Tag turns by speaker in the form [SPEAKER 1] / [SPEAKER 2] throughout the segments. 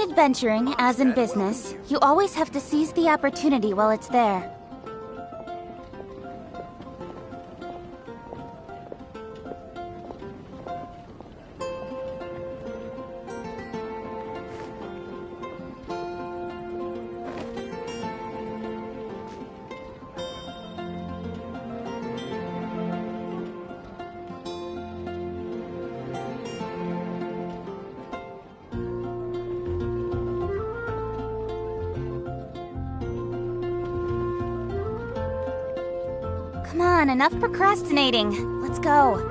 [SPEAKER 1] In adventuring, as in business, you always have to seize the opportunity while it's there. Come on, enough procrastinating. Let's go.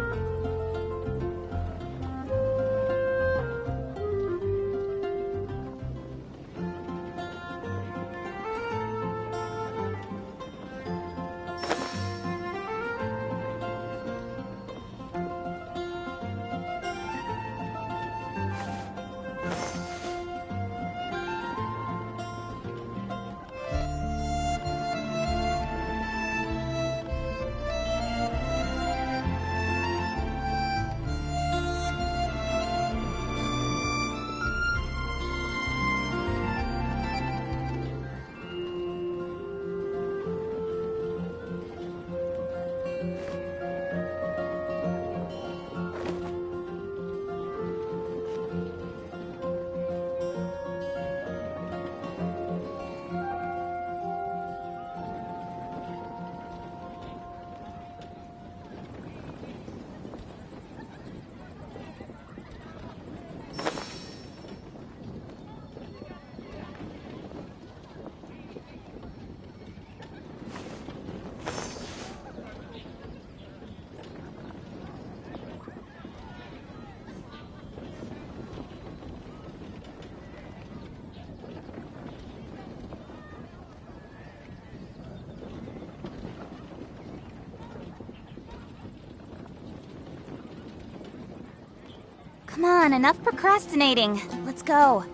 [SPEAKER 1] Come on, enough procrastinating. Let's go.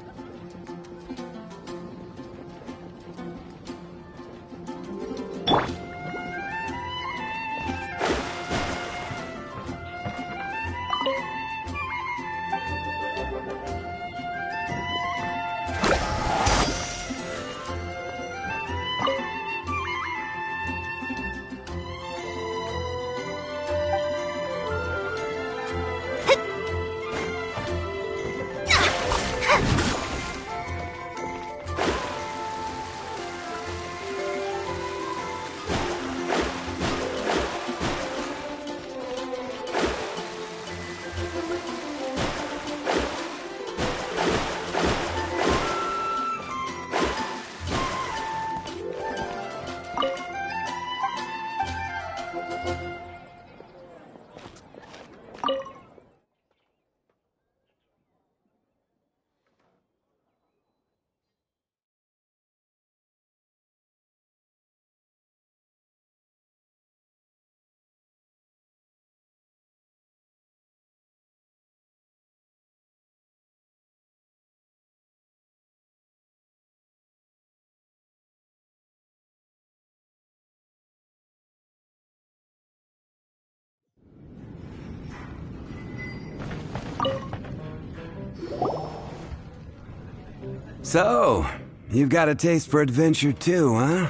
[SPEAKER 2] So, you've got a taste for adventure too, huh?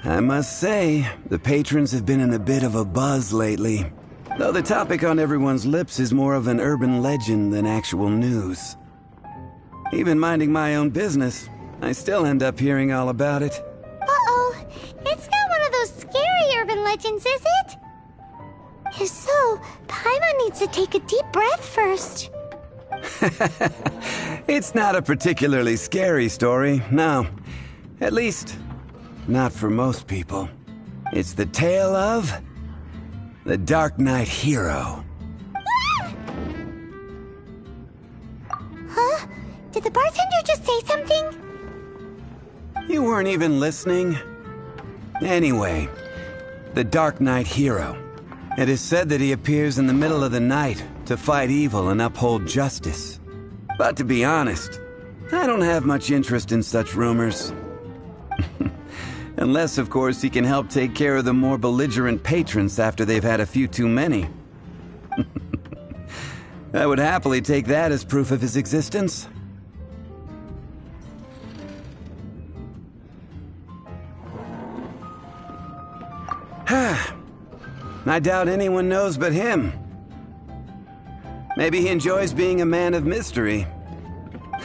[SPEAKER 2] I must say, the patrons have been in a bit of a buzz lately. Though the topic on everyone's lips is more of an urban legend than actual news. Even minding my own business, I still end up hearing all about it.
[SPEAKER 3] Uh-oh. It's not one of those scary urban legends, is it? If so, Paimon needs to take a deep breath first.
[SPEAKER 2] It's not a particularly scary story, no. At least, not for most people. It's the tale of the Dark Knight hero.
[SPEAKER 3] Huh? Did the bartender just say something?
[SPEAKER 2] You weren't even listening? Anyway, the Dark Knight hero. It is said that he appears in the middle of the night to fight evil and uphold justice. But to be honest, I don't have much interest in such rumors. Unless, of course, he can help take care of the more belligerent patrons after they've had a few too many. I would happily take that as proof of his existence. I doubt anyone knows but him. Maybe he enjoys being a man of mystery.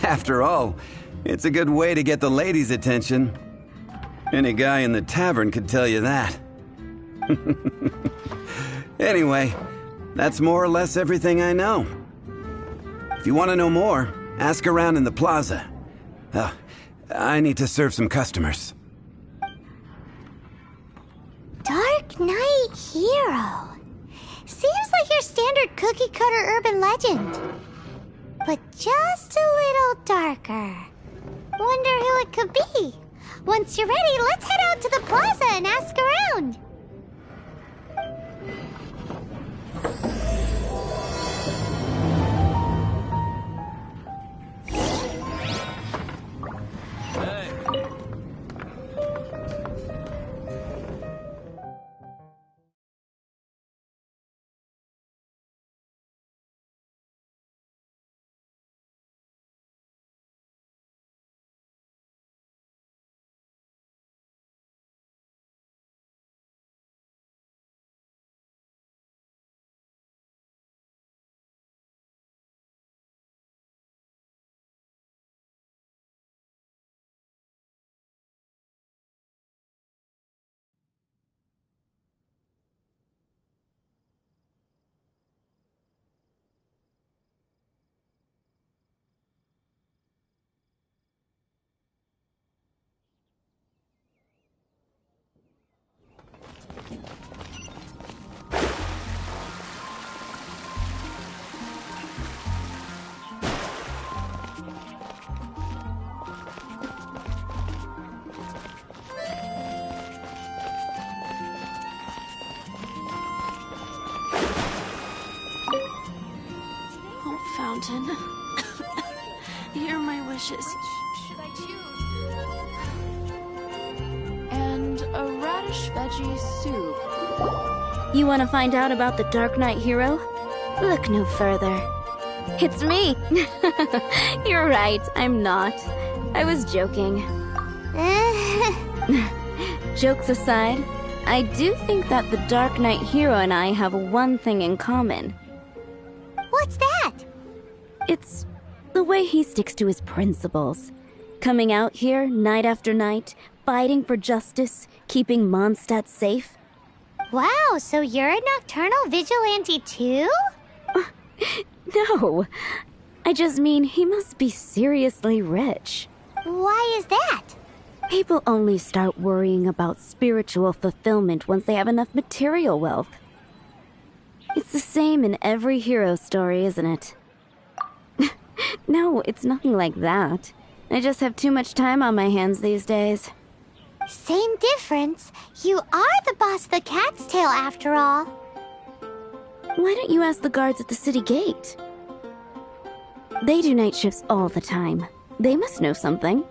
[SPEAKER 2] After all, it's a good way to get the ladies' attention. Any guy in the tavern could tell you that. Anyway, that's more or less everything I know. If you want to know more, ask around in the plaza. I need to serve some customers.
[SPEAKER 3] Dark Knight Hero. Seems like your standard cookie-cutter urban legend. But just a little darker. Wonder who it could be. Once you're ready, let's head out to the plaza and ask around.
[SPEAKER 4] Fountain. Hear my wishes.
[SPEAKER 5] Should I choose?
[SPEAKER 4] And a radish veggie soup.
[SPEAKER 1] You want to find out about the Dark Knight Hero? Look no further. It's me! You're right, I'm not. I was joking. Jokes aside, I do think that the Dark Knight Hero and I have one thing in common.
[SPEAKER 3] What's that?
[SPEAKER 1] It's the way he sticks to his principles. Coming out here night after night, fighting for justice, keeping Mondstadt safe.
[SPEAKER 3] Wow, so you're a nocturnal vigilante too?
[SPEAKER 1] No, I just mean he must be seriously rich.
[SPEAKER 3] Why is that?
[SPEAKER 1] People only start worrying about spiritual fulfillment once they have enough material wealth. It's the same in every hero story, isn't it? No, it's nothing like that. I just have too much time on my hands these days.
[SPEAKER 3] Same difference. You are the boss of the Cat's Tail after all.
[SPEAKER 1] Why don't you ask the guards at the city gate? They do night shifts all the time. They must know something.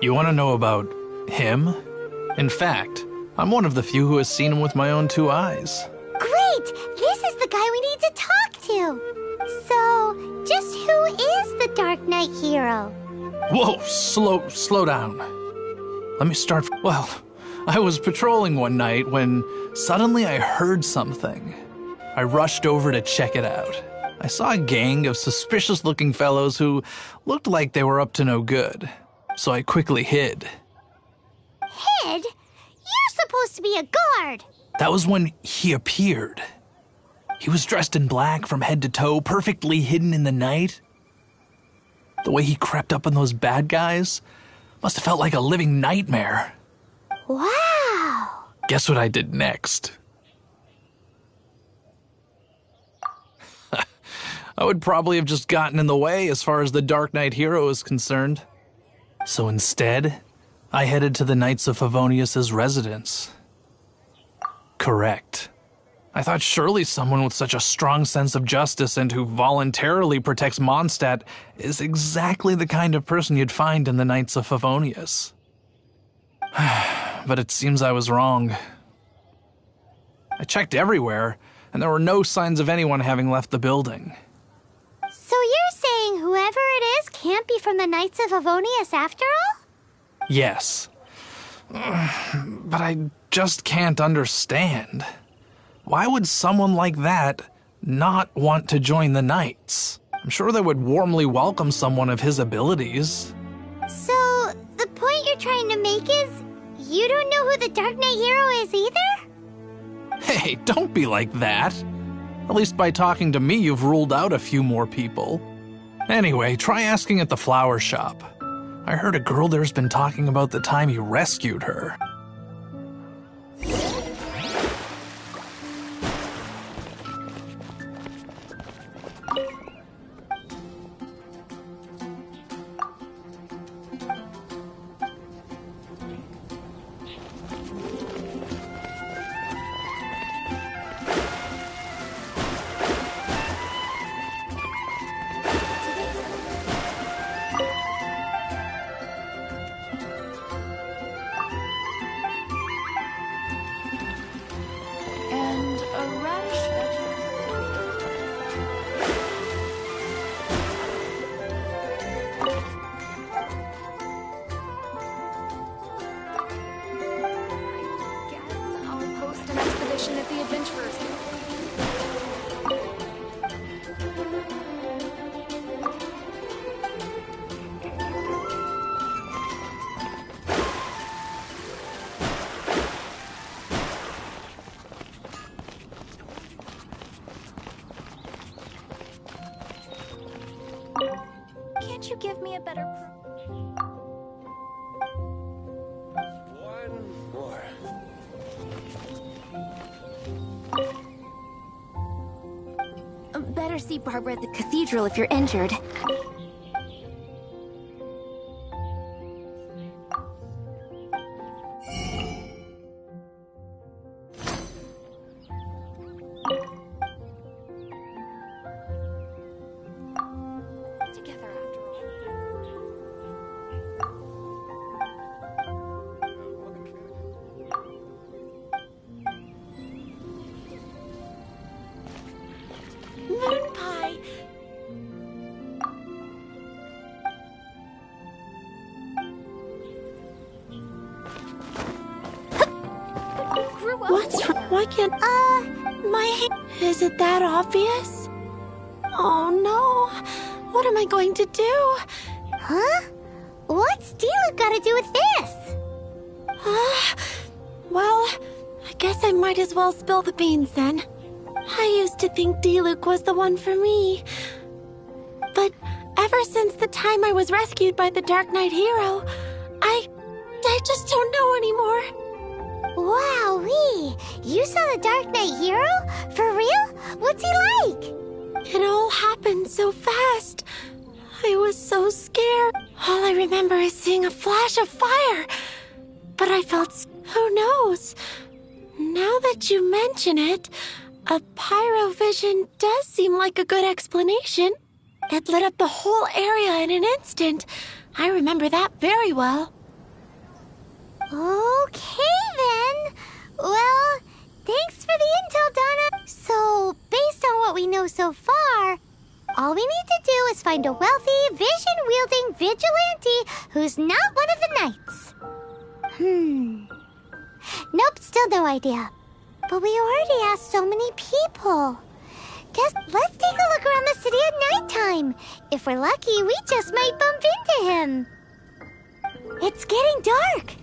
[SPEAKER 6] You want to know about him? In fact, I'm one of the few who has seen him with my own two eyes.
[SPEAKER 3] Great! This is the guy we need to talk to! So, just who is the Dark Knight Hero?
[SPEAKER 6] Whoa, slow down. Let me start. Well, I was patrolling one night when suddenly I heard something. I rushed over to check it out. I saw a gang of suspicious-looking fellows who looked like they were up to no good. So I quickly hid.
[SPEAKER 3] Hid? You're supposed to be a guard!
[SPEAKER 6] That was when he appeared. He was dressed in black from head to toe, perfectly hidden in the night. The way he crept up on those bad guys must have felt like a living nightmare.
[SPEAKER 3] Wow!
[SPEAKER 6] Guess what I did next? I would probably have just gotten in the way as far as the Dark Knight Hero is concerned. So instead, I headed to the Knights of Favonius' residence. Correct. I thought surely someone with such a strong sense of justice and who voluntarily protects Mondstadt is exactly the kind of person you'd find in the Knights of Favonius. But it seems I was wrong. I checked everywhere, and there were no signs of anyone having left the building.
[SPEAKER 3] So you're saying whoever it is can't be from the Knights of Favonius after all?
[SPEAKER 6] Yes. But I just can't understand. Why would someone like that not want to join the Knights? I'm sure they would warmly welcome someone of his abilities.
[SPEAKER 3] So, the point you're trying to make is, you don't know who the Dark Knight hero is either?
[SPEAKER 6] Hey, don't be like that. At least by talking to me, you've ruled out a few more people. Anyway, try asking at the flower shop. I heard a girl there's been talking about the time you rescued her.
[SPEAKER 4] And a radish veggie.
[SPEAKER 5] Guess I'll post an expedition at the Adventurers Guild. Can't you give me a better
[SPEAKER 2] One more.
[SPEAKER 1] Better see Barbara at the cathedral if you're injured.
[SPEAKER 5] together after all?
[SPEAKER 4] Moon pie.
[SPEAKER 5] Grew up.
[SPEAKER 4] What's wrong? Why can't my hand? Is it that obvious? Oh no. What am I going to do?
[SPEAKER 3] Huh? What's Diluc got to do with this?
[SPEAKER 4] Well, I guess I might as well spill the beans then. I used to think Diluc was the one for me. But ever since the time I was rescued by the Dark Knight hero, I just don't know anymore.
[SPEAKER 3] Wowee! You saw the Dark Knight hero? For real? What's he like?
[SPEAKER 4] It all happened so fast. I was so scared. All I remember is seeing a flash of fire. But I felt... Who knows? Now that you mention it, a pyrovision does seem like a good explanation. It lit up the whole area in an instant. I remember that very well.
[SPEAKER 3] Okay then. Well, thanks for the intel, Donna. So, based on what we know so far, all we need to do is find a wealthy, vision-wielding vigilante who's not one of the knights. Nope, still no idea. But we already asked so many people. Guess let's take a look around the city at nighttime. If we're lucky, we just might bump into him. It's getting dark.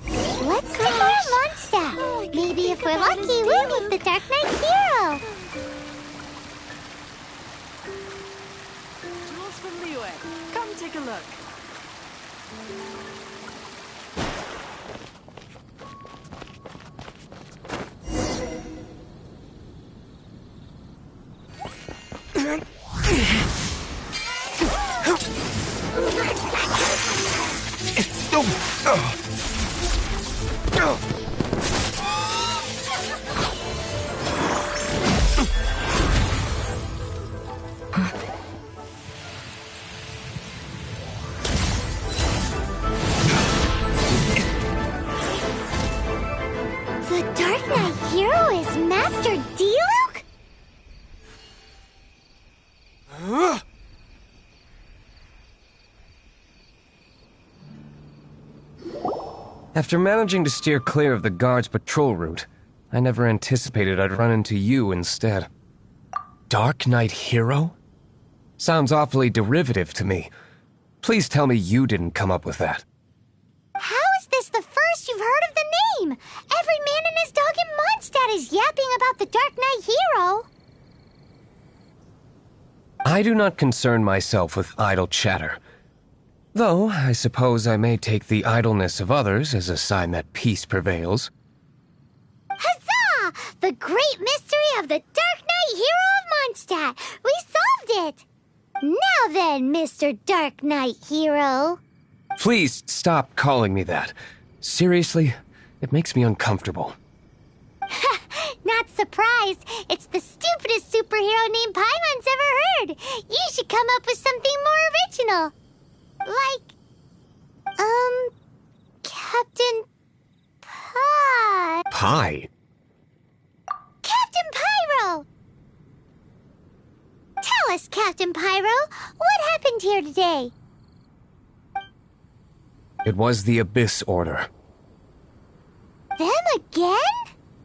[SPEAKER 3] Let's take a look at Mondstadt. Maybe if we're lucky, we'll meet the Dark Knight hero.
[SPEAKER 7] Tools from Liyue. Come take a look.
[SPEAKER 3] Dark Knight hero is Master Diluc?
[SPEAKER 8] After managing to steer clear of the guards' patrol route, I never anticipated I'd run into you instead. Dark Knight hero? Sounds awfully derivative to me. Please tell me you didn't come up with that.
[SPEAKER 3] How is this the first you've heard of the name? Every man and his dog in Mondstadt is yapping about the Dark Knight hero.
[SPEAKER 8] I do not concern myself with idle chatter. Though, I suppose I may take the idleness of others as a sign that peace prevails.
[SPEAKER 3] Huzzah! The great mystery of the Dark Knight hero of Mondstadt! We solved it! Now then, Mr. Dark Knight hero.
[SPEAKER 8] Please stop calling me that. Seriously, it makes me uncomfortable.
[SPEAKER 3] Not surprised. It's the stupidest superhero name Paimon's ever heard. You should come up with something more original. Like, Captain
[SPEAKER 8] Pie?
[SPEAKER 3] Captain Pyro! Tell us, Captain Pyro, what happened here today?
[SPEAKER 8] It was the Abyss Order.
[SPEAKER 3] Them again?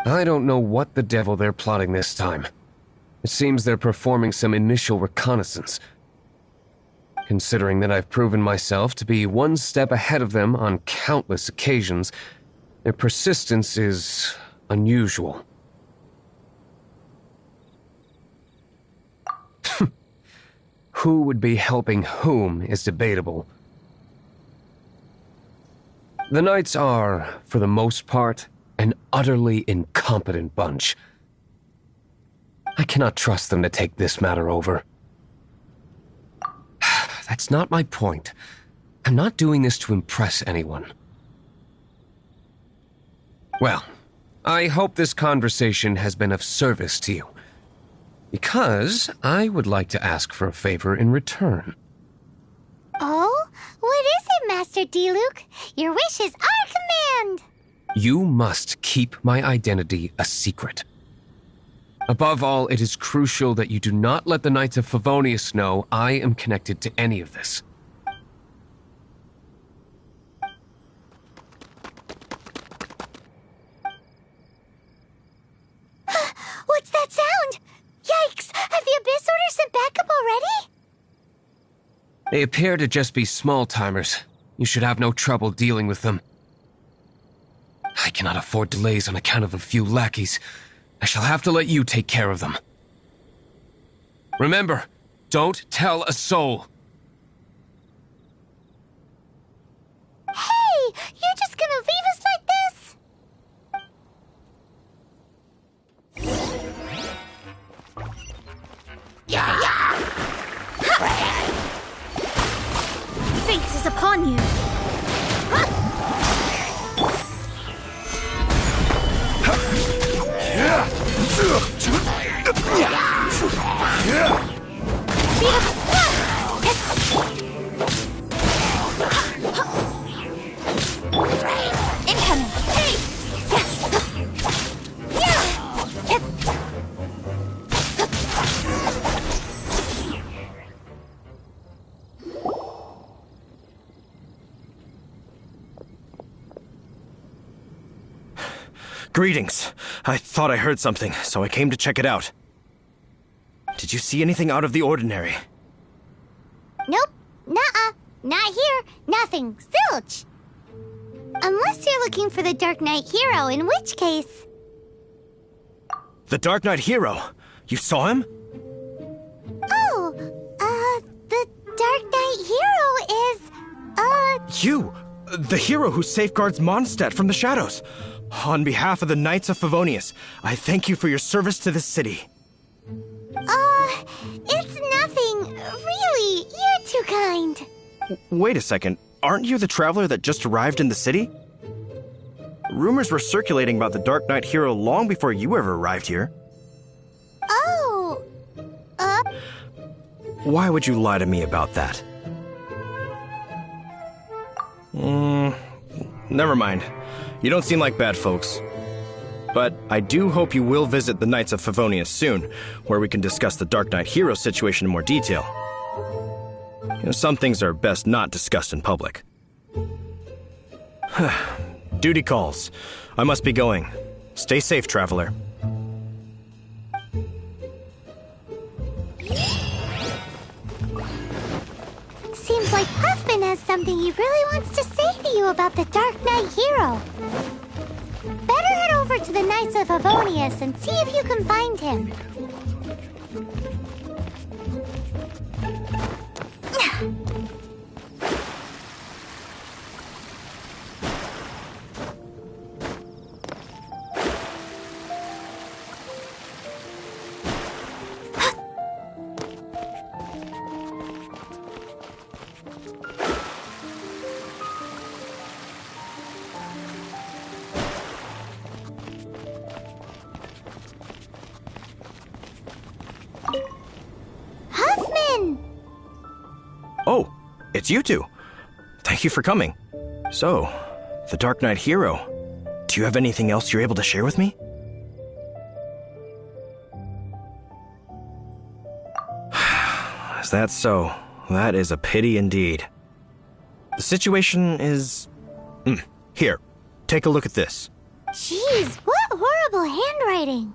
[SPEAKER 8] I don't know what the devil they're plotting this time. It seems they're performing some initial reconnaissance. Considering that I've proven myself to be one step ahead of them on countless occasions, their persistence is unusual. Who would be helping whom is debatable. The Knights are, for the most part, an utterly incompetent bunch. I cannot trust them to take this matter over. That's not my point. I'm not doing this to impress anyone. Well, I hope this conversation has been of service to you. Because I would like to ask for a favor in return.
[SPEAKER 3] Oh? What is it, Master Diluc? Your wish is our command!
[SPEAKER 8] You must keep my identity a secret. Above all, it is crucial that you do not let the Knights of Favonius know I am connected to any of this.
[SPEAKER 3] What's that sound? Yikes! Have the Abyss Order sent backup already?
[SPEAKER 8] They appear to just be small-timers. You should have no trouble dealing with them. I cannot afford delays on account of a few lackeys. I shall have to let you take care of them. Remember, don't tell a soul.
[SPEAKER 3] Hey! You're just gonna leave us like this?
[SPEAKER 5] Fate is upon you.
[SPEAKER 3] Incoming! Hey!
[SPEAKER 9] Greetings. I thought I heard something, so I came to check it out. Did you see anything out of the ordinary?
[SPEAKER 3] Nope. Nuh-uh. Not here. Nothing. Zilch. Unless you're looking for the Dark Knight hero, in which case...
[SPEAKER 9] The Dark Knight hero? You saw him?
[SPEAKER 3] Oh, the Dark Knight hero is,
[SPEAKER 9] You! The hero who safeguards Mondstadt from the shadows. On behalf of the Knights of Favonius, I thank you for your service to this city.
[SPEAKER 3] It's nothing. Really, you're too kind.
[SPEAKER 9] Wait a second. Aren't you the traveler that just arrived in the city? Rumors were circulating about the Dark Knight hero long before you ever arrived here.
[SPEAKER 3] Oh,
[SPEAKER 9] Why would you lie to me about that? Never mind. You don't seem like bad folks. But I do hope you will visit the Knights of Favonius soon, where we can discuss the Dark Knight hero situation in more detail. Some things are best not discussed in public. Duty calls. I must be going. Stay safe, traveler.
[SPEAKER 3] Seems like Huffman has something he really wants to say to you about the Dark Knight hero. Better head over to the Knights of Favonius and see if you can find him. Huffman!
[SPEAKER 9] Oh, it's you two. Thank you for coming. So, the Dark Knight hero. Do you have anything else you're able to share with me? Is that so? That is a pity indeed. The situation is... Here, take a look at this.
[SPEAKER 3] Jeez, what horrible handwriting.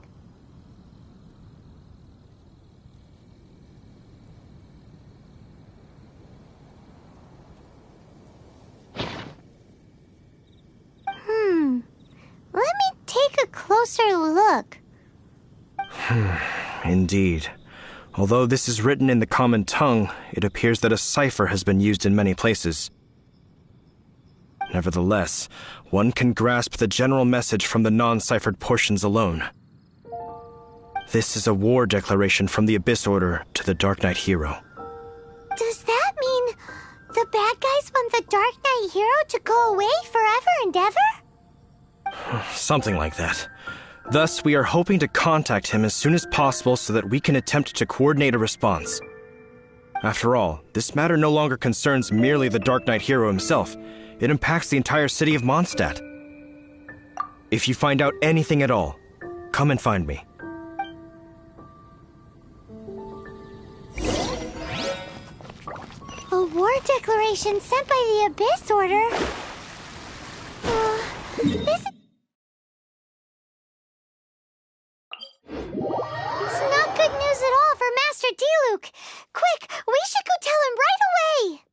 [SPEAKER 3] Let me take a closer look.
[SPEAKER 9] Indeed. Although this is written in the common tongue, it appears that a cipher has been used in many places. Nevertheless, one can grasp the general message from the non-ciphered portions alone. This is a war declaration from the Abyss Order to the Dark Knight hero.
[SPEAKER 3] Does that mean the bad guys want the Dark Knight hero to go away forever and ever?
[SPEAKER 9] Something like that. Thus, we are hoping to contact him as soon as possible so that we can attempt to coordinate a response. After all, this matter no longer concerns merely the Dark Knight hero himself. It impacts the entire city of Mondstadt. If you find out anything at all, come and find me.
[SPEAKER 3] A war declaration sent by the Abyss Order? This It's not good news at all for Master Diluc. Quick, we should go tell him right away.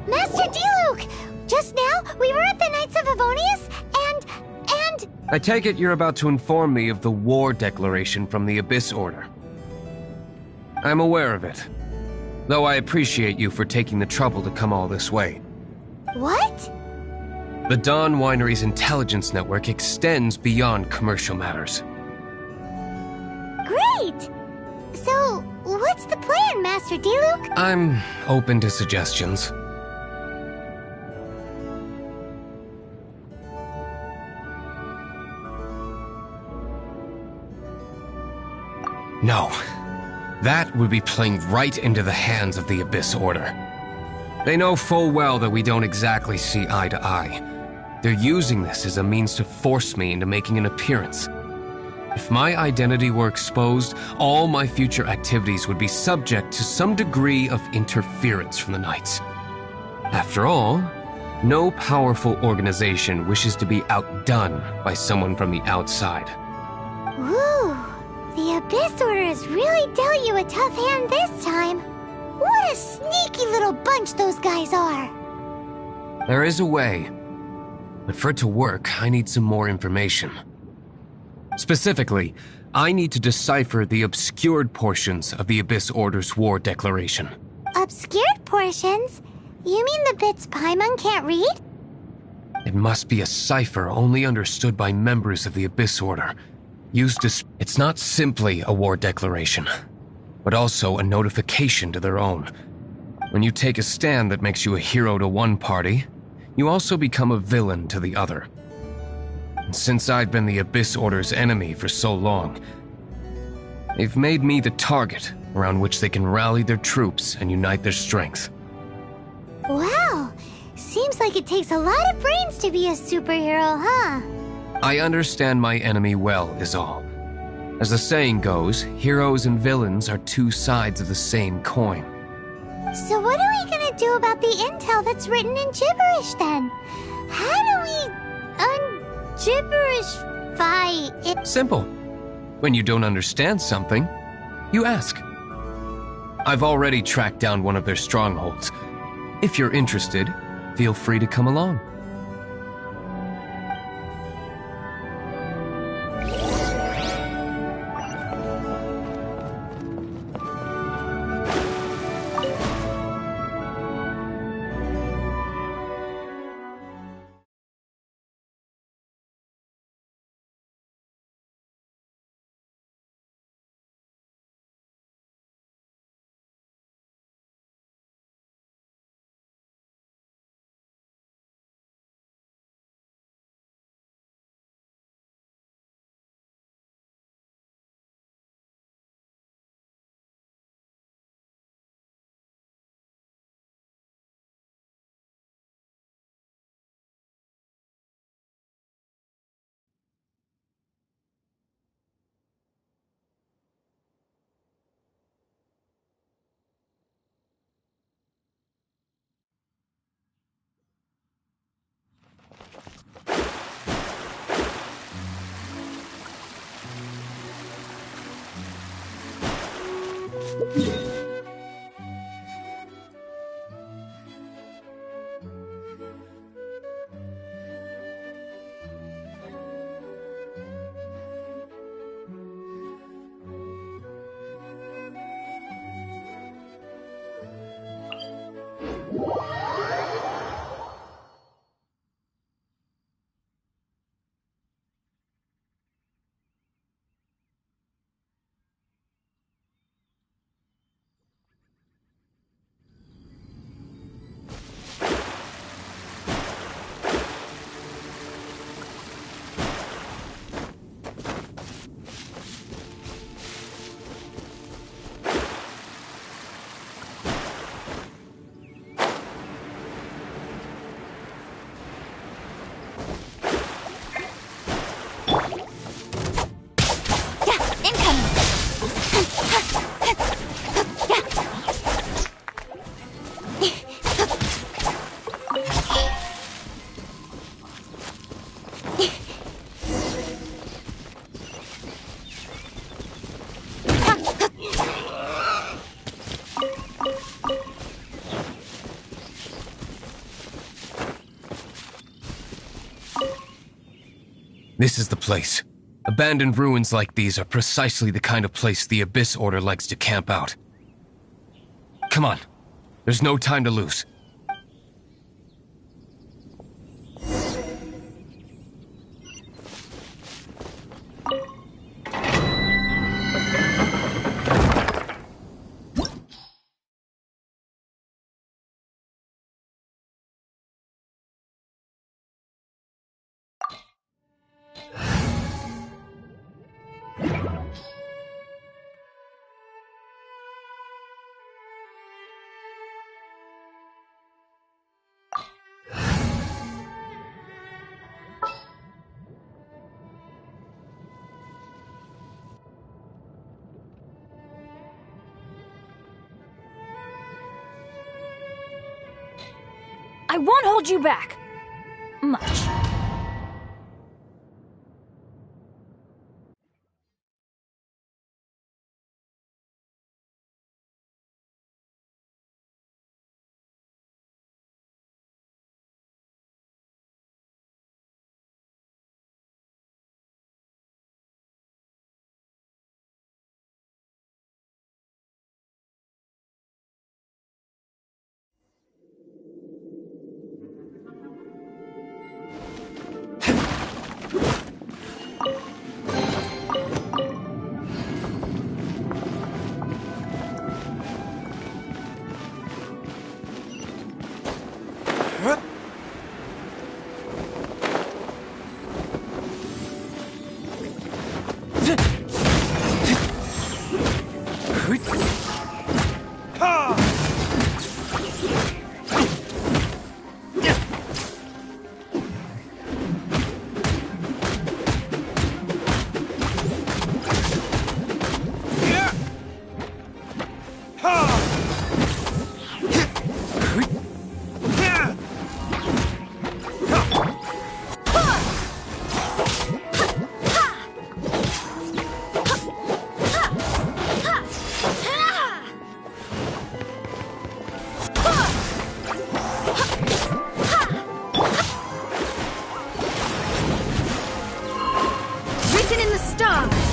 [SPEAKER 3] Master Diluc! Just now, we were at the Knights of Favonius, and...
[SPEAKER 8] I take it you're about to inform me of the war declaration from the Abyss Order. I'm aware of it, though I appreciate you for taking the trouble to come all this way.
[SPEAKER 3] What?
[SPEAKER 8] The Dawn Winery's intelligence network extends beyond commercial matters.
[SPEAKER 3] Great! So, what's the plan, Master Diluc?
[SPEAKER 8] I'm open to suggestions. No. That would be playing right into the hands of the Abyss Order. They know full well that we don't exactly see eye to eye. They're using this as a means to force me into making an appearance. If my identity were exposed, all my future activities would be subject to some degree of interference from the Knights. After all, no powerful organization wishes to be outdone by someone from the outside.
[SPEAKER 3] Woo! The Abyss Order has really dealt you a tough hand this time. What a sneaky little bunch those guys are!
[SPEAKER 8] There is a way, but for it to work, I need some more information. Specifically, I need to decipher the obscured portions of the Abyss Order's war declaration.
[SPEAKER 3] Obscured portions? You mean the bits Paimon can't read?
[SPEAKER 8] It must be a cipher only understood by members of the Abyss Order. Used to it's not simply a war declaration, but also a notification to their own. When you take a stand that makes you a hero to one party, you also become a villain to the other. And since I've been the Abyss Order's enemy for so long, they've made me the target around which they can rally their troops and unite their strength.
[SPEAKER 3] Wow! Seems like it takes a lot of brains to be a superhero, huh?
[SPEAKER 8] I understand my enemy well, is all. As the saying goes, heroes and villains are two sides of the same coin.
[SPEAKER 3] So what are we gonna do about the intel that's written in gibberish, then? How do we un-gibberishify it?
[SPEAKER 8] Simple. When you don't understand something, you ask. I've already tracked down one of their strongholds. If you're interested, feel free to come along. This is the place. Abandoned ruins like these are precisely the kind of place the Abyss Order likes to camp out. Come on. There's no time to lose.
[SPEAKER 5] I won't hold you back. Much. Written in the stars.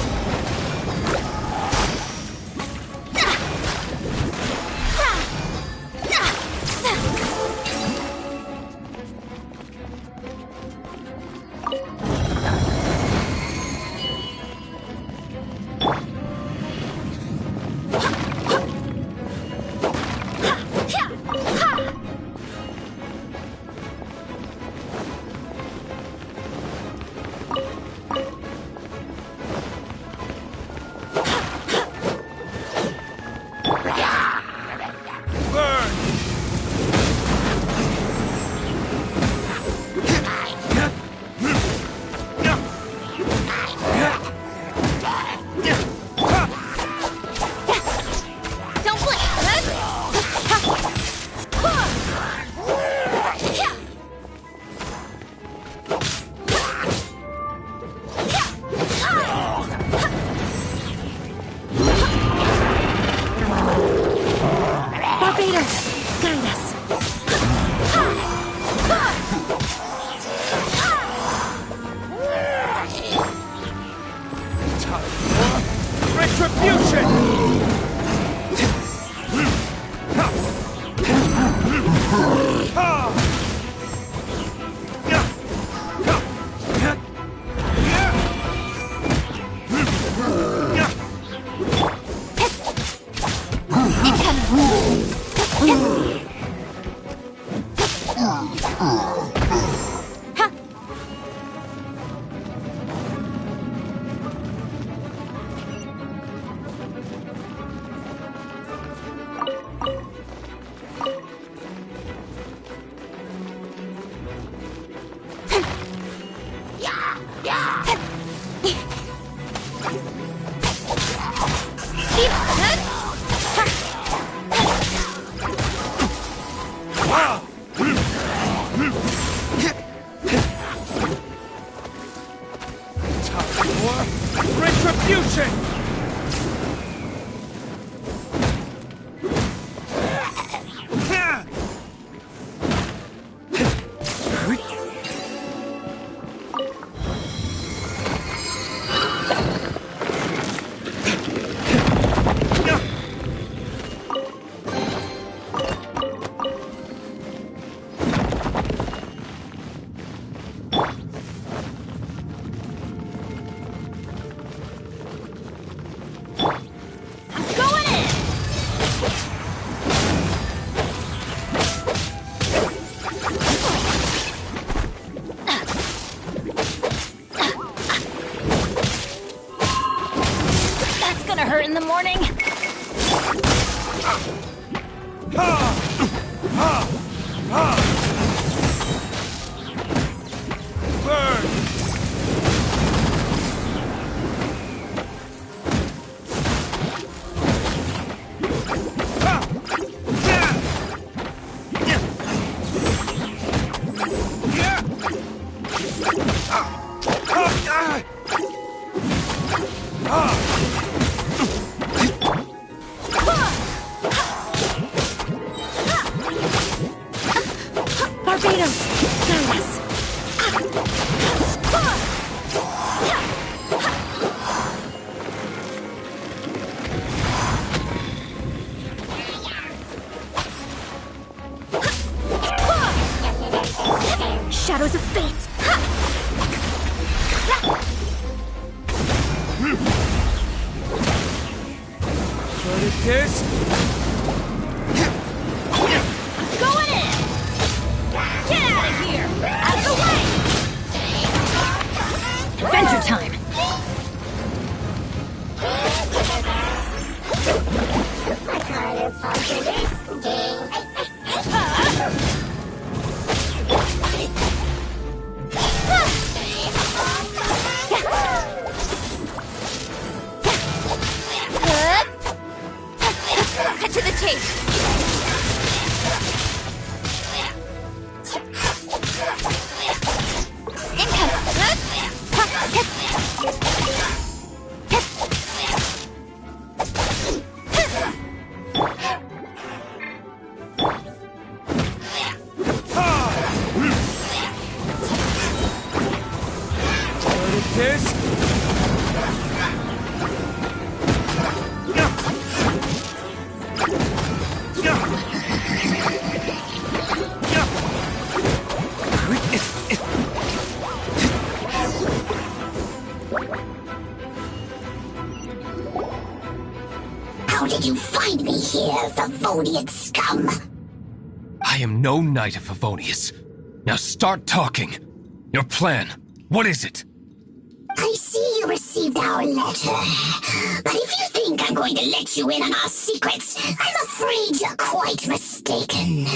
[SPEAKER 4] Phaedos, guide us. Shadows of Fate!
[SPEAKER 8] What is this?
[SPEAKER 4] Going in! Get out of here! Out of the way! Adventure time! Cut to the chase!
[SPEAKER 3] How did you find me here, Favonian scum?
[SPEAKER 8] I am no knight of Favonius. Now start talking. Your plan, what is it?
[SPEAKER 3] I see you received our letter. But if you think I'm going to let you in on our secrets, I'm afraid you're quite mistaken.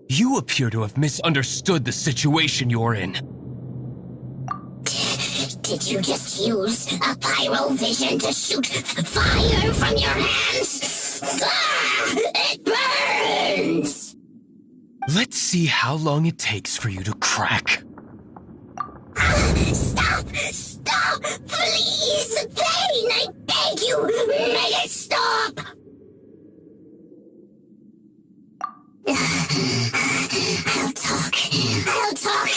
[SPEAKER 8] You appear to have misunderstood the situation you're in.
[SPEAKER 3] Did you just use a pyro vision to shoot fire from your hands? Ah, it burns!
[SPEAKER 8] Let's see how long it takes for you to crack.
[SPEAKER 3] Stop! Stop! Please! Pain! I beg you! Make it stop! I'll talk. I'll talk.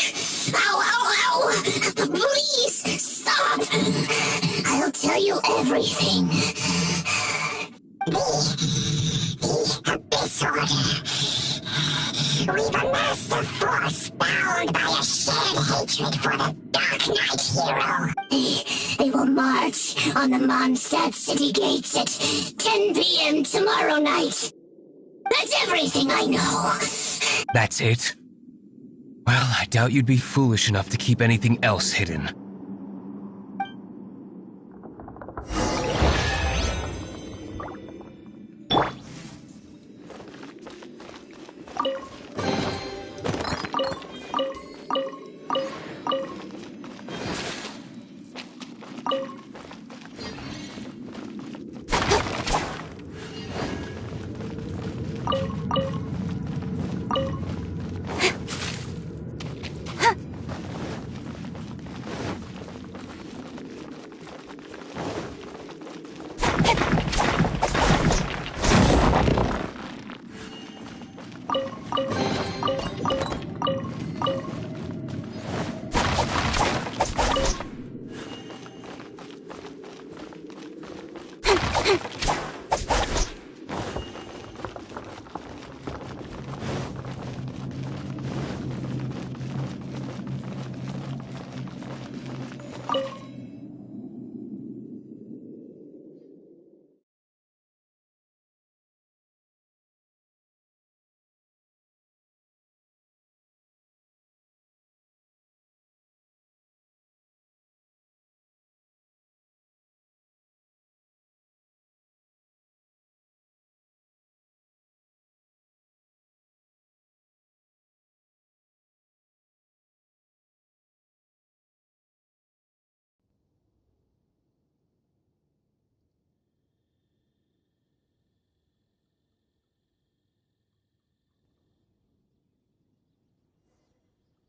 [SPEAKER 3] Ow, ow, ow! Please, stop! I'll tell you everything. The disorder. We've amassed a force bound by a shared hatred for the Dark Knight hero. They will march on the Mondstadt city gates at 10 p.m. tomorrow night. That's everything I know.
[SPEAKER 8] That's it? Well, I doubt you'd be foolish enough to keep anything else hidden.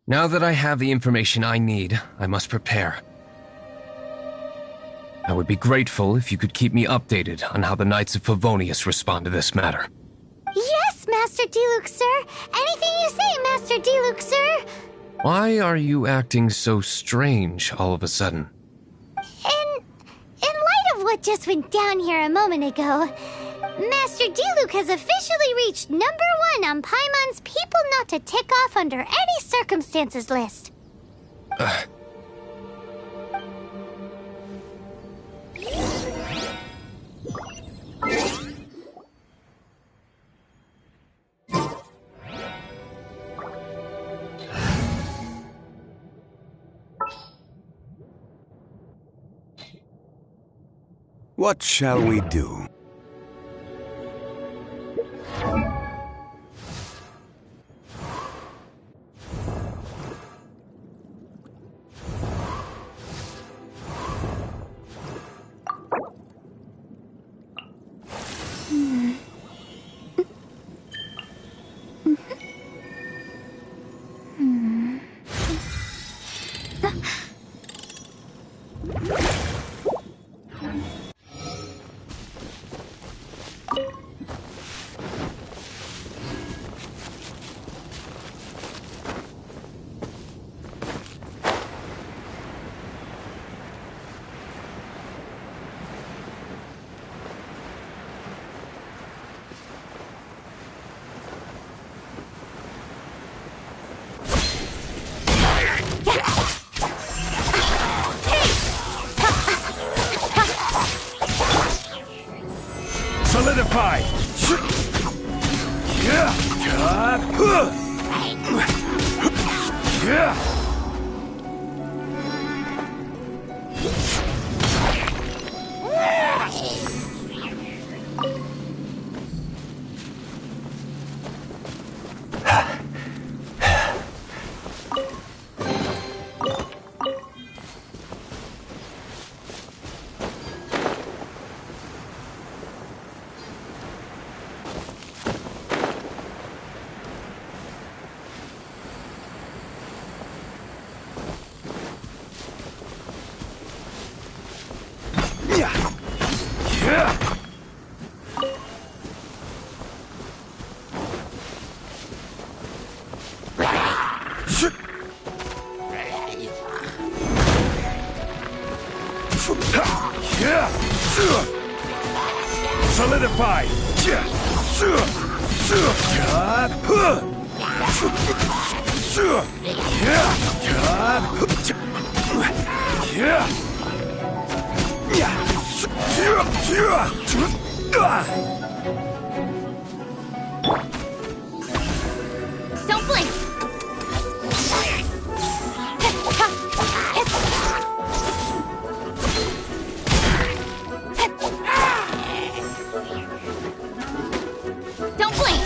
[SPEAKER 8] Now that I have the information I need, I must prepare. I would be grateful if you could keep me updated on how the Knights of Favonius respond to this matter.
[SPEAKER 3] Yes, Master Diluc, sir. Anything you say, Master Diluc, sir.
[SPEAKER 8] Why are you acting so strange all of a sudden?
[SPEAKER 3] In light of what just went down here a moment ago, Master Diluc has officially reached #1 on Paimon's People Not to Tick Off Under Any Circumstances list.
[SPEAKER 2] What shall we do?
[SPEAKER 10] Solidify! Solidify!
[SPEAKER 3] Don't blink! Don't blink!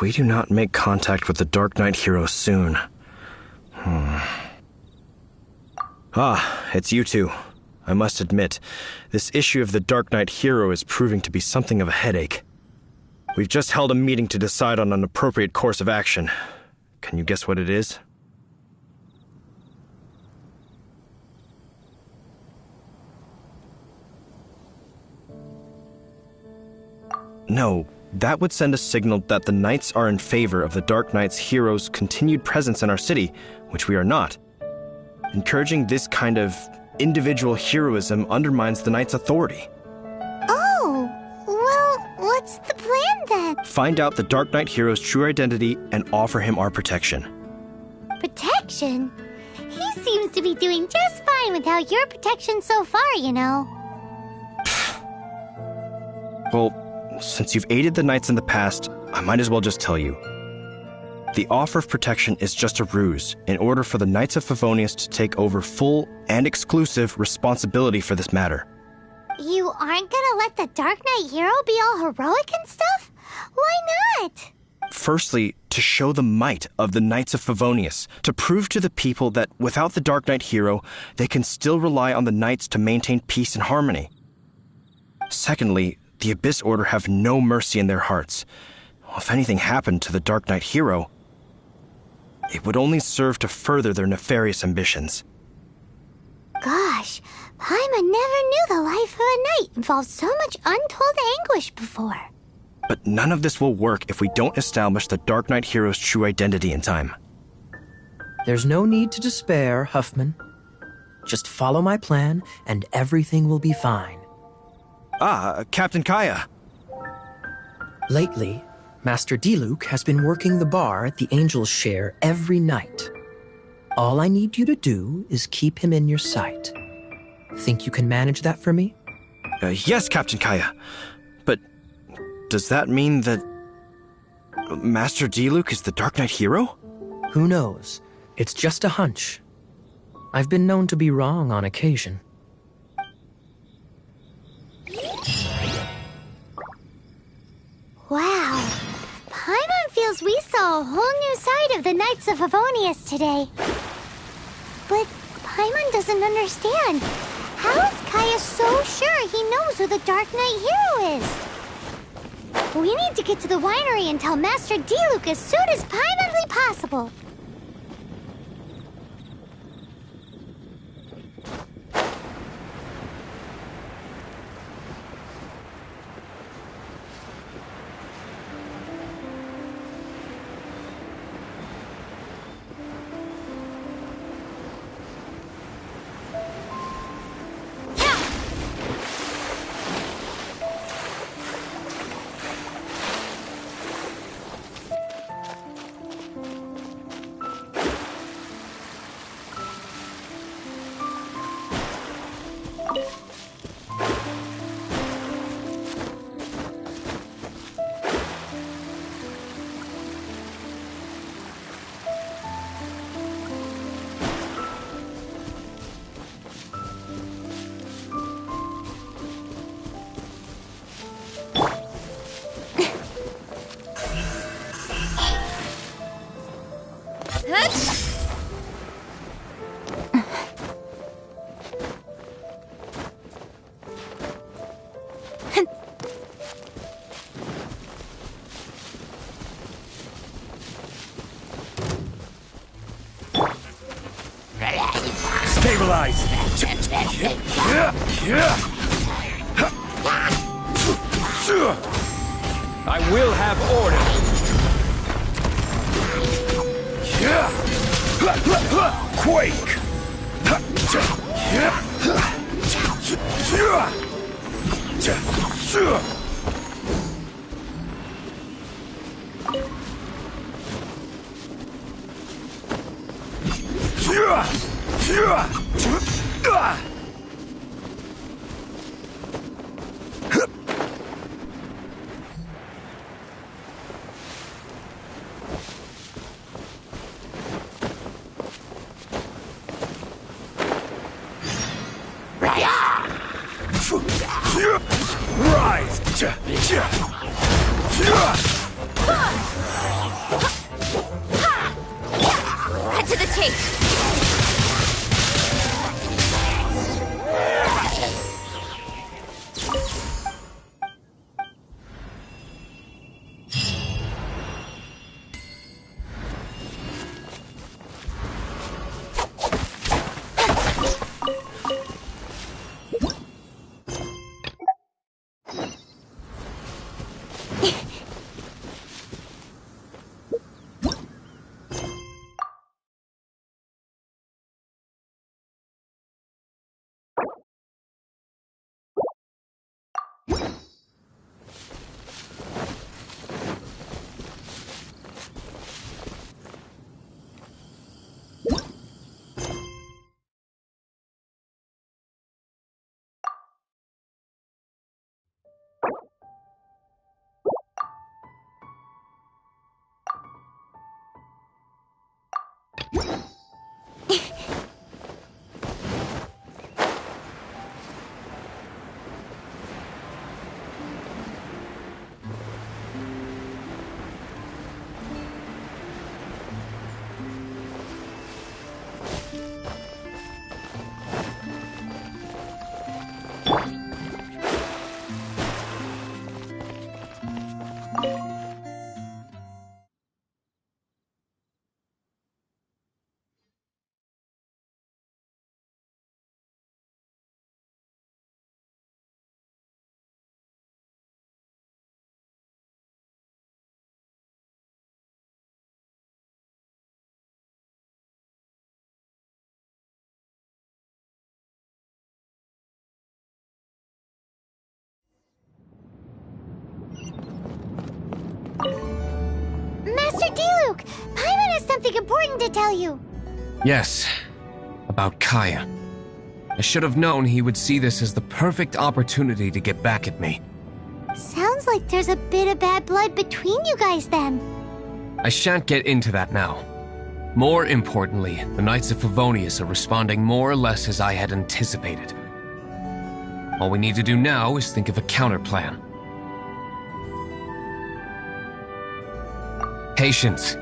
[SPEAKER 9] If we do not make contact with the Dark Knight hero soon... Ah, it's you two. I must admit, this issue of the Dark Knight hero is proving to be something of a headache. We've just held a meeting to decide on an appropriate course of action. Can you guess what it is? No, that would send a signal that the Knights are in favor of the Dark Knight's hero's continued presence in our city, which we are not. Encouraging this kind of individual heroism undermines the Knight's authority.
[SPEAKER 3] Oh, well, what's the plan then?
[SPEAKER 9] Find out the Dark Knight hero's true identity and offer him our protection.
[SPEAKER 3] Protection? He seems to be doing just fine without your protection so far, you know.
[SPEAKER 9] Well, since you've aided the Knights in the past, I might as well just tell you. The offer of protection is just a ruse in order for the Knights of Favonius to take over full and exclusive responsibility for this matter.
[SPEAKER 3] You aren't gonna let the Dark Knight hero be all heroic and stuff? Why not?
[SPEAKER 9] Firstly, to show the might of the Knights of Favonius, to prove to the people that without the Dark Knight hero, they can still rely on the Knights to maintain peace and harmony. Secondly, the Abyss Order have no mercy in their hearts. If anything happened to the Dark Knight hero, it would only serve to further their nefarious ambitions.
[SPEAKER 3] Gosh, Paimon never knew the life of a knight involved so much untold anguish before.
[SPEAKER 9] But none of this will work if we don't establish the Dark Knight hero's true identity in time.
[SPEAKER 11] There's no need to despair, Huffman. Just follow my plan, and everything will be fine.
[SPEAKER 9] Ah, Captain Kaya.
[SPEAKER 11] Lately, Master Diluc has been working the bar at the Angel's Share every night. All I need you to do is keep him in your sight. Think you can manage that for me?
[SPEAKER 9] Yes, Captain Kaya. But does that mean that Master Diluc is the Dark Knight hero?
[SPEAKER 11] Who knows? It's just a hunch. I've been known to be wrong on occasion.
[SPEAKER 3] Wow. Paimon feels we saw a whole new side of the Knights of Favonius today. But Paimon doesn't understand. How is Kaya so sure he knows who the Dark Knight hero is? We need to get to the winery and tell Master Diluc as soon as Paimonly possible.
[SPEAKER 10] Stabilize!
[SPEAKER 12] I will have order!
[SPEAKER 10] Quake! Rise!
[SPEAKER 5] to the chase!
[SPEAKER 3] Master D-Luke, Paimon has something important to tell you.
[SPEAKER 8] Yes, about Kaya. I should have known he would see this as the perfect opportunity to get back at me.
[SPEAKER 3] Sounds like there's a bit of bad blood between you guys then.
[SPEAKER 8] I shan't get into that now. More importantly, the Knights of Favonius are responding more or less as I had anticipated. All we need to do now is think of a counterplan. Patience.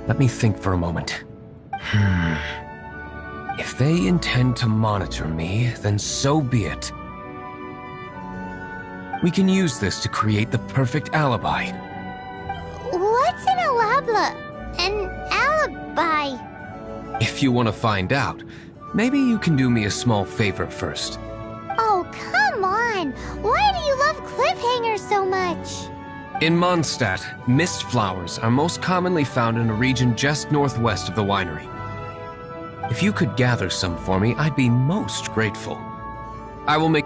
[SPEAKER 8] Let me think for a moment. If they intend to monitor me, then so be it. We can use this to create the perfect alibi.
[SPEAKER 3] What's an alabla? An alibi?
[SPEAKER 8] If you want to find out, maybe you can do me a small favor first.
[SPEAKER 3] Oh, come on! Why do you love cliffhangers so much?
[SPEAKER 8] In Mondstadt, mist flowers are most commonly found in a region just northwest of the winery. If you could gather some for me, I'd be most grateful. I will make...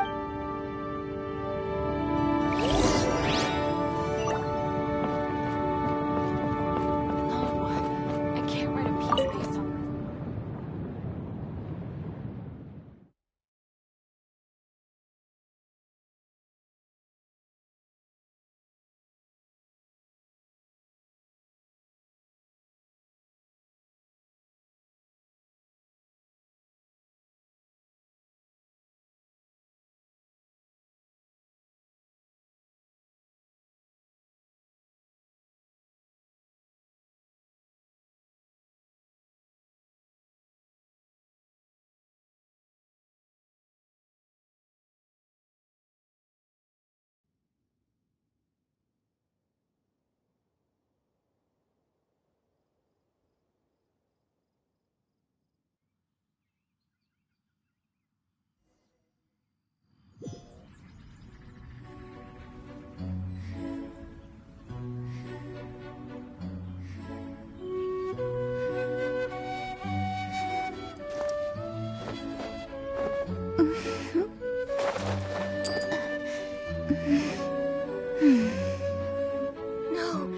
[SPEAKER 5] No,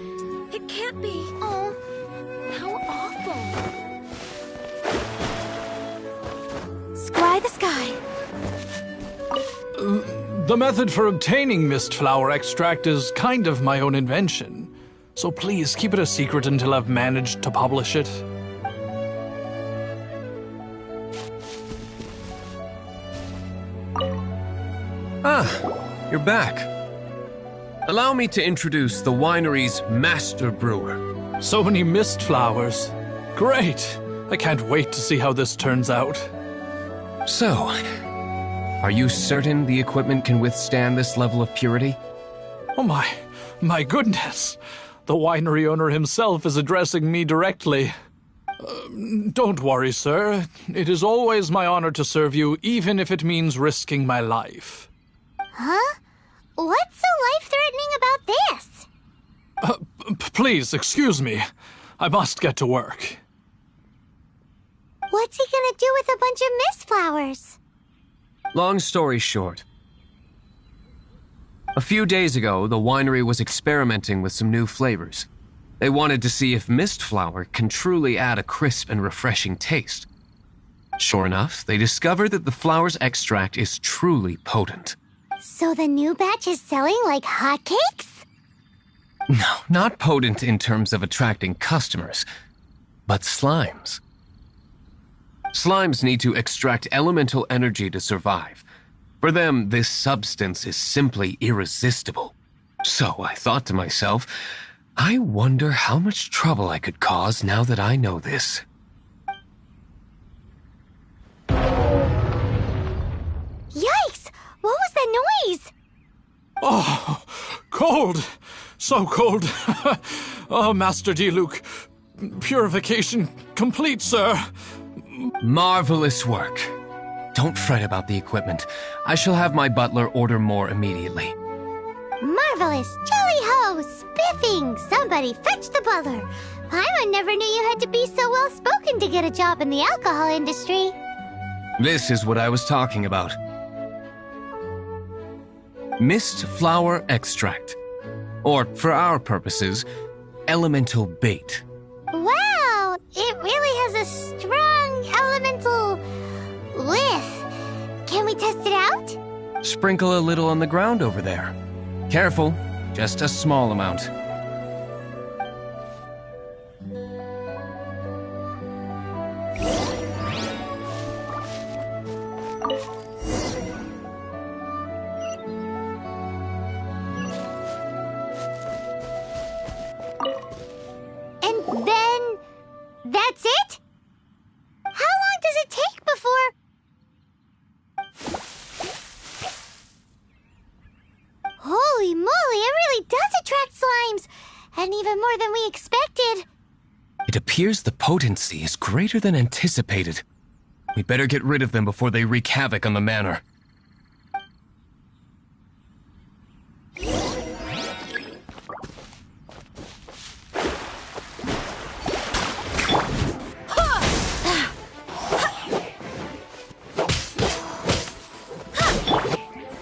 [SPEAKER 5] it can't be. Oh, how awful. Scry the sky.
[SPEAKER 6] The method for obtaining mist flower extract is kind of my own invention, so please keep it a secret until I've managed to publish it. Ah, you're back. Allow me to introduce the winery's master brewer. So many mist flowers. Great! I can't wait to see how this turns out.
[SPEAKER 8] So, are you certain the equipment can withstand this level of purity?
[SPEAKER 6] Oh my goodness! The winery owner himself is addressing me directly. Don't worry, sir. It is always my honor to serve you, even if it means risking my life.
[SPEAKER 3] Huh? What's so life-threatening about this?
[SPEAKER 6] Please, excuse me. I must get to work.
[SPEAKER 3] What's he gonna do with a bunch of mist flowers?
[SPEAKER 8] Long story short. A few days ago, the winery was experimenting with some new flavors. They wanted to see if mist flower can truly add a crisp and refreshing taste. Sure enough, they discovered that the flower's extract is truly potent.
[SPEAKER 3] So the new batch is selling like hotcakes?
[SPEAKER 8] No, not potent in terms of attracting customers, but slimes. Slimes need to extract elemental energy to survive. For them, this substance is simply irresistible. So I thought to myself, I wonder how much trouble I could cause now that I know this.
[SPEAKER 3] Yikes! What was that noise?
[SPEAKER 6] Oh, cold! So cold! Oh, Master Diluc, purification complete, sir.
[SPEAKER 8] Marvelous work. Don't fret about the equipment. I shall have my butler order more immediately.
[SPEAKER 3] Marvelous! Jolly ho! Spiffing! Somebody fetch the butler! Paimon never knew you had to be so well-spoken to get a job in the alcohol industry.
[SPEAKER 8] This is what I was talking about. Mist flower extract. Or, for our purposes, elemental bait.
[SPEAKER 3] Wow! It really has a strong elemental whiff. Can we test it out?
[SPEAKER 8] Sprinkle a little on the ground over there. Careful, just a small amount.
[SPEAKER 3] And then that's it? How long does it take before... Holy moly, it really does attract slimes! And even more than we expected.
[SPEAKER 8] It appears the potency is greater than anticipated. We better get rid of them before they wreak havoc on the manor.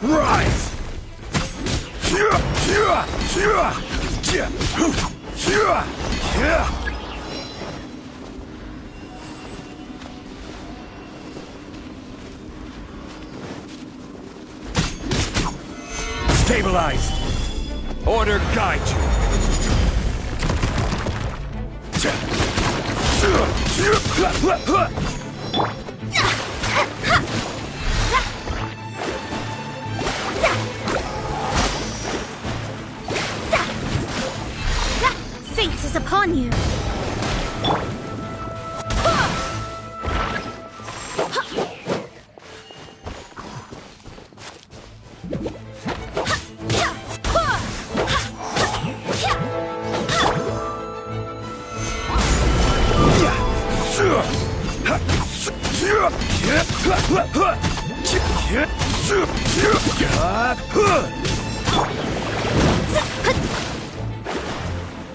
[SPEAKER 10] Rise! Stabilize! Order guide
[SPEAKER 1] Fate is upon you.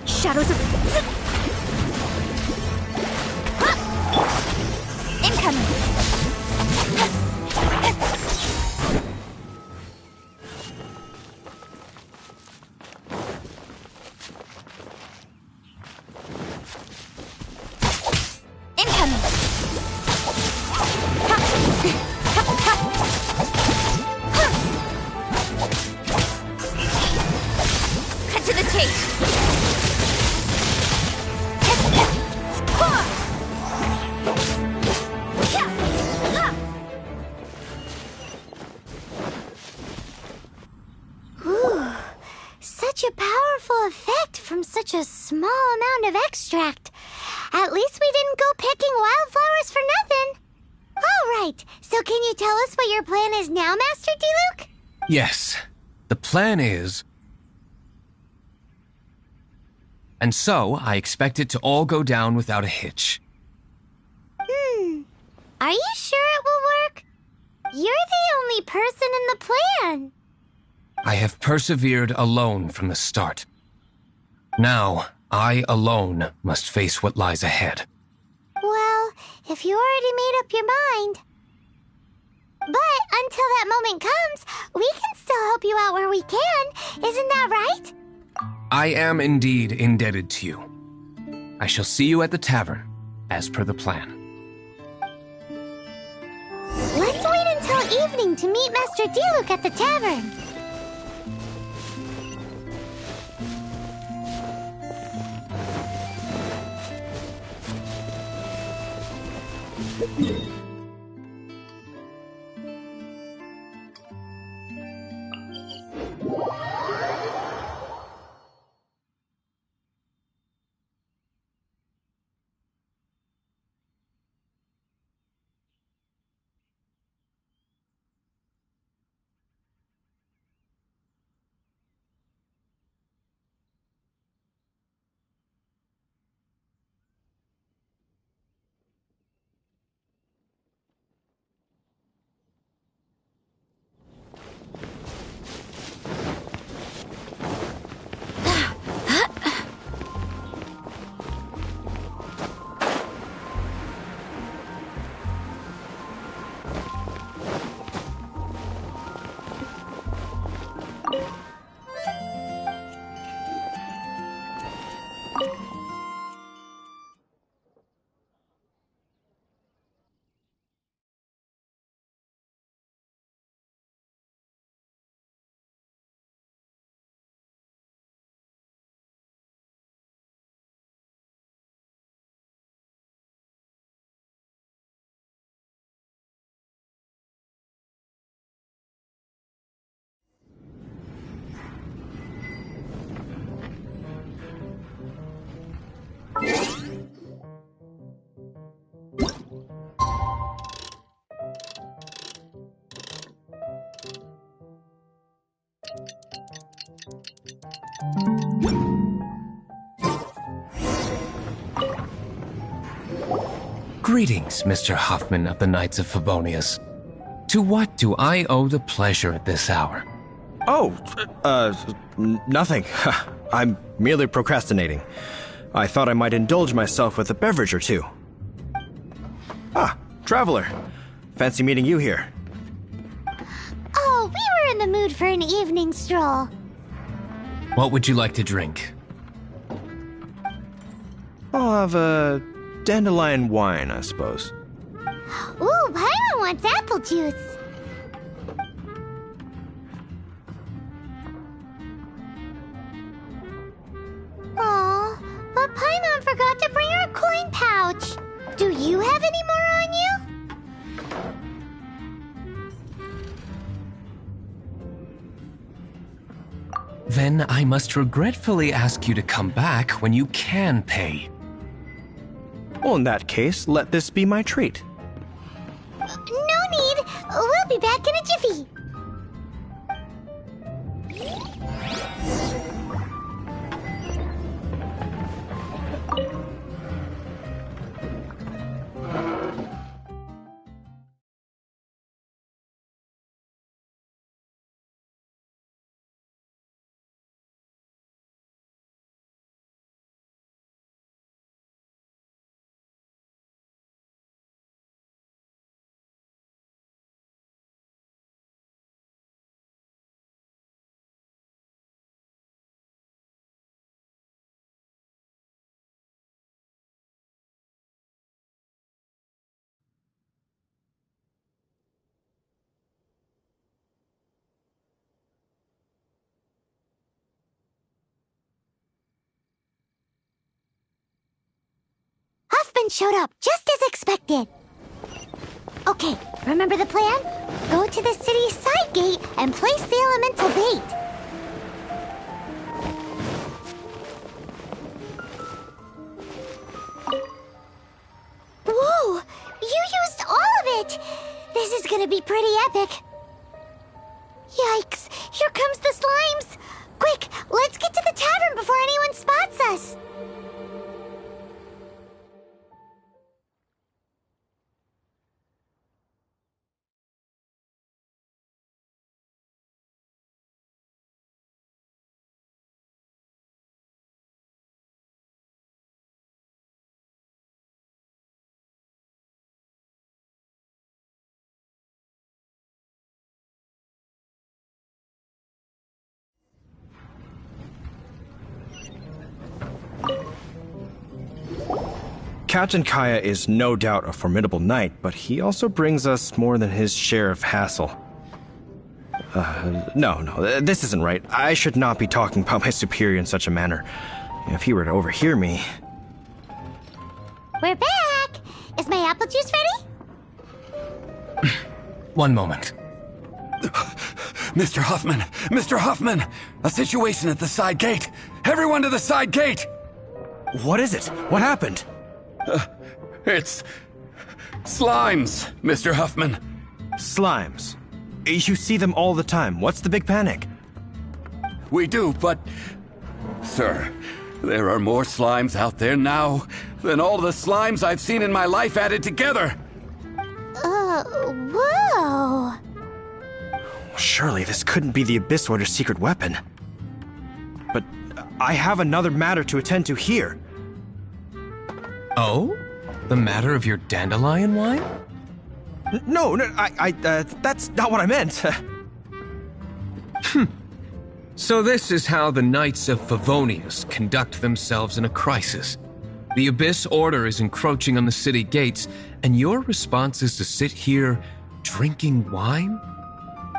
[SPEAKER 1] Shadows of... Incoming! Incoming! Cut to the chase! Such a powerful
[SPEAKER 3] effect from such a small amount of extract. At least we didn't go picking wildflowers for nothing. All right, so can you tell us what your plan is now, Master Diluc?
[SPEAKER 8] Yes, the plan is... And so, I expect it to all go down without a hitch.
[SPEAKER 3] Are you sure it will work? You're the only person in the plan.
[SPEAKER 8] I have persevered alone from the start. Now, I alone must face what lies ahead.
[SPEAKER 3] Well, if you already made up your mind. But until that moment comes, we can still help you out where we can. Isn't that right?
[SPEAKER 8] I am indeed indebted to you. I shall see you at the tavern, as per the plan.
[SPEAKER 3] Let's wait until evening to meet Master Diluc at the tavern.
[SPEAKER 8] Greetings, Mr. Huffman of the Knights of Favonius. To what do I owe the pleasure at this hour?
[SPEAKER 9] Oh, nothing. I'm merely procrastinating. I thought I might indulge myself with a beverage or two. Ah, Traveler. Fancy meeting you here.
[SPEAKER 3] Oh, we were in the mood for an evening stroll.
[SPEAKER 8] What would you like to drink?
[SPEAKER 9] I'll have a dandelion wine, I suppose.
[SPEAKER 3] Ooh, Paimon wants apple juice. Aw, but Paimon forgot to bring her coin pouch. Do you have any more on you?
[SPEAKER 8] Then I must regretfully ask you to come back when you can pay.
[SPEAKER 9] Well, in that case, let this be my treat.
[SPEAKER 3] No need. We'll be back in a jiffy. Huffman showed up, just as expected. Okay, remember the plan? Go to the city's side gate and place the elemental bait. gonna be pretty epic. Yikes, here comes the slimes! Quick, let's get to the tavern before anyone spots us!
[SPEAKER 9] Captain Kaya is no doubt a formidable knight, but he also brings us more than his share of hassle. No, this isn't right. I should not be talking about my superior in such a manner. If he were to overhear me...
[SPEAKER 3] We're back! Is my apple juice ready?
[SPEAKER 8] One moment.
[SPEAKER 2] Mr. Huffman! Mr. Huffman! A situation at the side gate! Everyone to the side gate!
[SPEAKER 9] What is it? What happened?
[SPEAKER 2] It's... slimes, Mr. Huffman.
[SPEAKER 9] Slimes? You see them all the time. What's the big panic?
[SPEAKER 2] We do, but... Sir, there are more slimes out there now than all the slimes I've seen in my life added together.
[SPEAKER 3] Whoa!
[SPEAKER 9] Surely this couldn't be the Abyss Order's secret weapon. But I have another matter to attend to here.
[SPEAKER 8] Oh? The matter of your dandelion wine?
[SPEAKER 9] No, that's not what I meant.
[SPEAKER 8] So this is how the Knights of Favonius conduct themselves in a crisis. The Abyss Order is encroaching on the city gates, and your response is to sit here drinking wine?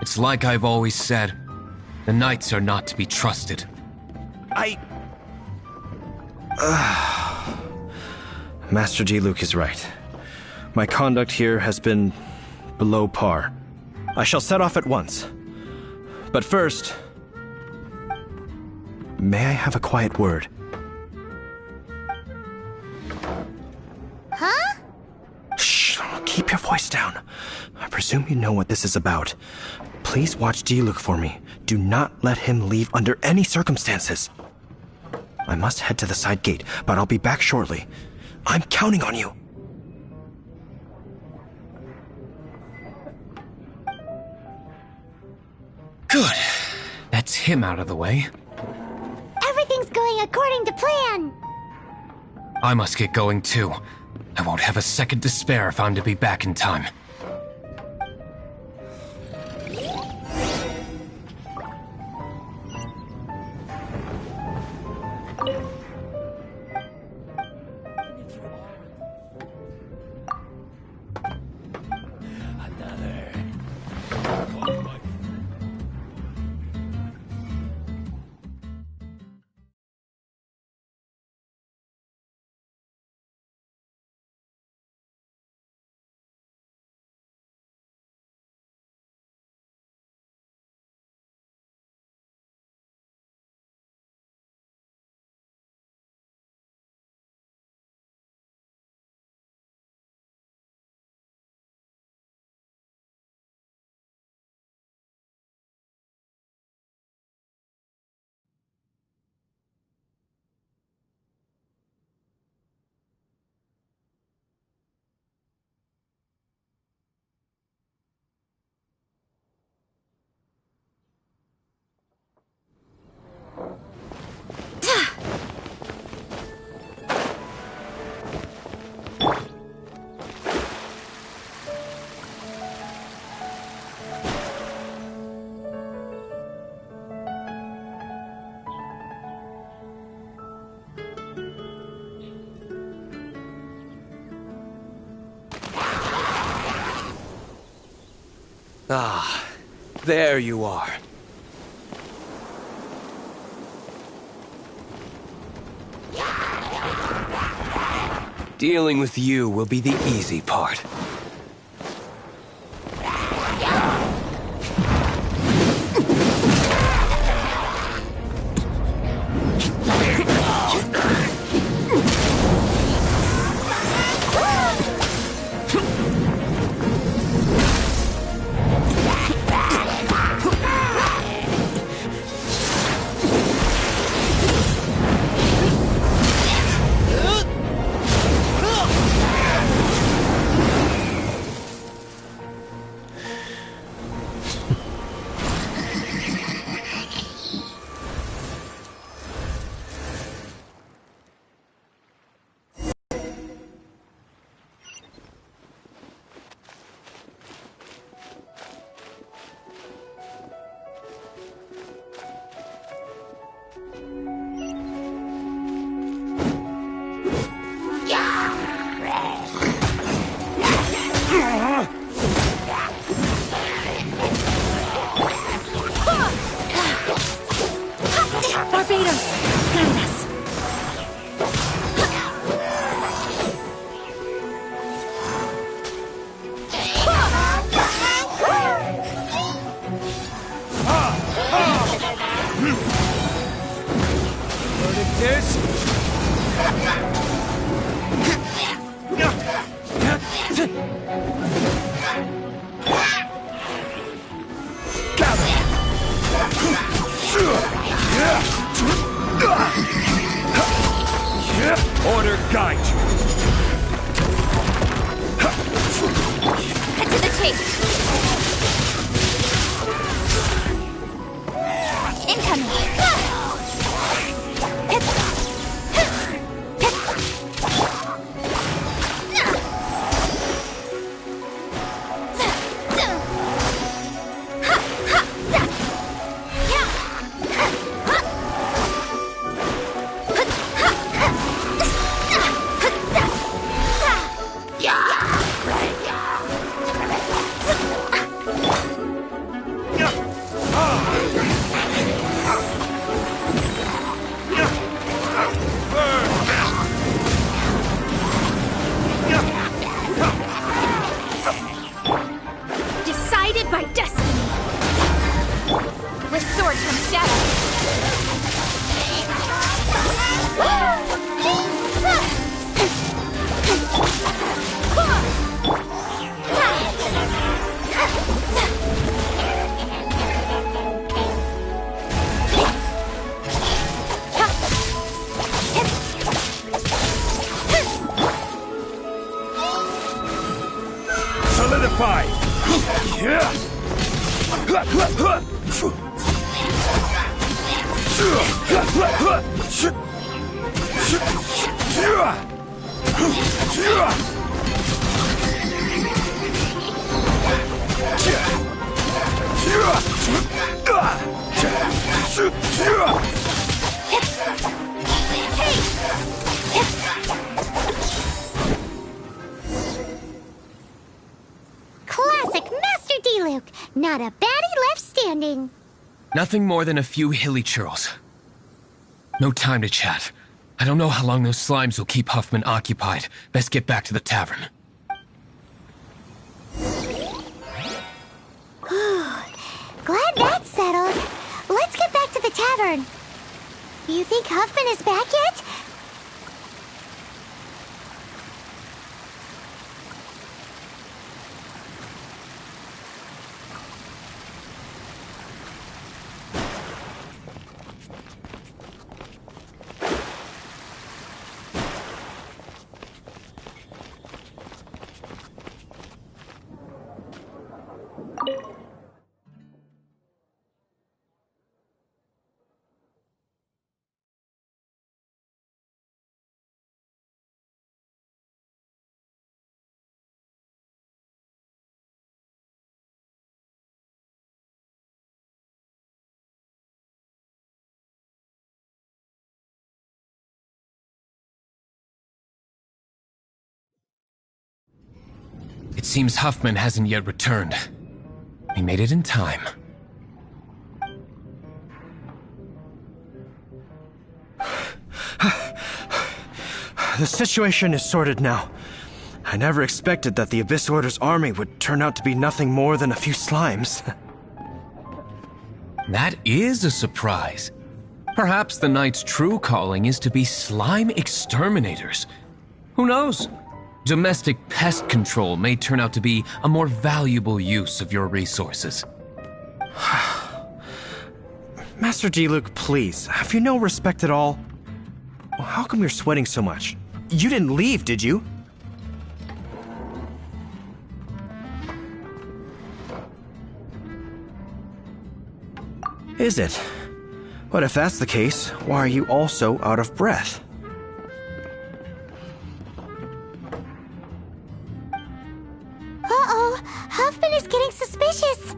[SPEAKER 8] It's like I've always said, the Knights are not to be trusted.
[SPEAKER 9] Master Diluc is right. My conduct here has been below par. I shall set off at once. But first, may I have a quiet word?
[SPEAKER 3] Huh?
[SPEAKER 9] Shh, keep your voice down. I presume you know what this is about. Please watch Diluc for me. Do not let him leave under any circumstances. I must head to the side gate, but I'll be back shortly. I'm counting on you.
[SPEAKER 8] Good. That's him out of the way.
[SPEAKER 3] Everything's going according to plan.
[SPEAKER 8] I must get going too. I won't have a second to spare if I'm to be back in time.
[SPEAKER 13] Ah, there you are. Dealing with you will be the easy part.
[SPEAKER 10] this? Order guide you.
[SPEAKER 3] Cut to the chase. Incoming.
[SPEAKER 5] By destiny. With sword comes shadow.
[SPEAKER 10] Solidify.
[SPEAKER 3] Classic Master D-Luke. Not a baddie left standing.
[SPEAKER 8] Nothing more than a few hilly churls. No time to chat. I don't know how long those slimes will keep Huffman occupied. Best get back to the tavern.
[SPEAKER 3] Glad that's settled. Let's get back to the tavern. You think Huffman is back yet?
[SPEAKER 8] It seems Huffman hasn't yet returned. We made it in time.
[SPEAKER 9] The situation is sorted now. I never expected that the Abyss Order's army would turn out to be nothing more than a few slimes.
[SPEAKER 8] That is a surprise. Perhaps the Knight's true calling is to be slime exterminators. Who knows? Domestic pest control may turn out to be a more valuable use of your resources.
[SPEAKER 9] Master D-Luke, please, have you no respect at all? How come you're sweating so much? You didn't leave, did you? Is it? But if that's the case, why are you also out of breath?
[SPEAKER 3] Uh-oh, Huffman is getting suspicious.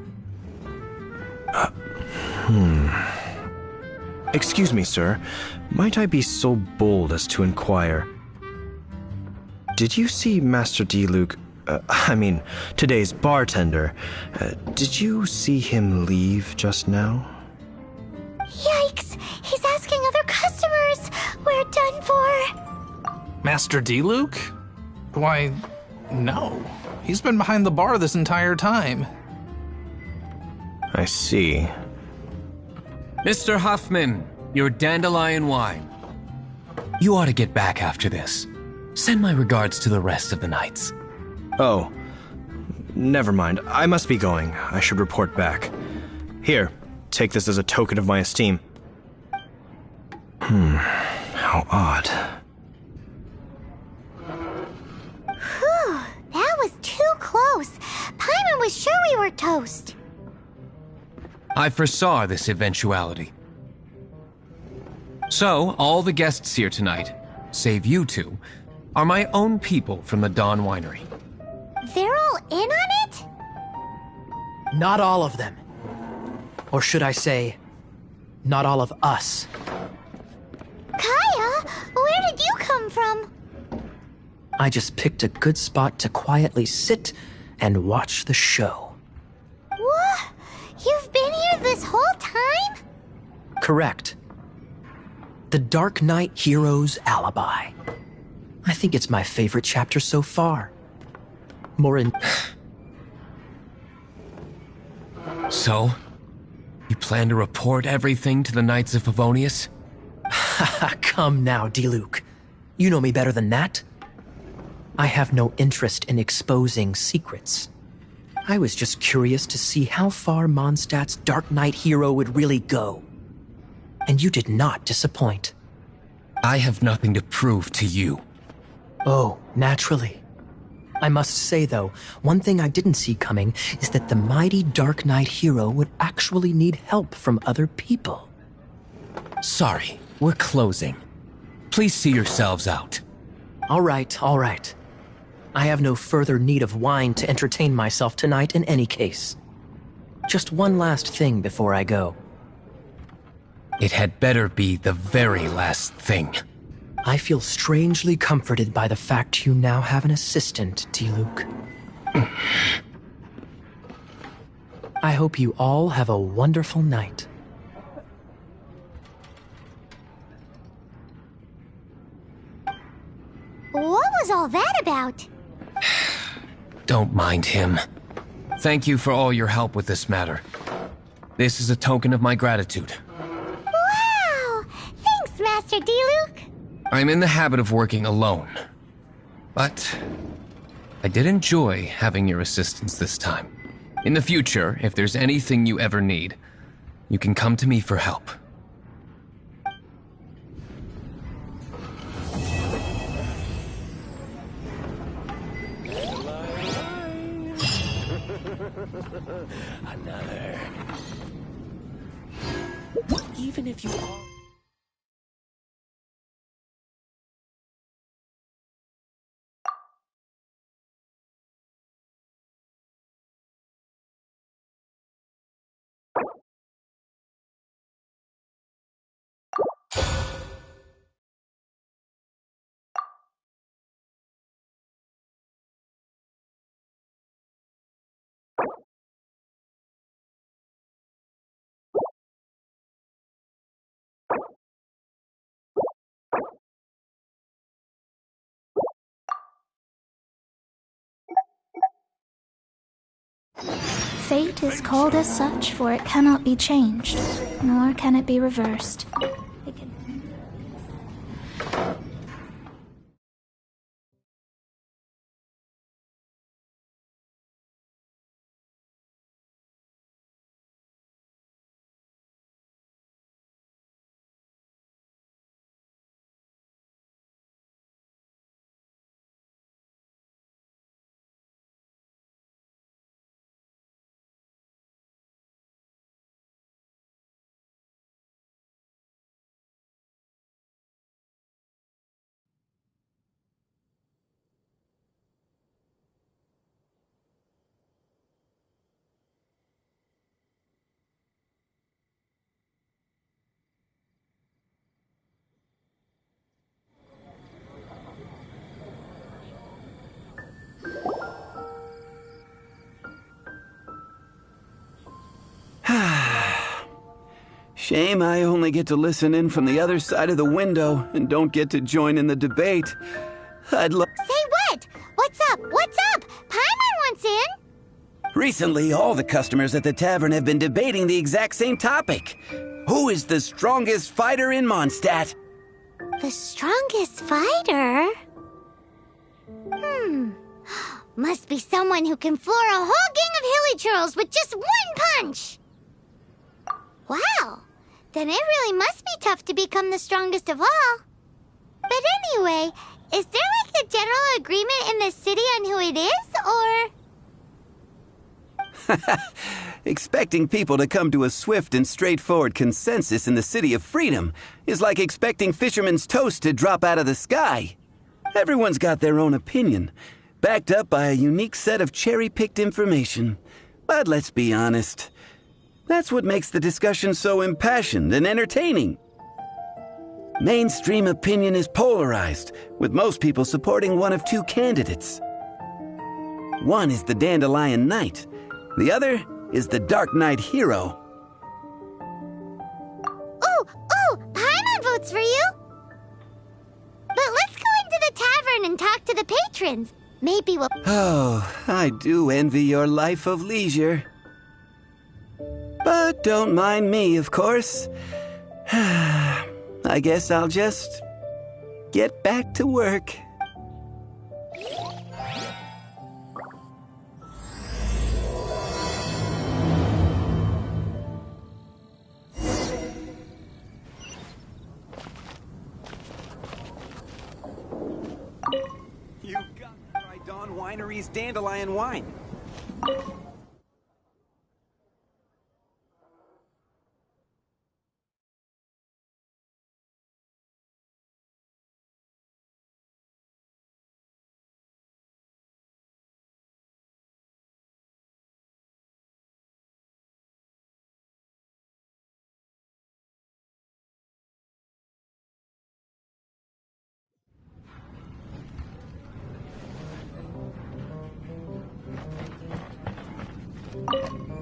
[SPEAKER 9] Excuse me, sir. Might I be so bold as to inquire? Did you see Master D-Luke, today's bartender? Did you see him leave just now?
[SPEAKER 3] Yikes! He's asking other customers! We're done for!
[SPEAKER 6] Master D-Luke? Why, no. He's been behind the bar this entire time.
[SPEAKER 9] I see.
[SPEAKER 8] Mr. Huffman, your dandelion wine. You ought to get back after this. Send my regards to the rest of the knights.
[SPEAKER 9] Oh, never mind. I must be going. I should report back. Here, take this as a token of my esteem. How odd.
[SPEAKER 3] Whew, that was too close. Paimon was sure we were toast.
[SPEAKER 8] I foresaw this eventuality. So, all the guests here tonight, save you two, are my own people from the Dawn Winery.
[SPEAKER 3] They're all in on it?
[SPEAKER 11] Not all of them. Or should I say, not all of us.
[SPEAKER 3] Kaya, where did you come from?
[SPEAKER 11] I just picked a good spot to quietly sit and watch the show.
[SPEAKER 3] What? You've been here this whole time?
[SPEAKER 11] Correct. The Dark Knight Hero's Alibi. I think it's my favorite chapter so far.
[SPEAKER 8] So, you plan to report everything to the Knights of Favonius?
[SPEAKER 11] Come now, Diluc. You know me better than that. I have no interest in exposing secrets. I was just curious to see how far Mondstadt's Dark Knight hero would really go. And you did not disappoint.
[SPEAKER 8] I have nothing to prove to you.
[SPEAKER 11] Oh, naturally. I must say, though, one thing I didn't see coming is that the mighty Dark Knight hero would actually need help from other people.
[SPEAKER 8] Sorry, we're closing. Please see yourselves out.
[SPEAKER 11] All right, all right. I have no further need of wine to entertain myself tonight in any case. Just one last thing before I go.
[SPEAKER 8] It had better be the very last thing.
[SPEAKER 11] I feel strangely comforted by the fact you now have an assistant, Diluc. I hope you all have a wonderful night.
[SPEAKER 3] What was all that about?
[SPEAKER 8] Don't mind him. Thank you for all your help with this matter. This is a token of my gratitude.
[SPEAKER 3] Wow! Thanks, Master Diluc.
[SPEAKER 8] I'm in the habit of working alone. But I did enjoy having your assistance this time. In the future, if there's anything you ever need, you can come to me for help.
[SPEAKER 13] Another. Even if you are...
[SPEAKER 14] Fate is called as such, for it cannot be changed, nor can it be reversed.
[SPEAKER 2] Shame I only get to listen in from the other side of the window and don't get to join in the debate. I'd love...
[SPEAKER 3] Say what? What's up? What's up? Paimon wants in.
[SPEAKER 2] Recently, all the customers at the tavern have been debating the exact same topic. Who is the strongest fighter in Mondstadt?
[SPEAKER 3] The strongest fighter? Must be someone who can floor a whole gang of hilly churls with just one punch! Wow, then it really must be tough to become the strongest of all. But anyway, is there like a general agreement in the city on who it is, or...?
[SPEAKER 2] Expecting people to come to a swift and straightforward consensus in the City of Freedom is like expecting fisherman's toast to drop out of the sky. Everyone's got their own opinion, backed up by a unique set of cherry-picked information. But let's be honest, that's what makes the discussion so impassioned and entertaining. Mainstream opinion is polarized, with most people supporting one of two candidates. One is the Dandelion Knight, the other is the Dark Knight Hero.
[SPEAKER 3] Ooh, Paimon votes for you! But let's go into the tavern and talk to the patrons. Maybe we'll...
[SPEAKER 2] Oh, I do envy your life of leisure. But don't mind me, of course. I guess I'll just get back to work.
[SPEAKER 12] You got to try Dawn Winery's Dandelion Wine.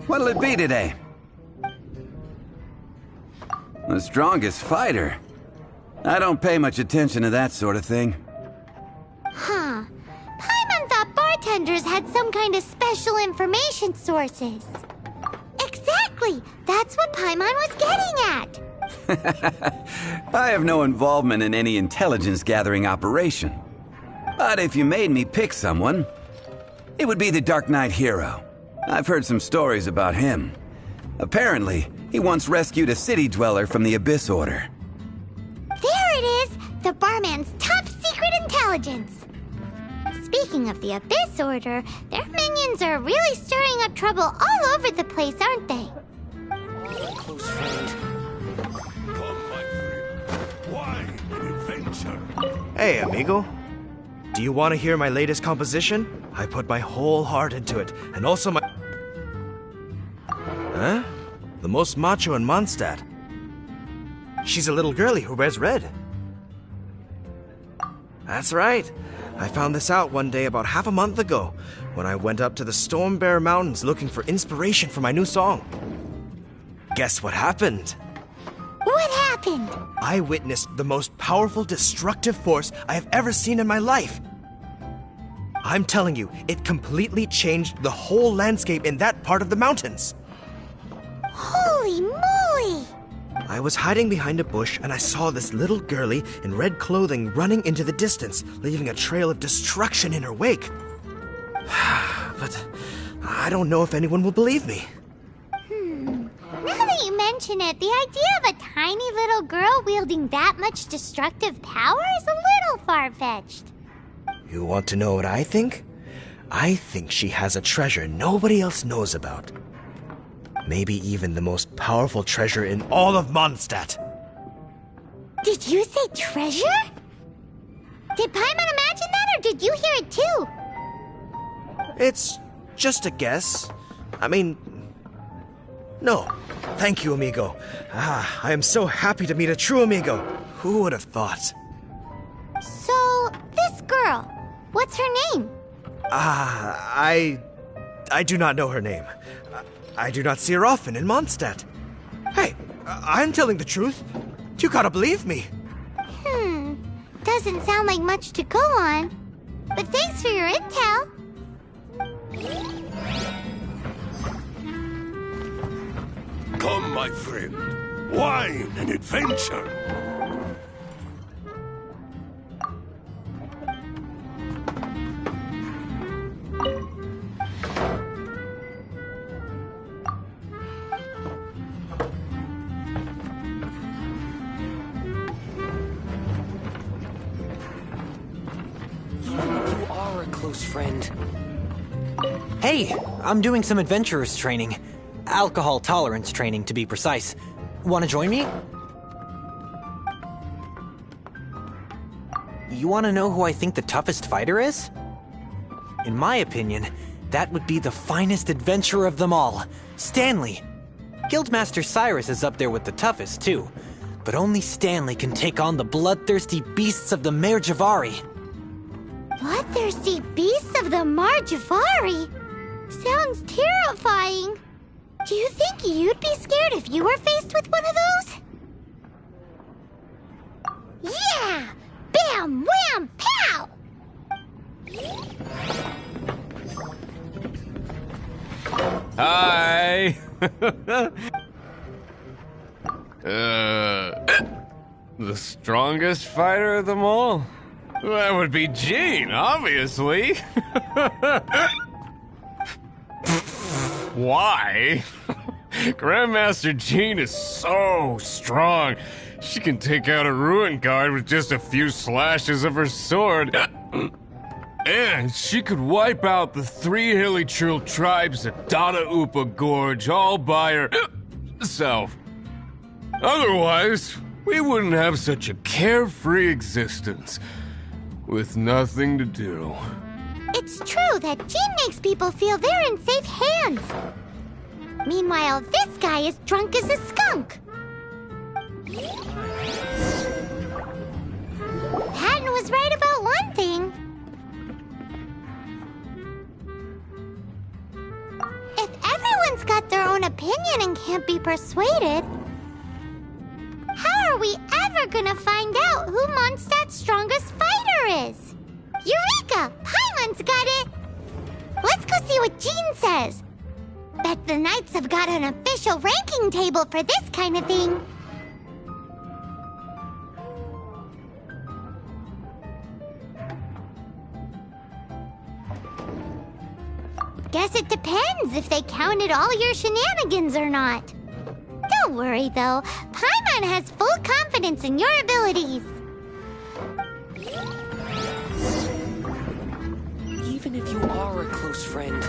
[SPEAKER 2] What'll it be today? The strongest fighter? I don't pay much attention to that sort of thing.
[SPEAKER 3] Huh. Paimon thought bartenders had some kind of special information sources. Exactly! That's what Paimon was getting at!
[SPEAKER 2] I have no involvement in any intelligence-gathering operation. But if you made me pick someone, it would be the Dark Knight Hero. I've heard some stories about him. Apparently, he once rescued a city dweller from the Abyss Order.
[SPEAKER 3] There it is! The barman's top secret intelligence! Speaking of the Abyss Order, their minions are really stirring up trouble all over the place, aren't they?
[SPEAKER 10] Close friend. Come, my friend. Wine and adventure.
[SPEAKER 9] Hey, amigo. Do you want to hear my latest composition? I put my whole heart into it, and also my... Huh? The most macho in Mondstadt. She's a little girlie who wears red. That's right. I found this out one day about half a month ago, when I went up to the Storm Bear Mountains looking for inspiration for my new song. Guess what happened?
[SPEAKER 3] What happened?
[SPEAKER 9] I witnessed the most powerful destructive force I have ever seen in my life. I'm telling you, it completely changed the whole landscape in that part of the mountains.
[SPEAKER 3] Holy moly!
[SPEAKER 9] I was hiding behind a bush and I saw this little girlie in red clothing running into the distance, leaving a trail of destruction in her wake. But I don't know if anyone will believe me.
[SPEAKER 3] Now that you mention it, the idea of a tiny little girl wielding that much destructive power is a little far-fetched.
[SPEAKER 9] You want to know what I think? I think she has a treasure nobody else knows about. Maybe even the most powerful treasure in all of Mondstadt.
[SPEAKER 3] Did you say treasure? Did Paimon imagine that, or did you hear it too?
[SPEAKER 9] It's just a guess. I mean... No. Thank you, amigo. I am so happy to meet a true amigo. Who would have thought?
[SPEAKER 3] So, this girl, what's her name?
[SPEAKER 9] I do not know her name. I do not see her often in Mondstadt. Hey, I'm telling the truth. You gotta believe me.
[SPEAKER 3] Doesn't sound like much to go on. But thanks for your intel.
[SPEAKER 10] Come, my friend. Wine and adventure.
[SPEAKER 15] are a close friend.
[SPEAKER 16] Hey, I'm doing some adventurers training. Alcohol tolerance training, to be precise. Want to join me? You want to know who I think the toughest fighter is? In my opinion, that would be the finest adventurer of them all, Stanley. Guildmaster Cyrus is up there with the toughest, too. But only Stanley can take on the bloodthirsty beasts of the Mare Javari.
[SPEAKER 3] Bloodthirsty beasts of the Mare Javari? Sounds terrifying. Do you think you'd be scared if you were faced with one of those? Yeah! Bam! Wham! Pow!
[SPEAKER 17] Hi! The strongest fighter of them all? That would be Jean, obviously. Why? Grandmaster Jean is so strong. She can take out a ruin guard with just a few slashes of her sword. And she could wipe out the 3 hilly trill tribes at Dada Upa Gorge all by herself. Otherwise, we wouldn't have such a carefree existence, with nothing to do.
[SPEAKER 3] It's true that Jean makes people feel they're in safe hands. Meanwhile, this guy is drunk as a skunk. Patton was right about one thing. If everyone's got their own opinion and can't be persuaded, how are we ever gonna find out who Mondstadt's strongest fighter is? Eureka! Paimon's got it! Let's go see what Jean says. Bet the Knights have got an official ranking table for this kind of thing. Guess it depends if they counted all your shenanigans or not. Don't worry, though. Paimon has full confidence in your abilities.
[SPEAKER 15] Even if you are a close friend.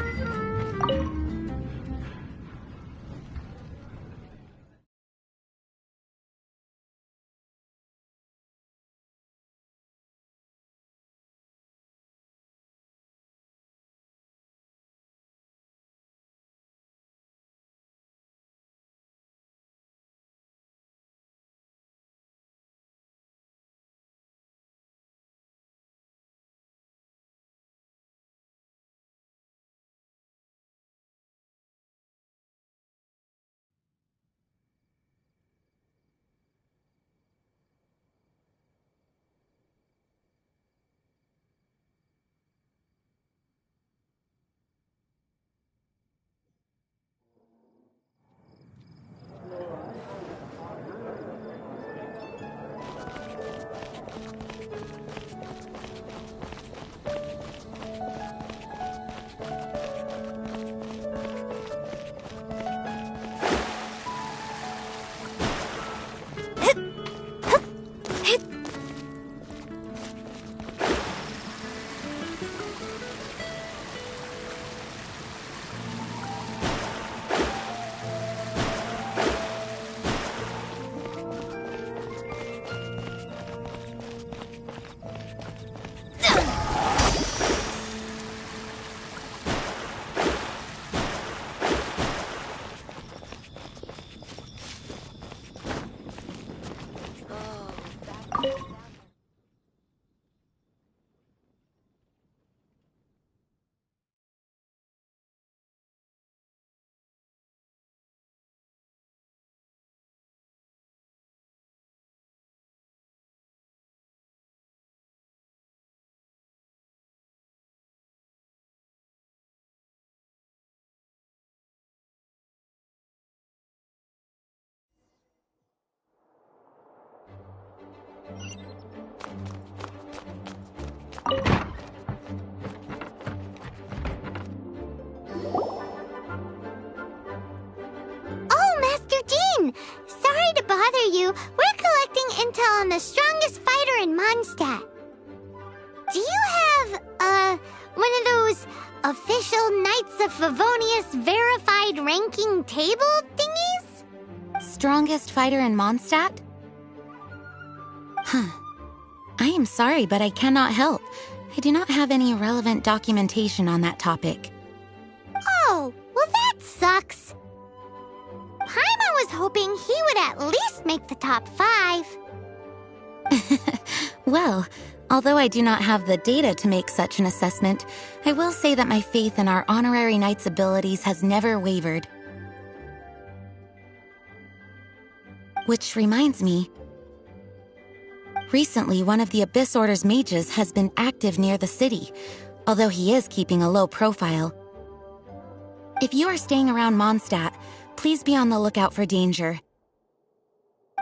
[SPEAKER 3] Oh, Master Jean! Sorry to bother you. We're collecting intel on the strongest fighter in Mondstadt. Do you have, Official Knights of Favonius verified ranking table thingies?
[SPEAKER 4] Strongest fighter in Mondstadt? Huh. I am sorry, but I cannot help. I do not have any relevant documentation on that topic.
[SPEAKER 3] Oh, well that sucks. Paimon was hoping he would at least make the top 5.
[SPEAKER 4] Well, although I do not have the data to make such an assessment, I will say that my faith in our honorary knight's abilities has never wavered. Which reminds me, recently one of the Abyss Order's mages has been active near the city, although he is keeping a low profile. If you are staying around Mondstadt, please be on the lookout for danger.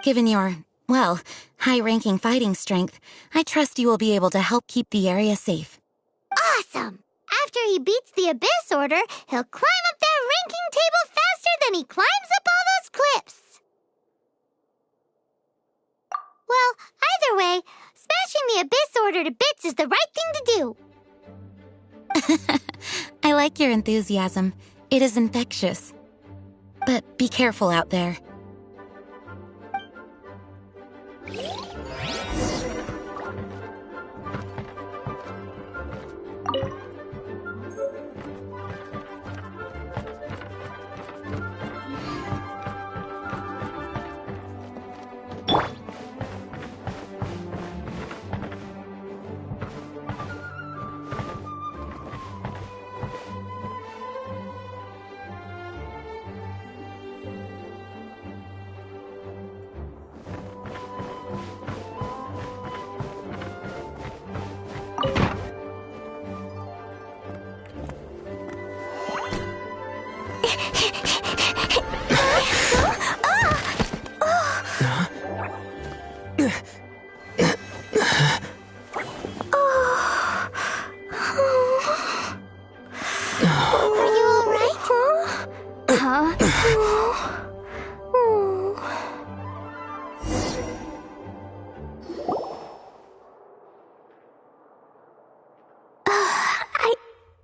[SPEAKER 4] Given your, well, high-ranking fighting strength, I trust you will be able to help keep the area safe.
[SPEAKER 3] Awesome! After he beats the Abyss Order, he'll climb up that ranking table faster than he climbs up all those cliffs. Well, either way, smashing the Abyss Order to bits is the right thing to do.
[SPEAKER 4] I like your enthusiasm. It is infectious. But be careful out there.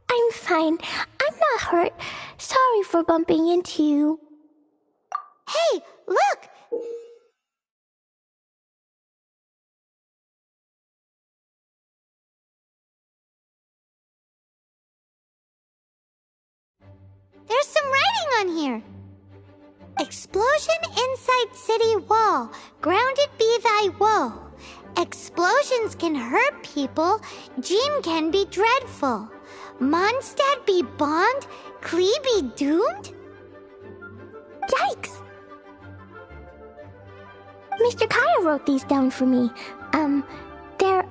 [SPEAKER 3] I'm fine. I'm not hurt. Sorry for bumping into you. Hey, look! There's some writing on here. Explosion inside city wall. Grounded be thy woe. Explosions can hurt people. Jean can be dreadful. Mondstadt be bombed. Klee be doomed? Yikes! Mr. Kaya wrote these down for me. They're,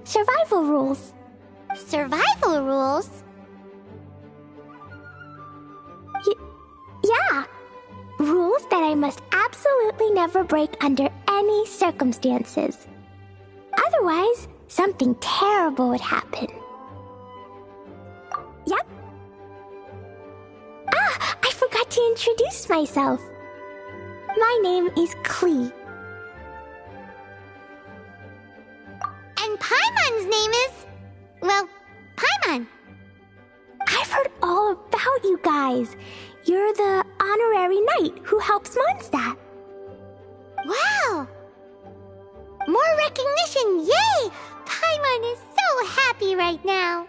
[SPEAKER 3] survival rules. Survival rules? Yeah. Rules that I must absolutely never break under any circumstances. Otherwise, something terrible would happen. Yep. Ah, I forgot to introduce myself. My name is Klee. And Paimon's name is... well, Paimon. I've heard all about you guys. You're the honorary knight who helps Mondstadt. Wow! More recognition, yay! Paimon is so happy right now.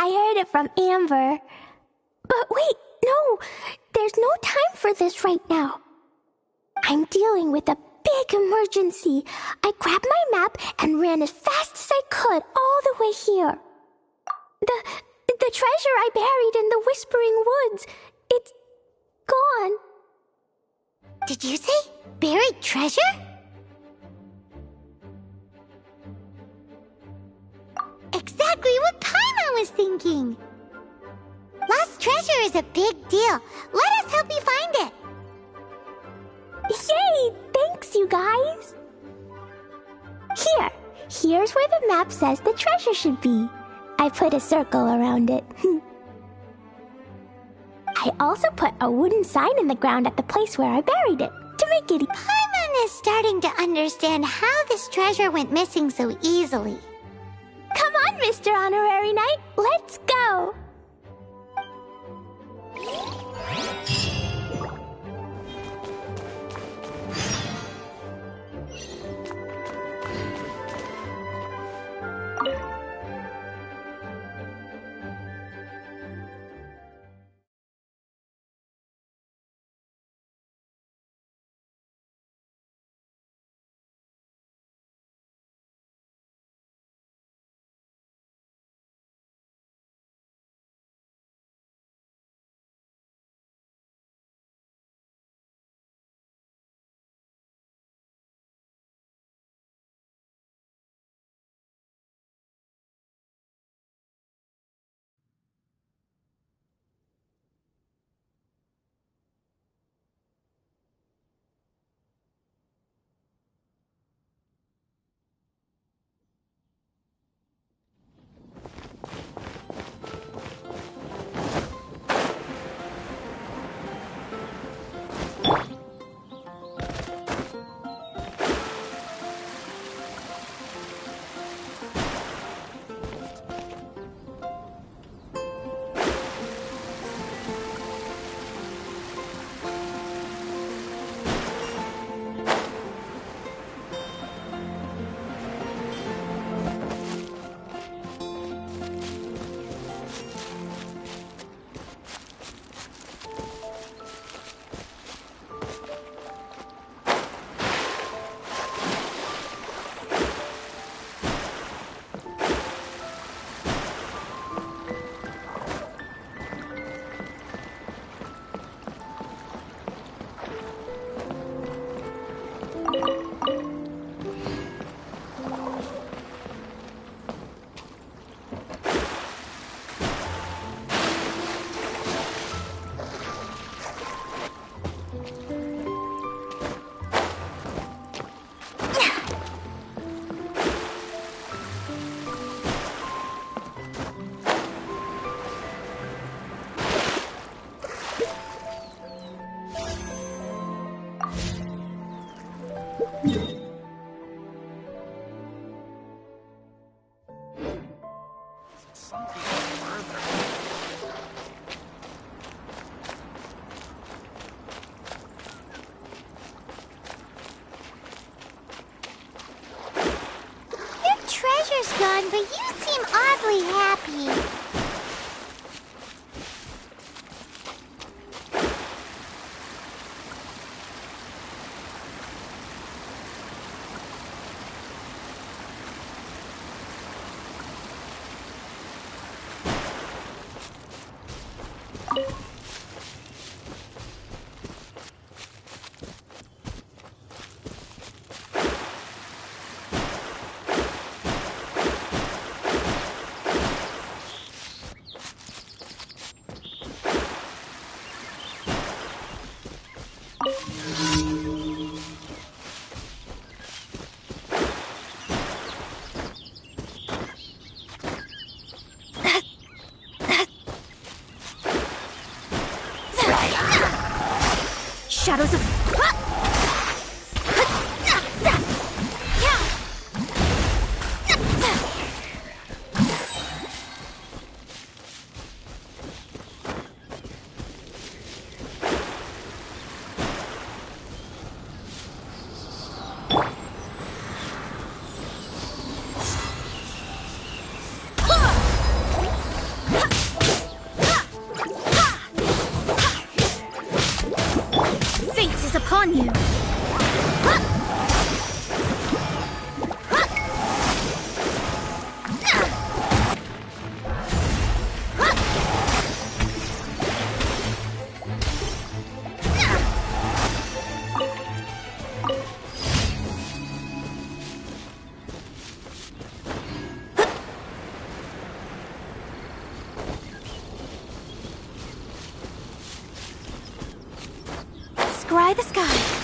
[SPEAKER 3] I heard it from Amber. But wait, no, there's no time for this right now. I'm dealing with a big emergency. I grabbed my map and ran as fast as I could all the way here. The treasure I buried in the Whispering Woods, it's gone. Did you say buried treasure? Exactly what Paimon was thinking. Lost treasure is a big deal. Let us help you find it. Yay! Thanks, you guys. Here's where the map says the treasure should be. I put a circle around it. I also put a wooden sign in the ground at the place where I buried it, to make it... Paimon is starting to understand how this treasure went missing so easily. Come on, Mr. Honorary Knight, let's go! Treasure's gone, but you seem oddly happy. Shadows of... Fate is upon you! Scry the sky.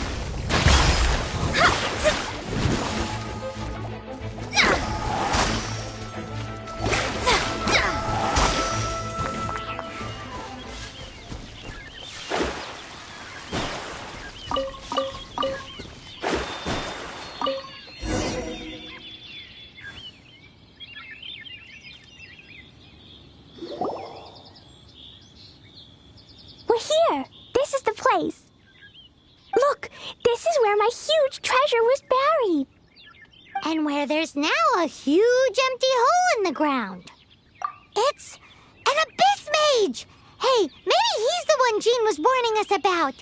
[SPEAKER 3] There's now a huge empty hole in the ground. It's an abyss mage! Hey, maybe he's the one Jean was warning us about.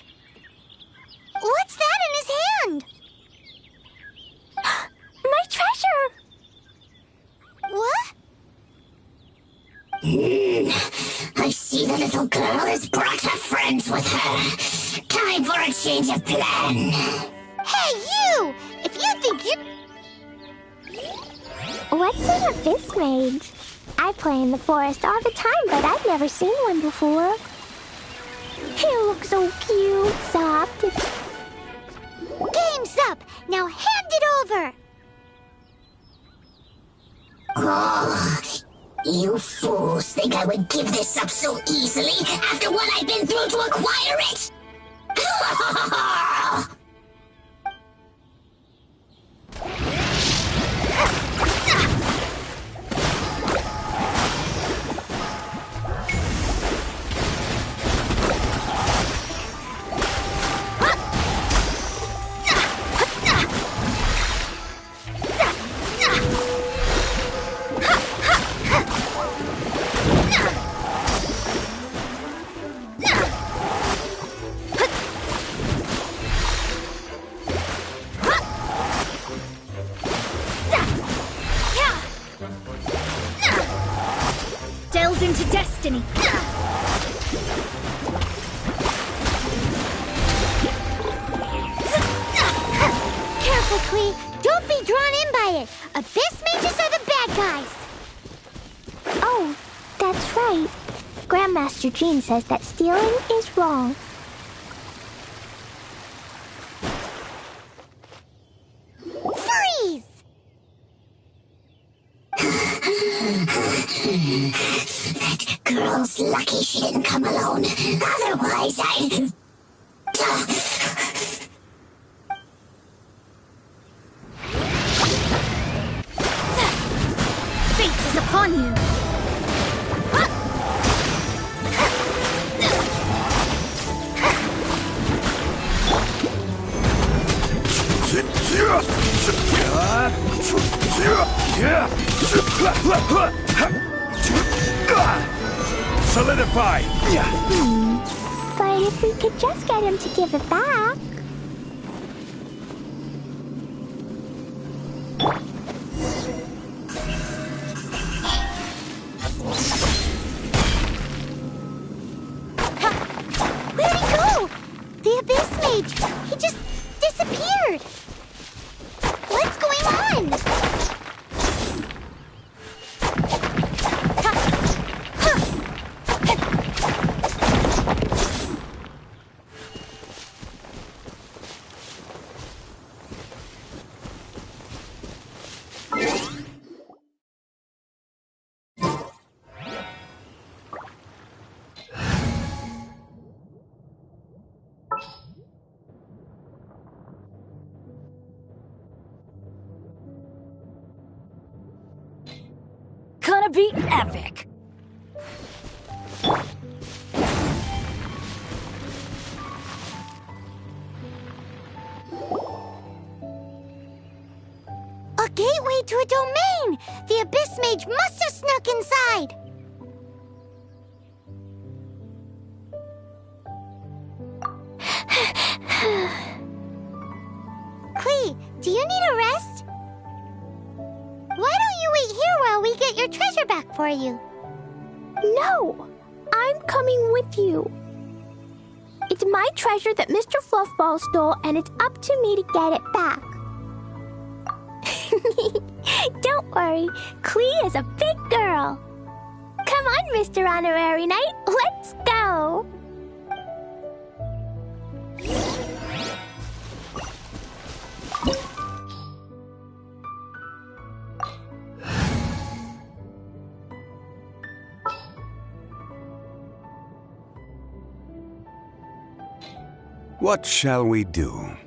[SPEAKER 3] What's that in his hand?
[SPEAKER 4] My treasure!
[SPEAKER 3] What?
[SPEAKER 18] I see the little girl has brought her friends with her. Time for a change of plan.
[SPEAKER 3] Hey, you! If you think you...
[SPEAKER 19] What's an abyss mage? I play in the forest all the time, but I've never seen one before. He looks so cute, soft.
[SPEAKER 3] Game's up! Now hand it over!
[SPEAKER 18] Oh, you fools think I would give this up so easily after what I've been through to acquire it?
[SPEAKER 4] Delves into destiny.
[SPEAKER 3] Careful, Klee. Don't be drawn in by it. Abyss mages are the bad guys.
[SPEAKER 19] Oh, that's right. Grandmaster Jean says that stealing is wrong.
[SPEAKER 3] Freeze!
[SPEAKER 18] That girl's lucky she didn't come alone. Otherwise, I...
[SPEAKER 4] Fate is upon you.
[SPEAKER 10] Solidify!
[SPEAKER 19] But if we could just get him to give it back...
[SPEAKER 3] Where'd he go? The Abyss Mage! He just disappeared! What's going on?
[SPEAKER 4] Gonna be epic.
[SPEAKER 3] A gateway to a domain! The Abyss Mage must have snuck inside! Klee, do you need a rest? Why don't you wait here while we get your treasure back for you?
[SPEAKER 19] No! I'm coming with you. It's my treasure that Mr. Fluffball stole, and it's up to me to get it back. Don't worry, Klee is a big girl. Come on, Mr. Honorary Knight, let's go!
[SPEAKER 2] What shall we do?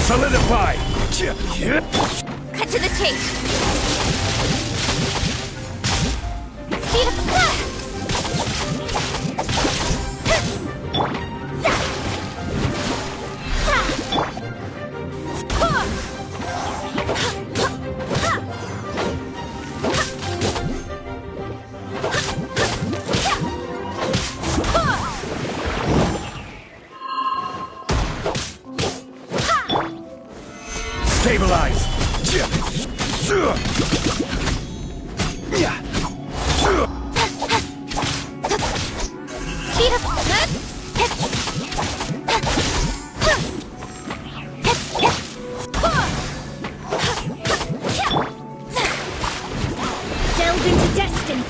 [SPEAKER 10] Solidify!
[SPEAKER 3] Cut to the chase! Speed up!
[SPEAKER 10] Stabilize!
[SPEAKER 3] Speed up! Delve into destiny!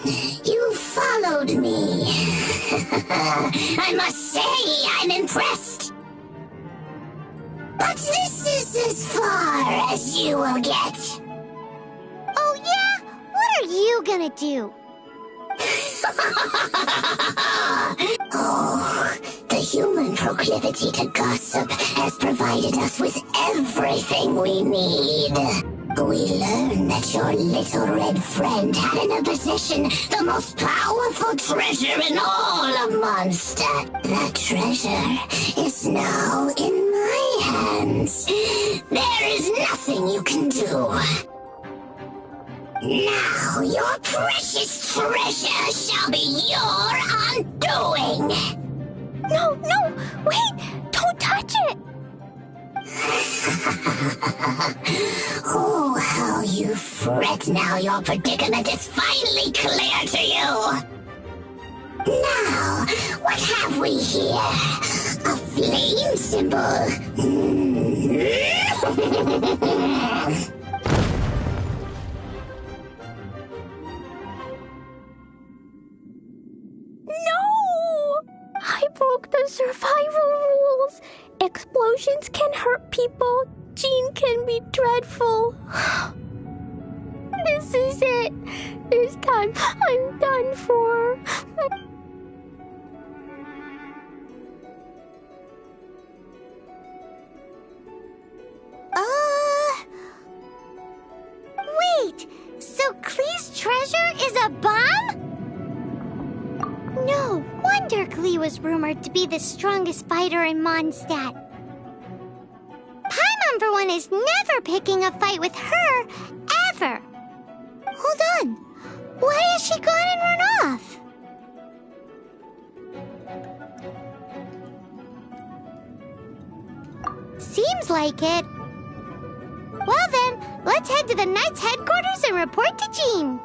[SPEAKER 18] You followed me. I must say, I'm impressed. But this is as far as you will get.
[SPEAKER 3] Oh yeah? What are you gonna do?
[SPEAKER 18] Oh, the human proclivity to gossip has provided us with everything we need. We learned that your little red friend had in her possession the most powerful treasure in all of Mondstadt. That treasure is now in my hands. There is nothing you can do. Now your precious treasure shall be your undoing.
[SPEAKER 19] No, wait! Don't touch it!
[SPEAKER 18] Oh, how you fret now your predicament is finally clear to you. Now, what have we here? A flame symbol.
[SPEAKER 19] No! I broke the survival rules. Explosions can hurt people. Jean can be dreadful. This is it. This time, I'm done for.
[SPEAKER 3] Wait! So Klee's treasure is a bomb? No wonder Klee was rumored to be the strongest fighter in Mondstadt. Paimon, for one, is never picking a fight with her, ever. Hold on. Why has she gone and run off? Seems like it. Well then, let's head to the Knight's headquarters and report to Jean.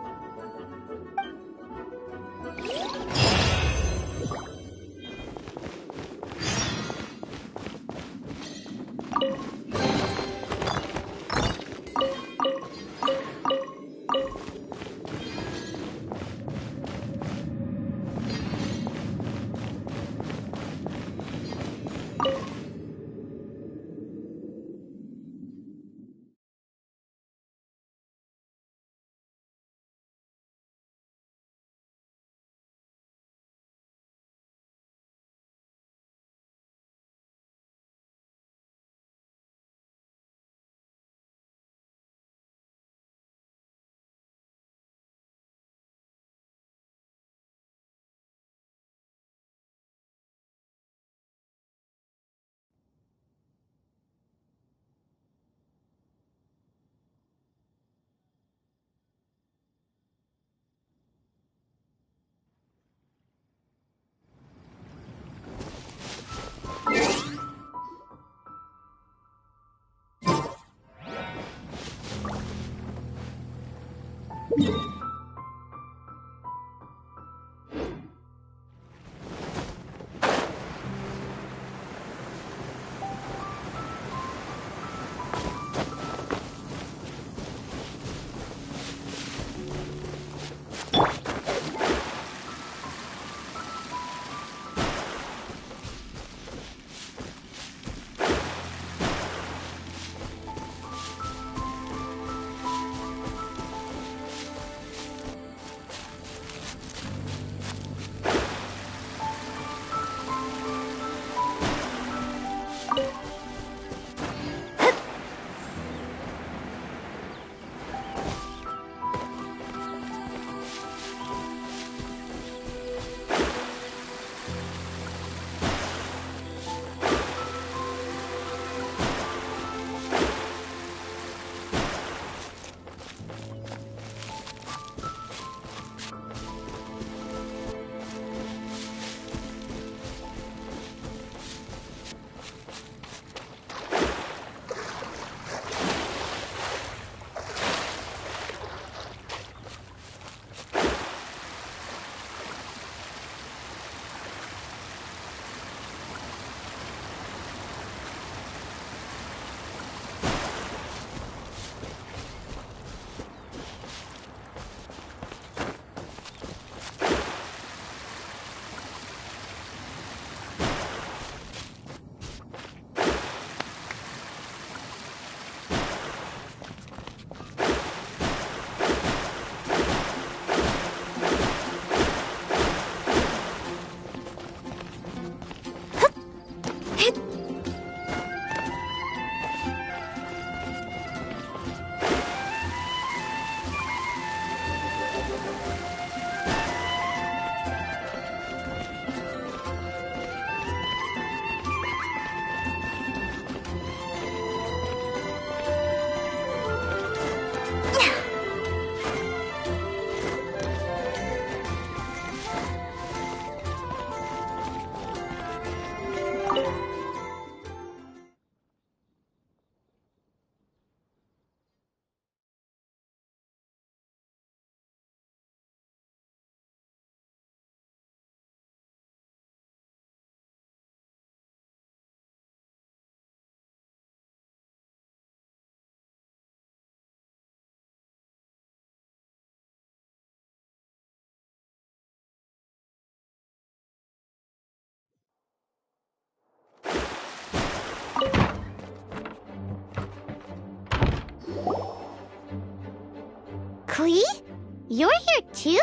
[SPEAKER 3] Klee? You're here too?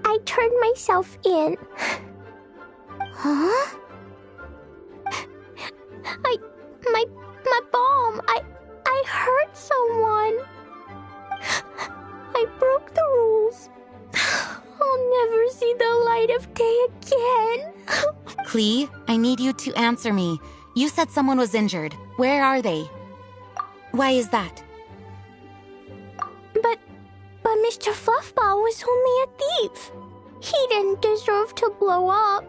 [SPEAKER 19] I turned myself in.
[SPEAKER 3] Huh?
[SPEAKER 19] My bomb. I hurt someone. I broke the rules. I'll never see the light of day again.
[SPEAKER 20] Klee, I need you to answer me. You said someone was injured. Where are they? Why is that?
[SPEAKER 19] But Mr. Fluffball was only a thief. He didn't deserve to blow up.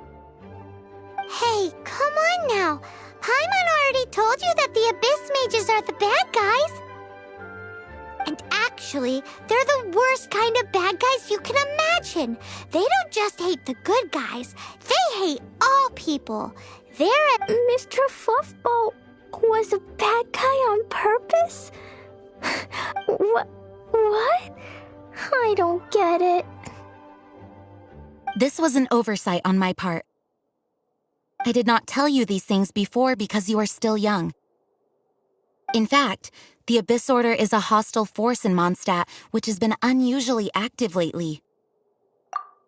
[SPEAKER 3] Hey, come on now. Paimon already told you that the Abyss Mages are the bad guys. And actually, they're the worst kind of bad guys you can imagine. They don't just hate the good guys. They hate all people.
[SPEAKER 19] Mr. Fluffball was a bad guy on purpose? What? I don't get it.
[SPEAKER 20] This was an oversight on my part. I did not tell you these things before because you are still young. In fact, the Abyss Order is a hostile force in Mondstadt, which has been unusually active lately.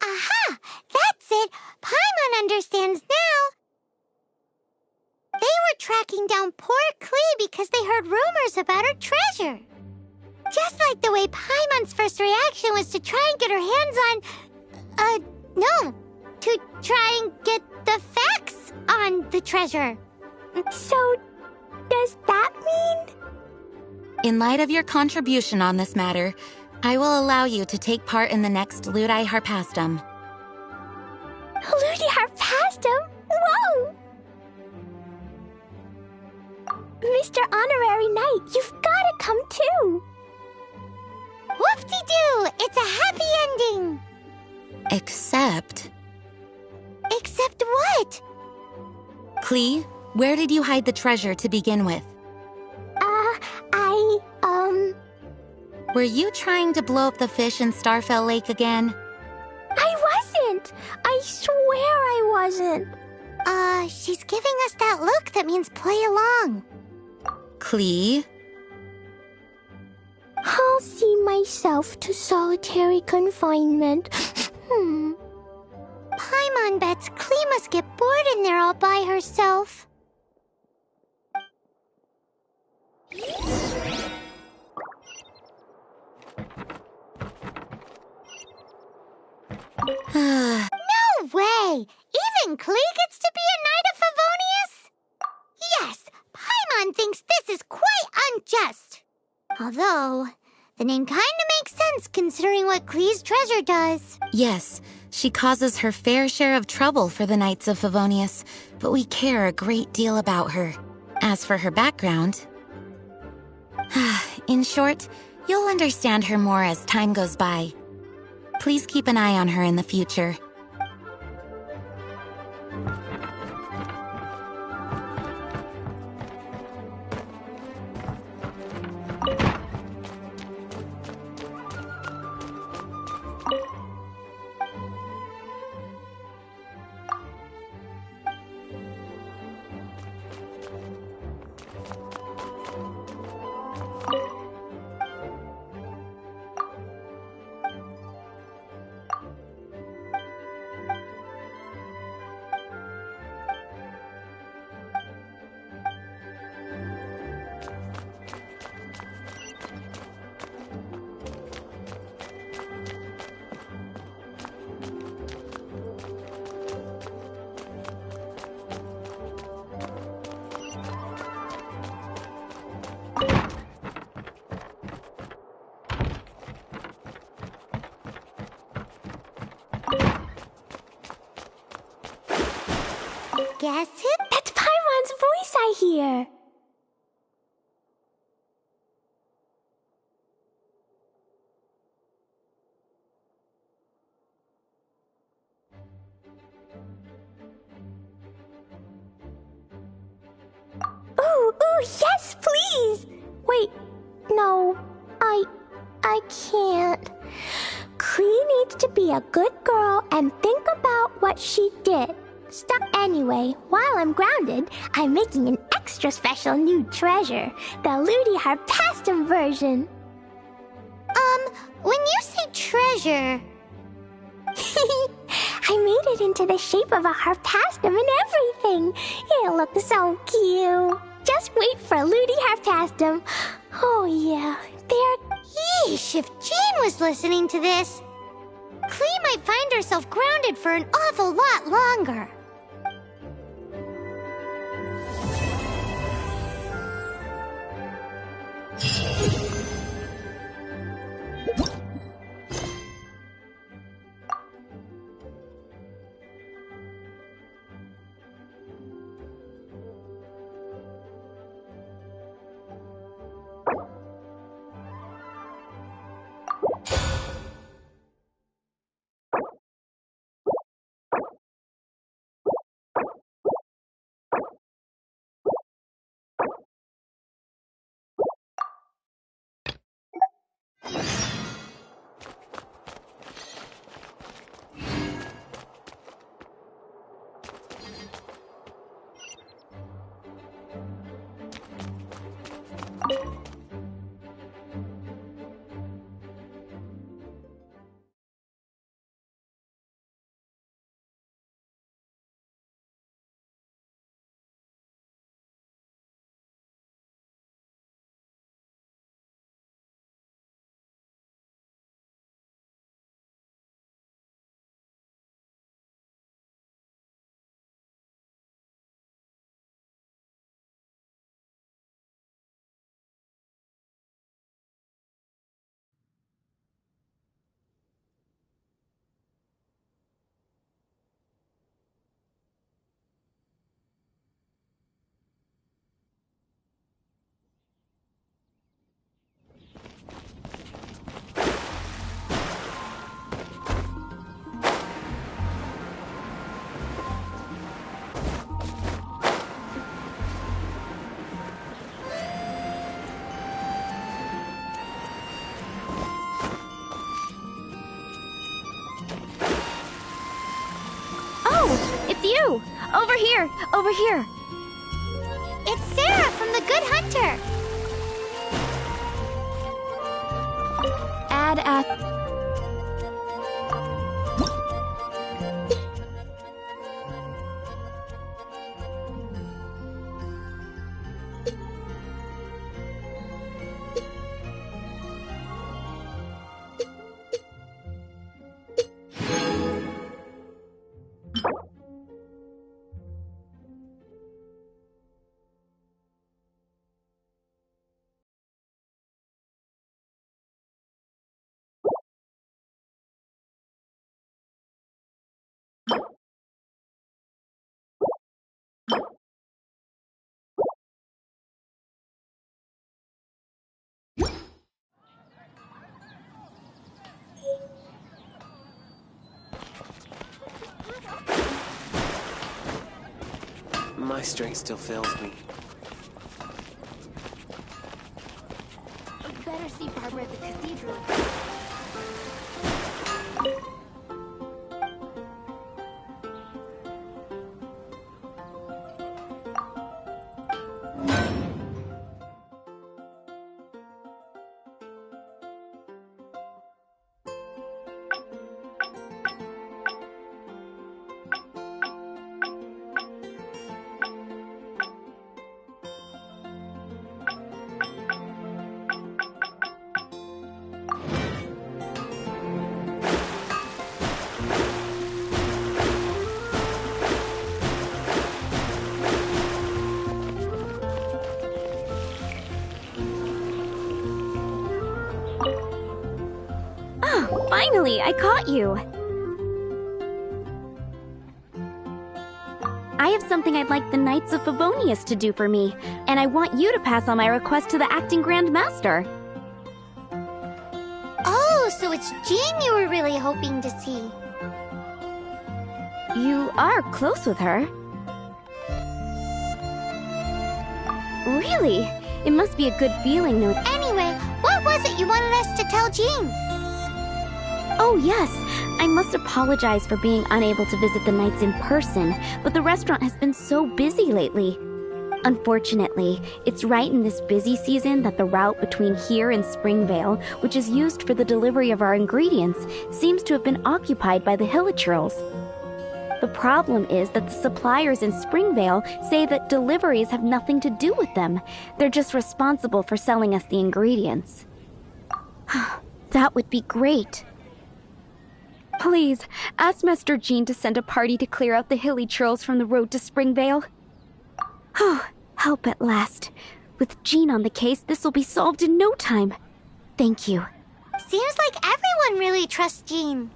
[SPEAKER 3] Aha! That's it! Paimon understands now! They were tracking down poor Klee because they heard rumors about her treasure. Just like the way Paimon's first reaction was to try and get her hands on... to try and get the facts on the treasure.
[SPEAKER 19] So, does that mean...
[SPEAKER 20] In light of your contribution on this matter, I will allow you to take part in the next Ludi Harpastum.
[SPEAKER 19] Ludi Harpastum? Whoa! Mr. Honorary Knight, you've gotta come too!
[SPEAKER 3] Whoop-de-doo! It's a happy ending!
[SPEAKER 20] Except
[SPEAKER 3] what?
[SPEAKER 20] Klee, where did you hide the treasure to begin with?
[SPEAKER 19] Were
[SPEAKER 20] you trying to blow up the fish in Starfell Lake again?
[SPEAKER 19] I wasn't! I swear I wasn't!
[SPEAKER 3] She's giving us that look that means play along.
[SPEAKER 20] Klee?
[SPEAKER 19] I'll see myself to solitary confinement.
[SPEAKER 3] Paimon bets Klee must get bored in there all by herself. No way! Even Klee gets to be a Knight of Favonius? Yes, Paimon thinks this is quite unjust. Although, the name kinda makes sense considering what Klee's treasure does.
[SPEAKER 20] Yes, she causes her fair share of trouble for the Knights of Favonius, but we care a great deal about her. As for her background... In short, you'll understand her more as time goes by. Please keep an eye on her in the future.
[SPEAKER 3] Guess who?
[SPEAKER 19] That's Paimon's voice I hear. Ooh, yes, please! Wait, no, I can't. Klee needs to be a good girl and think about what she did. Anyway, while I'm grounded, I'm making an extra special new treasure, the Ludi Harpastum version.
[SPEAKER 3] treasure.
[SPEAKER 19] I made it into the shape of a harpastum and everything. It'll look so cute. Just wait for Ludi harpastum. Oh yeah, there.
[SPEAKER 3] Yeesh, if Jean was listening to this, Klee might find herself grounded for an awful lot longer.
[SPEAKER 1] You! Over here! Over here!
[SPEAKER 3] It's Sarah from the Good Hunter!
[SPEAKER 1] Add at...
[SPEAKER 13] My strength still fails me.
[SPEAKER 5] We'd better see Barbara at the cathedral.
[SPEAKER 1] Finally, I caught you! I have something I'd like the Knights of Favonius to do for me, and I want you to pass on my request to the Acting Grand Master.
[SPEAKER 3] Oh, so it's Jean you were really hoping to see.
[SPEAKER 1] You are close with her. Really? It must be a good feeling, no?
[SPEAKER 3] Anyway, what was it you wanted us to tell Jean?
[SPEAKER 1] Oh, yes. I must apologize for being unable to visit the Knights in person, but the restaurant has been so busy lately. Unfortunately, it's right in this busy season that the route between here and Springvale, which is used for the delivery of our ingredients, seems to have been occupied by the Hilichurls. The problem is that the suppliers in Springvale say that deliveries have nothing to do with them. They're just responsible for selling us the ingredients. That would be great. Please, ask Master Jean to send a party to clear out the Hilichurls from the road to Springvale. Help at last. With Jean on the case, this will be solved in no time. Thank you.
[SPEAKER 3] Seems like everyone really trusts Jean.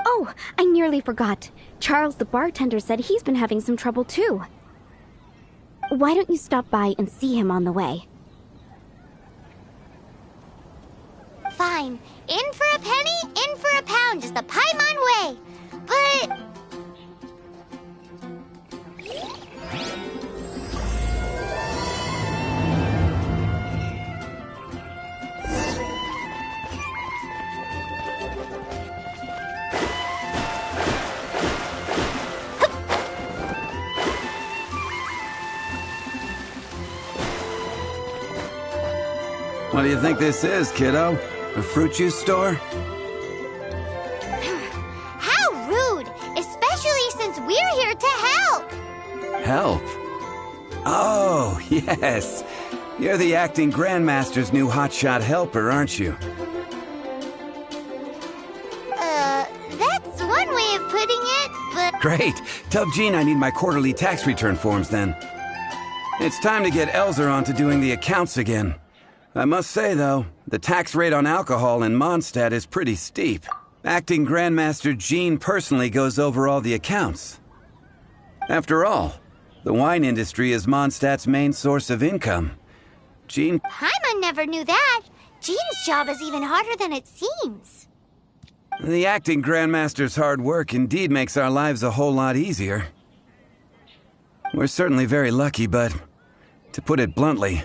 [SPEAKER 1] Oh, I nearly forgot. Charles the bartender said he's been having some trouble too. Why don't you stop by and see him on the way?
[SPEAKER 3] Fine. In for a penny, in for a pound is the Paimon way. But...
[SPEAKER 2] What do you think this is, kiddo? A fruit juice store?
[SPEAKER 3] How rude! Especially since we're here to help!
[SPEAKER 2] Help? Oh, yes. You're the acting Grandmaster's new hotshot helper, aren't you?
[SPEAKER 3] That's one way of putting it, but...
[SPEAKER 2] Great. Tell Jean I need my quarterly tax return forms then. It's time to get Elzer on to doing the accounts again. I must say, though, the tax rate on alcohol in Mondstadt is pretty steep. Acting Grandmaster Jean personally goes over all the accounts. After all, the wine industry is Mondstadt's main source of income. Jean...
[SPEAKER 3] Paimon never knew that. Jean's job is even harder than it seems.
[SPEAKER 2] The acting Grandmaster's hard work indeed makes our lives a whole lot easier. We're certainly very lucky, but to put it bluntly...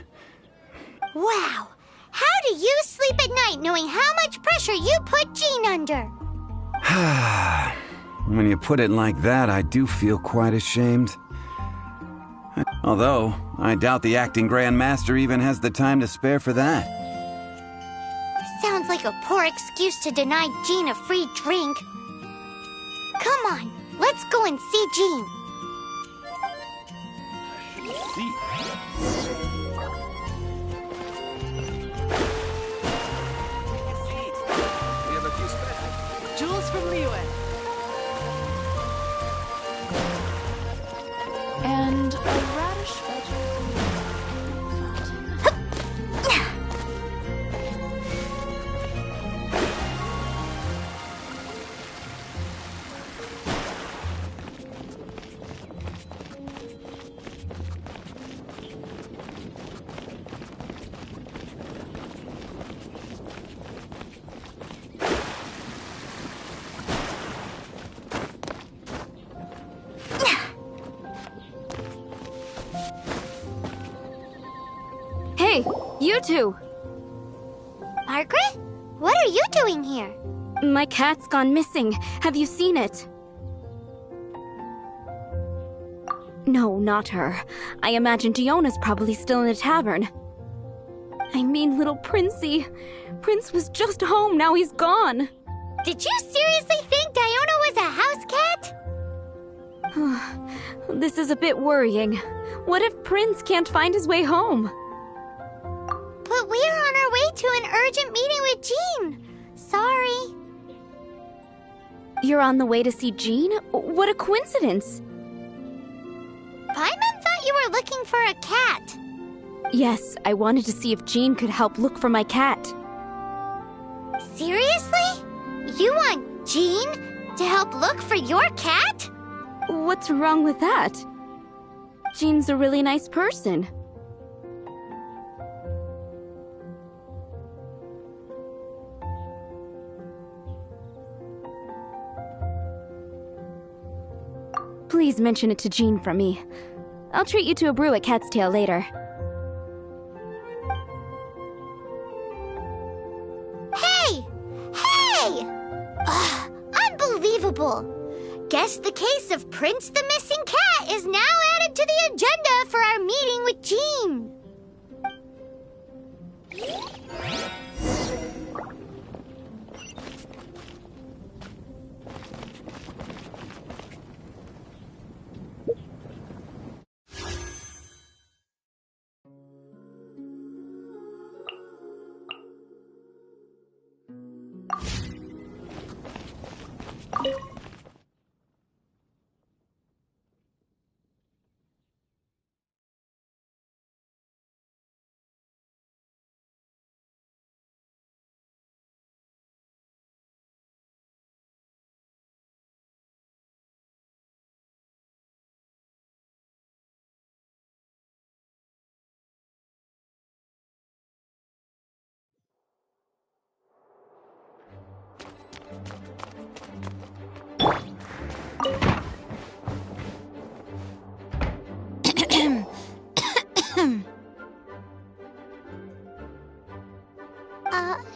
[SPEAKER 3] Wow! How do you sleep at night knowing how much pressure you put Jean under?
[SPEAKER 2] When you put it like that, I do feel quite ashamed. Although, I doubt the acting Grandmaster even has the time to spare for that.
[SPEAKER 3] Sounds like a poor excuse to deny Jean a free drink. Come on, let's go and see Jean.
[SPEAKER 7] Jules from Liyue. And a radish vegetable.
[SPEAKER 1] Hey, you two!
[SPEAKER 3] Margaret? What are you doing here?
[SPEAKER 1] My cat's gone missing. Have you seen it? No, not her. I imagine Diona's probably still in the tavern. I mean, little Princey. Prince was just home, now he's gone.
[SPEAKER 3] Did you seriously think Diona was a house cat?
[SPEAKER 1] This is a bit worrying. What if Prince can't find his way home?
[SPEAKER 3] But we're on our way to an urgent meeting with Jean. Sorry.
[SPEAKER 1] You're on the way to see Jean? What a coincidence.
[SPEAKER 3] Paimon thought you were looking for a cat.
[SPEAKER 1] Yes, I wanted to see if Jean could help look for my cat.
[SPEAKER 3] Seriously? You want Jean to help look for your cat?
[SPEAKER 1] What's wrong with that? Jean's a really nice person. Please mention it to Jean from me. I'll treat you to a brew at Cat's Tail later.
[SPEAKER 3] Hey! Hey! Ugh, unbelievable! Guess the case of Prince the Missing Cat is now added to the agenda for our meeting with Jean.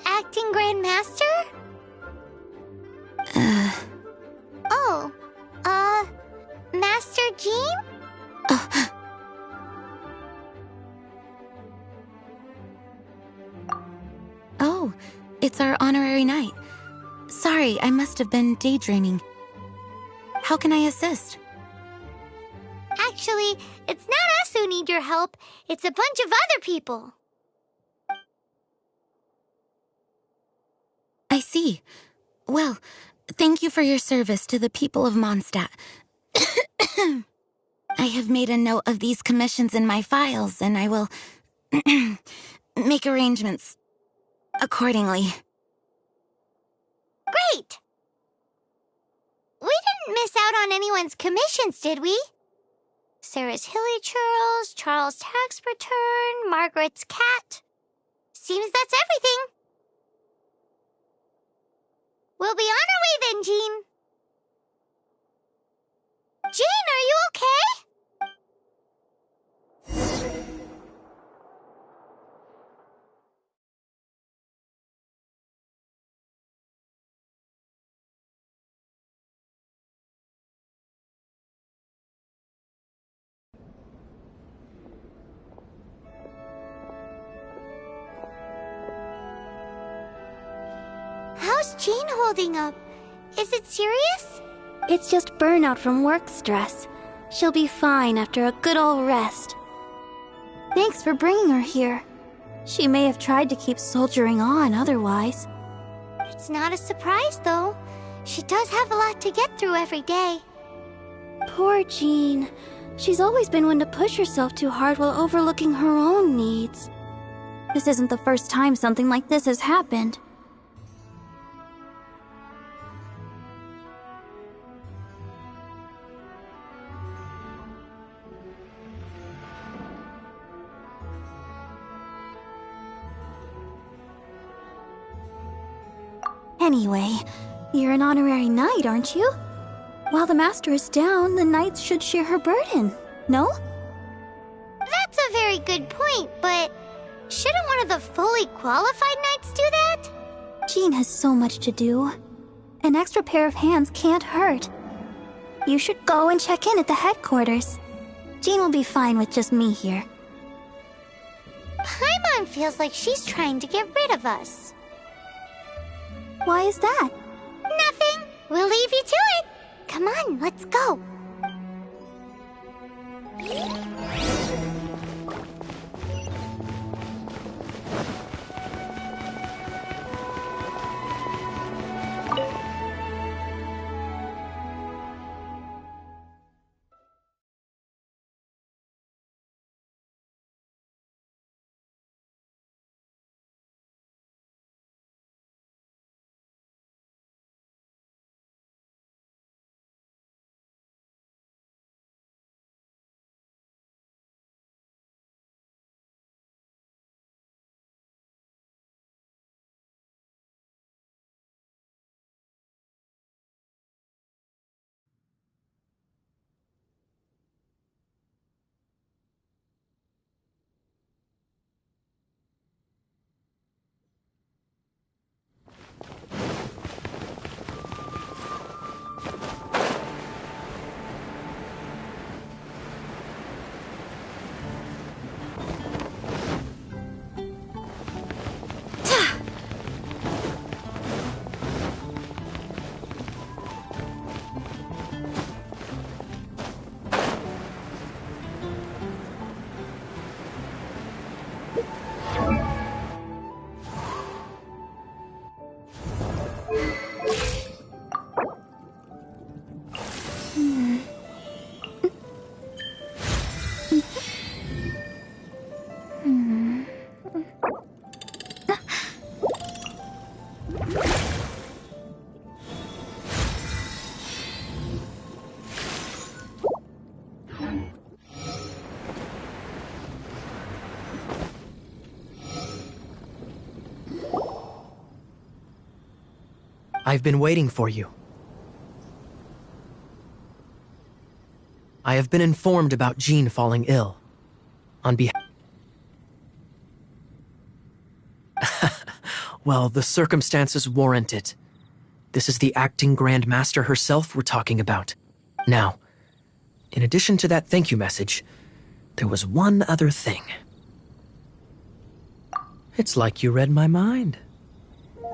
[SPEAKER 3] Acting Grand Master? Oh, Master Jean?
[SPEAKER 20] Oh, it's our honorary knight. Sorry, I must have been daydreaming. How can I assist?
[SPEAKER 3] Actually, it's not us who need your help. It's a bunch of other people.
[SPEAKER 20] I see. Well, thank you for your service to the people of Mondstadt. I have made a note of these commissions in my files, and I will make arrangements accordingly.
[SPEAKER 3] Great! We didn't miss out on anyone's commissions, did we? Sarah's Hilly Churls, Charles' tax return, Margaret's cat. Seems that's everything. We'll be on our way then, Jean. Jean, are you okay? How's Jean holding up? Is it serious?
[SPEAKER 1] It's just burnout from work stress. She'll be fine after a good old rest. Thanks for bringing her here. She may have tried to keep soldiering on otherwise.
[SPEAKER 3] It's not a surprise, though. She does have a lot to get through every day.
[SPEAKER 1] Poor Jean. She's always been one to push herself too hard while overlooking her own needs. This isn't the first time something like this has happened. Anyway, you're an honorary knight, aren't you? While the master is down, the knights should share her burden, no?
[SPEAKER 3] That's a very good point, but shouldn't one of the fully qualified knights do that?
[SPEAKER 1] Jean has so much to do. An extra pair of hands can't hurt. You should go and check in at the headquarters. Jean will be fine with just me here.
[SPEAKER 3] Paimon feels like she's trying to get rid of us.
[SPEAKER 1] Why is that?
[SPEAKER 3] Nothing. We'll leave you to it. Come on, let's go.
[SPEAKER 11] I've been waiting for you. I have been informed about Jean falling ill. On behalf... Well, the circumstances warrant it. This is the acting Grand Master herself we're talking about. Now, in addition to that thank you message, there was one other thing. It's like you read my mind.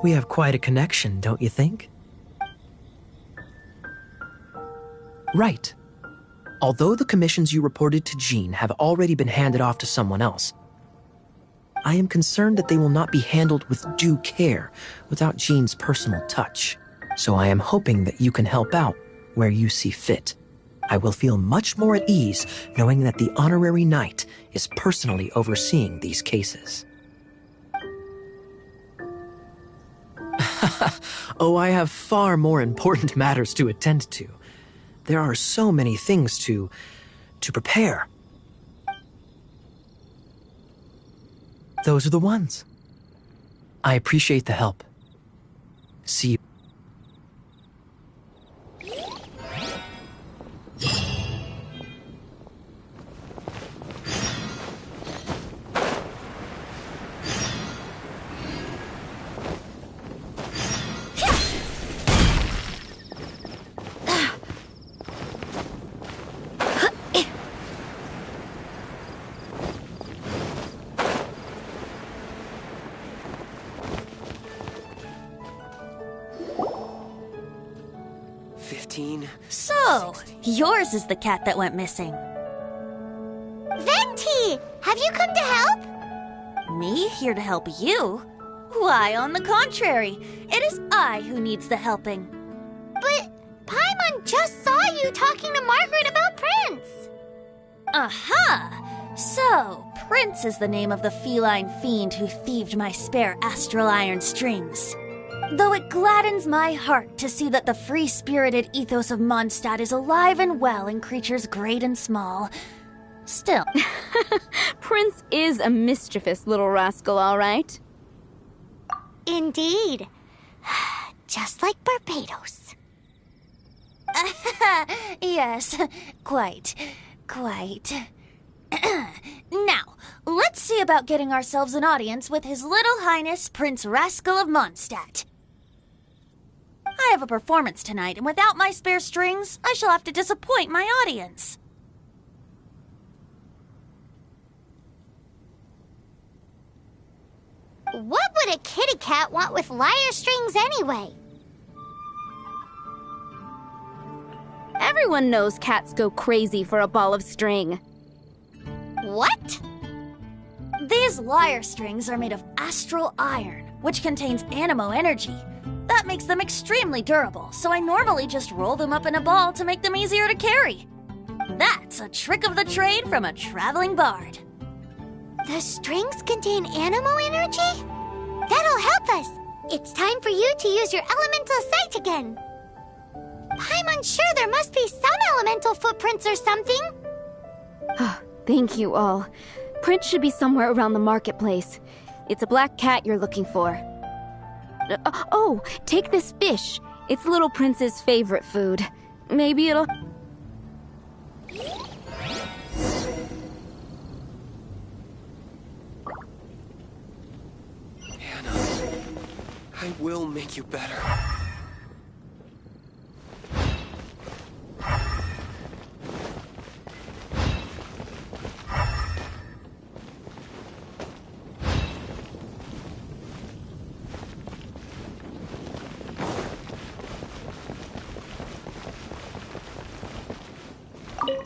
[SPEAKER 11] We have quite a connection, don't you think? Right. Although the commissions you reported to Jean have already been handed off to someone else, I am concerned that they will not be handled with due care without Jean's personal touch. So I am hoping that you can help out where you see fit. I will feel much more at ease knowing that the honorary knight is personally overseeing these cases. Oh, I have far more important matters to attend to. There are so many things to prepare. Those are the ones. I appreciate the help. See you.
[SPEAKER 1] So, yours is the cat that went missing.
[SPEAKER 3] Venti! Have you come to help?
[SPEAKER 1] Me here to help you? Why, on the contrary, it is I who needs the helping.
[SPEAKER 3] But Paimon just saw you talking to Margaret about Prince.
[SPEAKER 1] Aha! So, Prince is the name of the feline fiend who thieved my spare astral iron strings. Though it gladdens my heart to see that the free-spirited ethos of Mondstadt is alive and well in creatures great and small, still.
[SPEAKER 7] Prince is a mischievous little rascal, all right.
[SPEAKER 3] Indeed. Just like Barbados.
[SPEAKER 1] Yes, quite. Now, let's see about getting ourselves an audience with His Little Highness Prince Rascal of Mondstadt. I have a performance tonight, and without my spare strings, I shall have to disappoint my audience.
[SPEAKER 3] What would a kitty cat want with lyre strings anyway?
[SPEAKER 7] Everyone knows cats go crazy for a ball of string.
[SPEAKER 3] What?
[SPEAKER 1] These lyre strings are made of astral iron, which contains animo energy. That makes them extremely durable, so I normally just roll them up in a ball to make them easier to carry. That's a trick of the trade from a traveling bard.
[SPEAKER 3] The strings contain animo energy? That'll help us. It's time for you to use your elemental sight again. I'm unsure there must be some elemental footprints or something.
[SPEAKER 7] Thank you all. Prince should be somewhere around the marketplace. It's a black cat you're looking for. Oh, take this fish. It's Little Prince's favorite food. Maybe it'll...
[SPEAKER 13] Anna, I will make you better.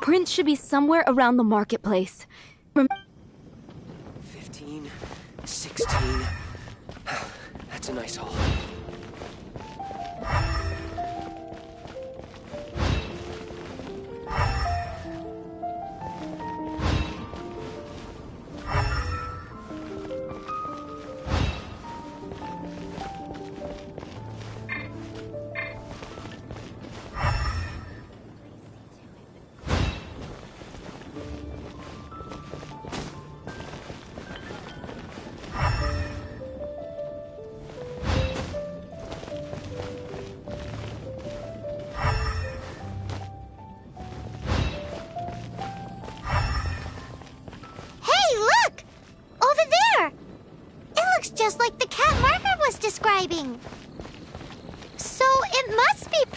[SPEAKER 7] Prince should be somewhere around the marketplace.
[SPEAKER 13] 15, 16. That's a nice haul.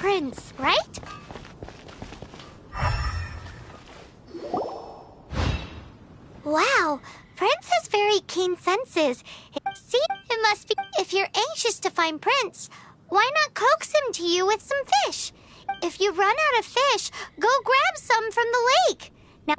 [SPEAKER 3] Prince, right? Wow, Prince has very keen senses. See, it must be if you're anxious to find Prince, why not coax him to you with some fish? If you run out of fish, go grab some from the lake. Now...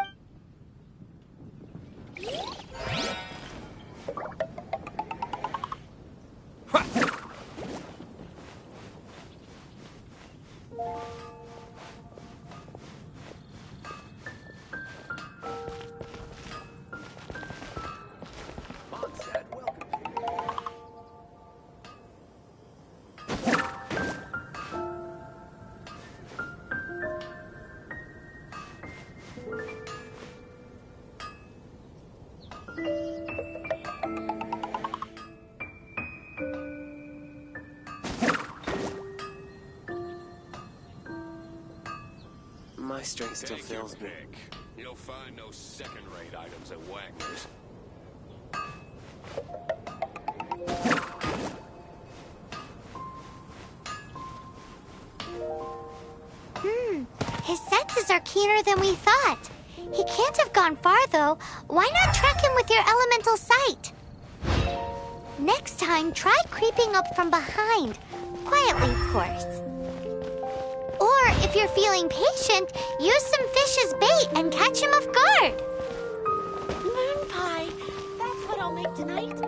[SPEAKER 13] My strength still fails me.
[SPEAKER 10] You'll find no second-rate items at Wagner's.
[SPEAKER 3] His senses are keener than we thought. He can't have gone far, though. Why not track him with your elemental sight? Next time, try creeping up from behind. Quietly, of course. Or, if you're feeling patient, use some fish as bait and catch him off guard.
[SPEAKER 4] Moon pie. That's what I'll make tonight.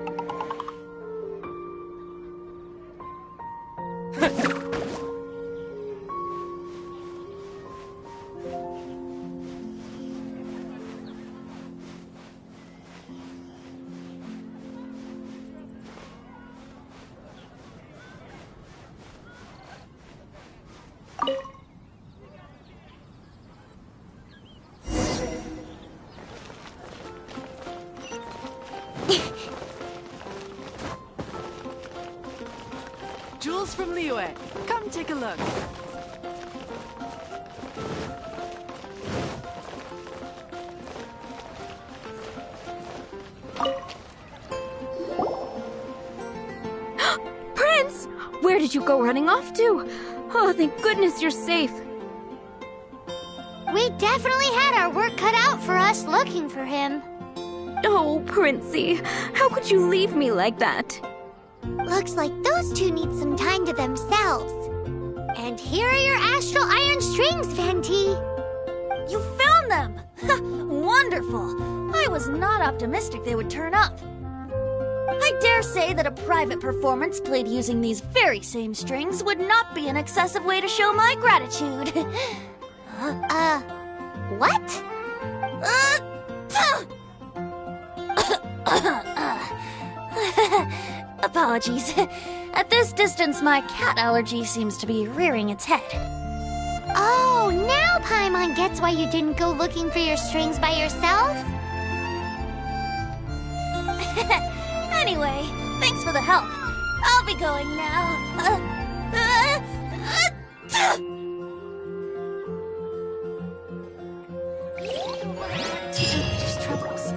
[SPEAKER 21] Jewels from Liyue. Come take a look.
[SPEAKER 7] Prince! Where did you go running off to? Oh, thank goodness you're safe.
[SPEAKER 3] We definitely had our work cut out for us looking for him.
[SPEAKER 7] Oh, Princey, how could you leave me like that?
[SPEAKER 3] Looks like those two need some time to themselves. And here are your astral iron strings, Venti.
[SPEAKER 22] You found them! Wonderful! I was not optimistic they would turn up. I dare say that a private performance played using these very same strings would not be an excessive way to show my gratitude.
[SPEAKER 3] What?
[SPEAKER 22] Apologies. At this distance, my cat allergy seems to be rearing its head.
[SPEAKER 3] Oh, now Paimon gets why you didn't go looking for your strings by yourself?
[SPEAKER 22] Anyway, thanks for the help. I'll be going now.
[SPEAKER 3] There's troubles.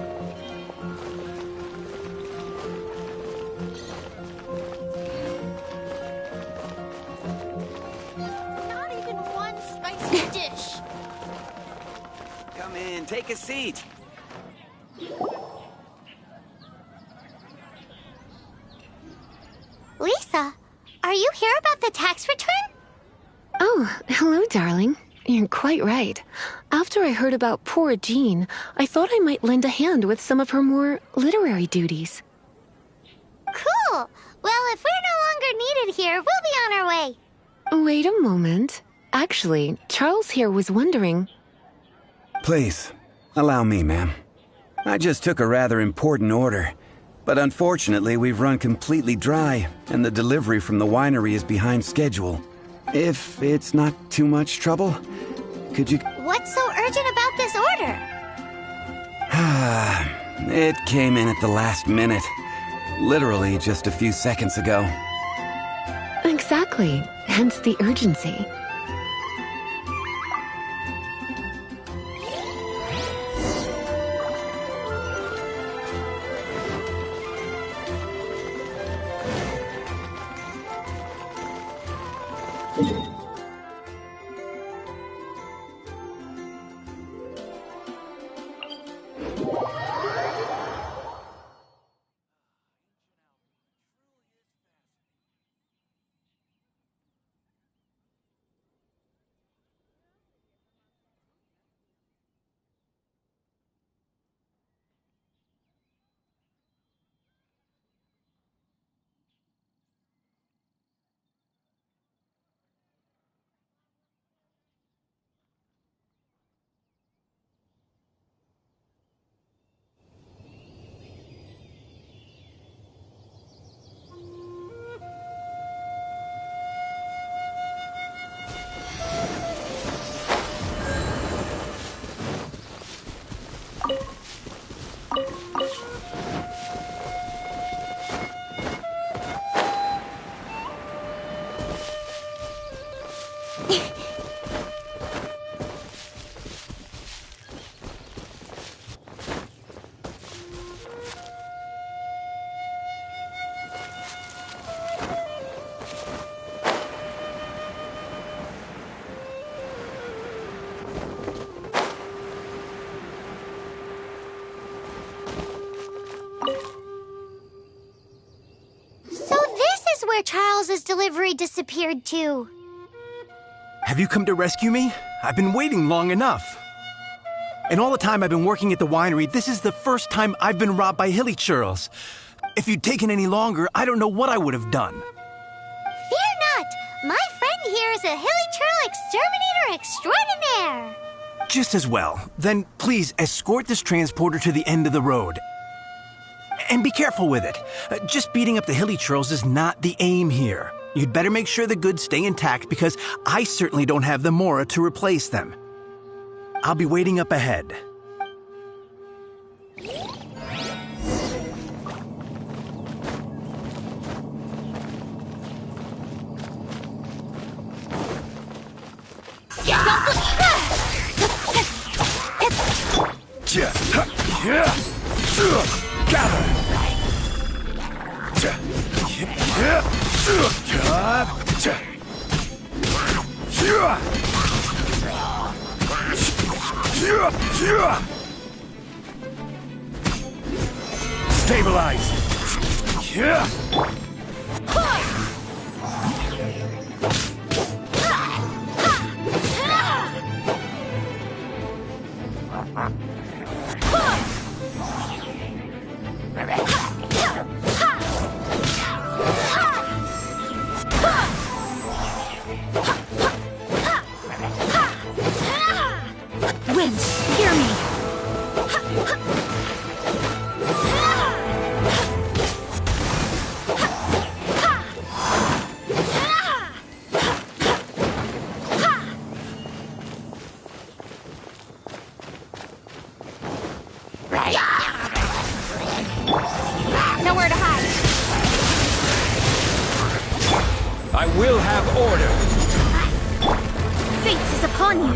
[SPEAKER 22] Not even one spicy dish.
[SPEAKER 12] Come in, take a seat.
[SPEAKER 3] Lisa, are you here about the tax return?
[SPEAKER 23] Oh, hello, darling. You're quite right. After I heard about poor Jean, I thought I might lend a hand with some of her more literary duties.
[SPEAKER 3] Cool. Well, if we're no longer needed here, we'll be on our way.
[SPEAKER 23] Wait a moment. Actually, Charles here was wondering...
[SPEAKER 2] Please, allow me, ma'am. I just took a rather important order. But unfortunately, we've run completely dry, and the delivery from the winery is behind schedule. If it's not too much trouble, could you...
[SPEAKER 3] What's so urgent about this order?
[SPEAKER 2] It came in at the last minute. Literally just a few seconds ago.
[SPEAKER 23] Exactly. Hence the urgency.
[SPEAKER 3] So this is where Charles's delivery disappeared to.
[SPEAKER 6] Have you come to rescue me? I've been waiting long enough. And all the time I've been working at the winery, this is the first time I've been robbed by hilly churls. If you'd taken any longer, I don't know what I would have done.
[SPEAKER 3] Fear not! My friend here is a hilly churl exterminator extraordinaire!
[SPEAKER 6] Just as well. Then please escort this transporter to the end of the road. And be careful with it. Just beating up the hilly churls is not the aim here. You'd better make sure the goods stay intact because I certainly don't have the Mora to replace them. I'll be waiting up ahead.
[SPEAKER 8] Gather! Stabilize!
[SPEAKER 22] Wind, hear me! Nowhere to hide.
[SPEAKER 13] I will have order.
[SPEAKER 22] Fate is upon you.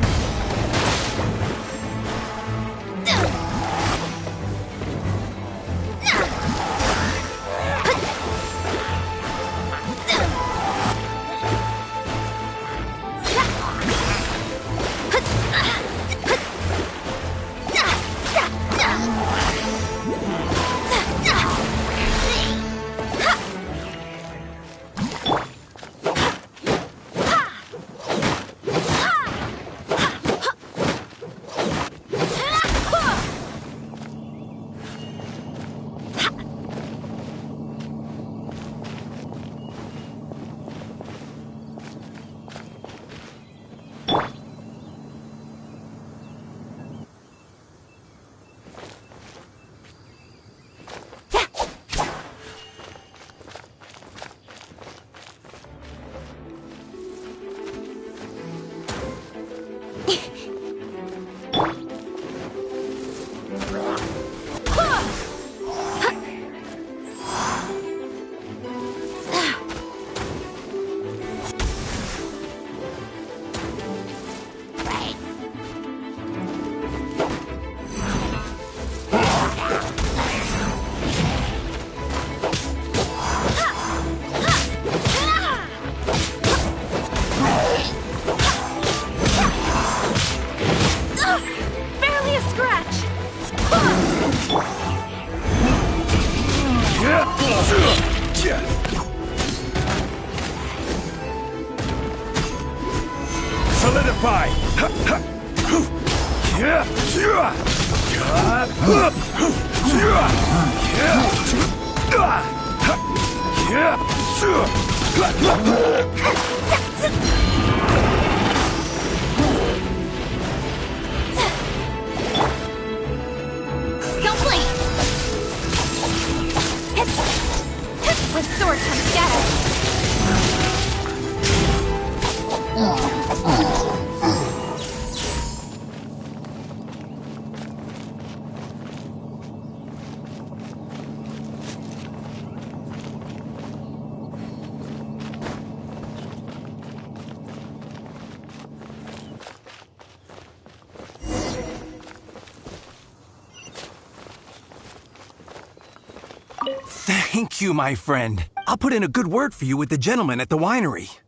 [SPEAKER 8] Solidify!
[SPEAKER 22] Don't blink! With sword comes shadow.
[SPEAKER 6] Thank you, my friend. I'll put in a good word for you with the gentleman at the winery.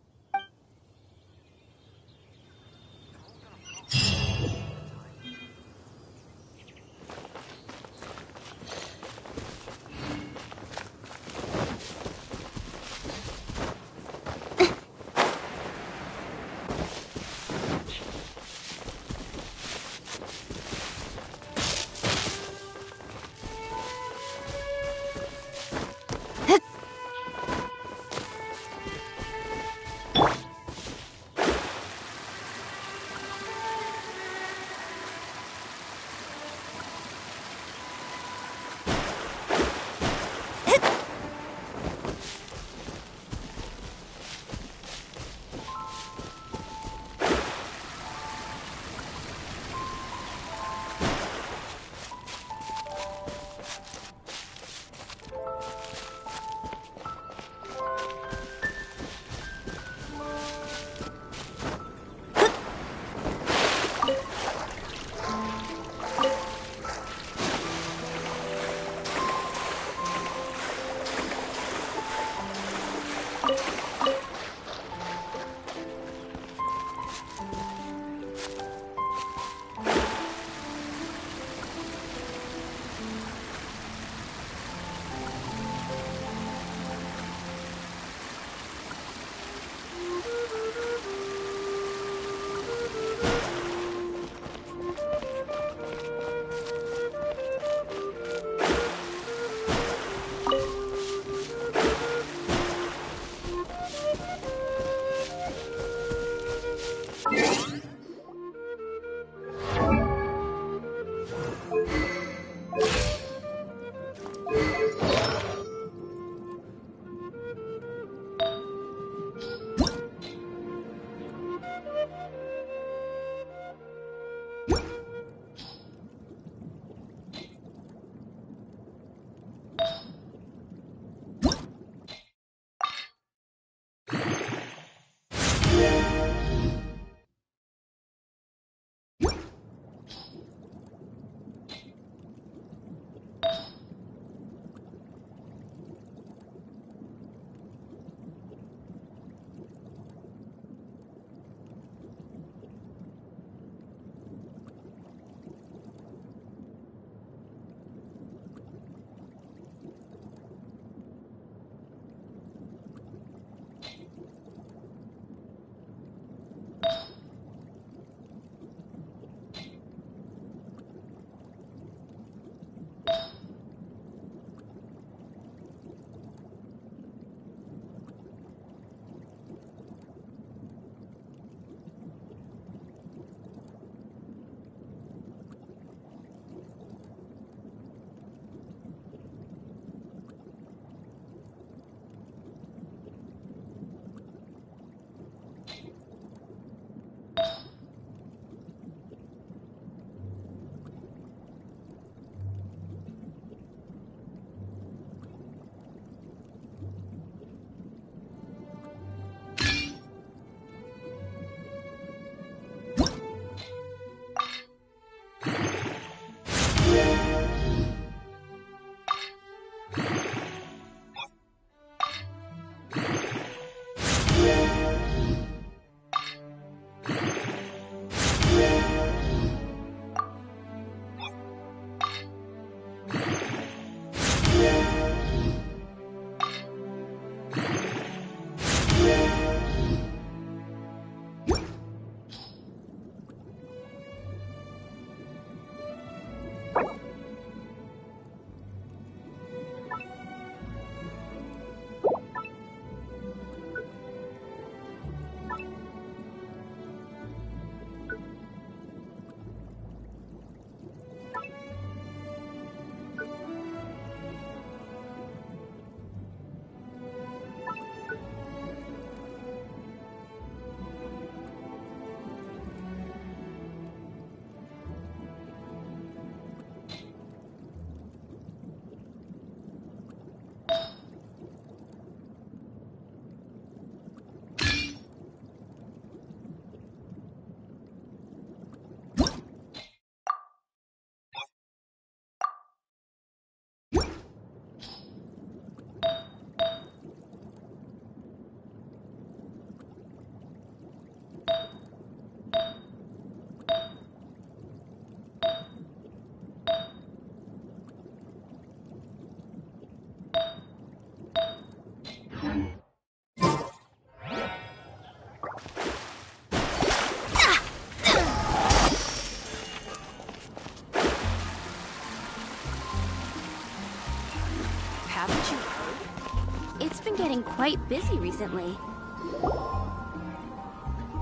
[SPEAKER 1] getting quite busy recently.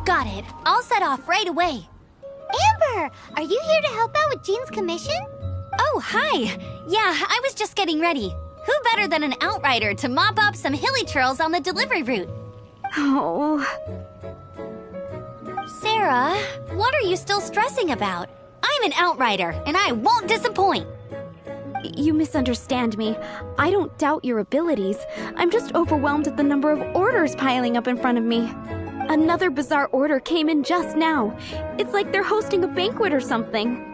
[SPEAKER 22] Got it. I'll set off right away.
[SPEAKER 3] Amber, are you here to help out with Jean's commission?
[SPEAKER 22] Oh, hi. Yeah, I was just getting ready. Who better than an outrider to mop up some hilly trails on the delivery route?
[SPEAKER 1] Oh.
[SPEAKER 22] Sarah, what are you still stressing about? I'm an outrider, and I won't disappoint.
[SPEAKER 1] You misunderstand me. I don't doubt your abilities. I'm just overwhelmed at the number of orders piling up in front of me. Another bizarre order came in just now. It's like they're hosting a banquet or something.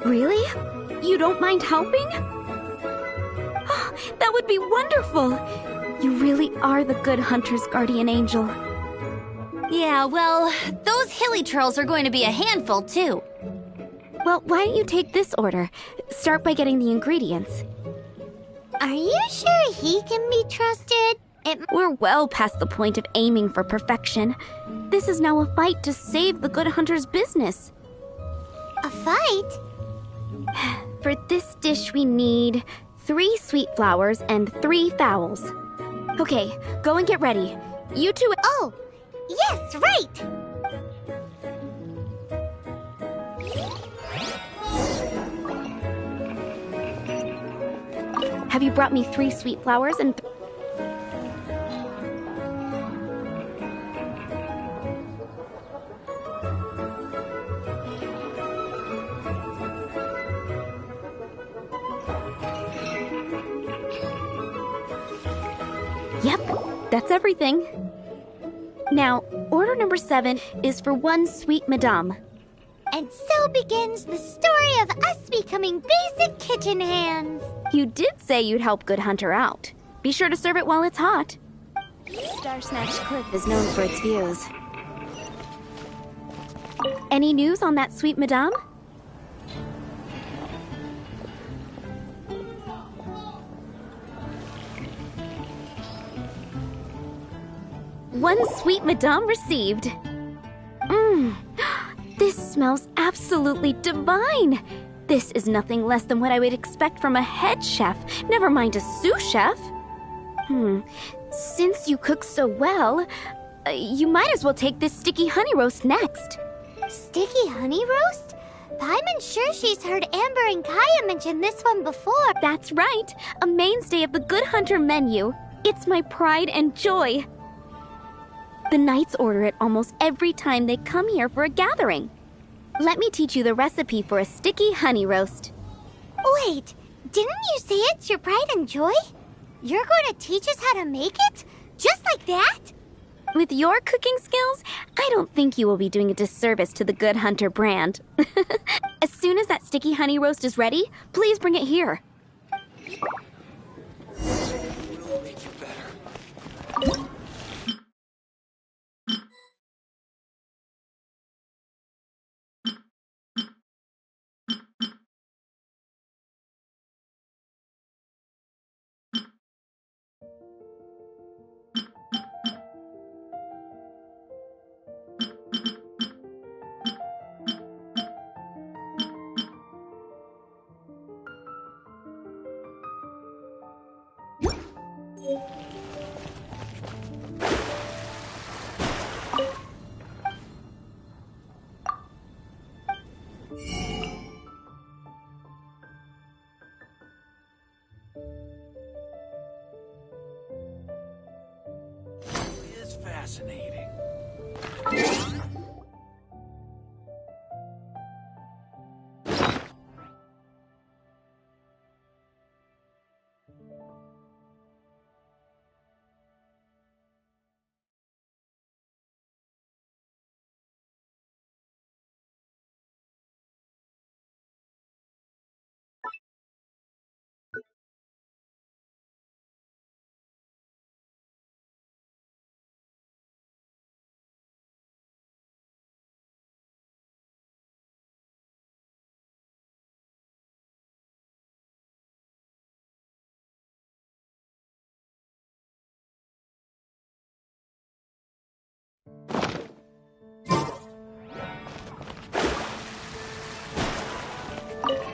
[SPEAKER 1] Really? You don't mind helping? Oh, that would be wonderful. You really are the good hunter's guardian angel.
[SPEAKER 22] Yeah, well, those hilly trails are going to be a handful, too.
[SPEAKER 1] Well, why don't you take this order? Start by getting the ingredients.
[SPEAKER 3] Are you sure he can be trusted?
[SPEAKER 1] We're well past the point of aiming for perfection. This is now a fight to save the good hunter's business.
[SPEAKER 3] A fight?
[SPEAKER 1] For this dish, we need 3 sweet flowers and 3 fowls. Okay, go and get ready. You two...
[SPEAKER 3] Oh, yes, right!
[SPEAKER 1] Have you brought me 3 sweet flowers and... Yep, that's everything. Now, order number 7 is for 1 sweet madame.
[SPEAKER 3] And so begins the story of us becoming basic kitchen hands.
[SPEAKER 1] You did say you'd help Good Hunter out. Be sure to serve it while it's hot. Star Snatch Cliff is known for its views. Any news on that sweet madame? One sweet madame received. This smells absolutely divine. This is nothing less than what I would expect from a head chef, never mind a sous chef. Since you cook so well, you might as well take this sticky honey roast next.
[SPEAKER 3] Sticky honey roast? Paimon's sure she's heard Amber and Kaya mention this one before.
[SPEAKER 1] That's right, a mainstay of the Good Hunter menu. It's my pride and joy. The knights order it almost every time they come here for a gathering. Let me teach you the recipe for a sticky honey roast.
[SPEAKER 3] Wait, didn't you say it's your pride and joy? You're going to teach us how to make it? Just like that?
[SPEAKER 1] With your cooking skills, I don't think you will be doing a disservice to the Good Hunter brand. As soon as that sticky honey roast is ready, please bring it here.
[SPEAKER 15] We'll make you better.
[SPEAKER 8] Fascinating.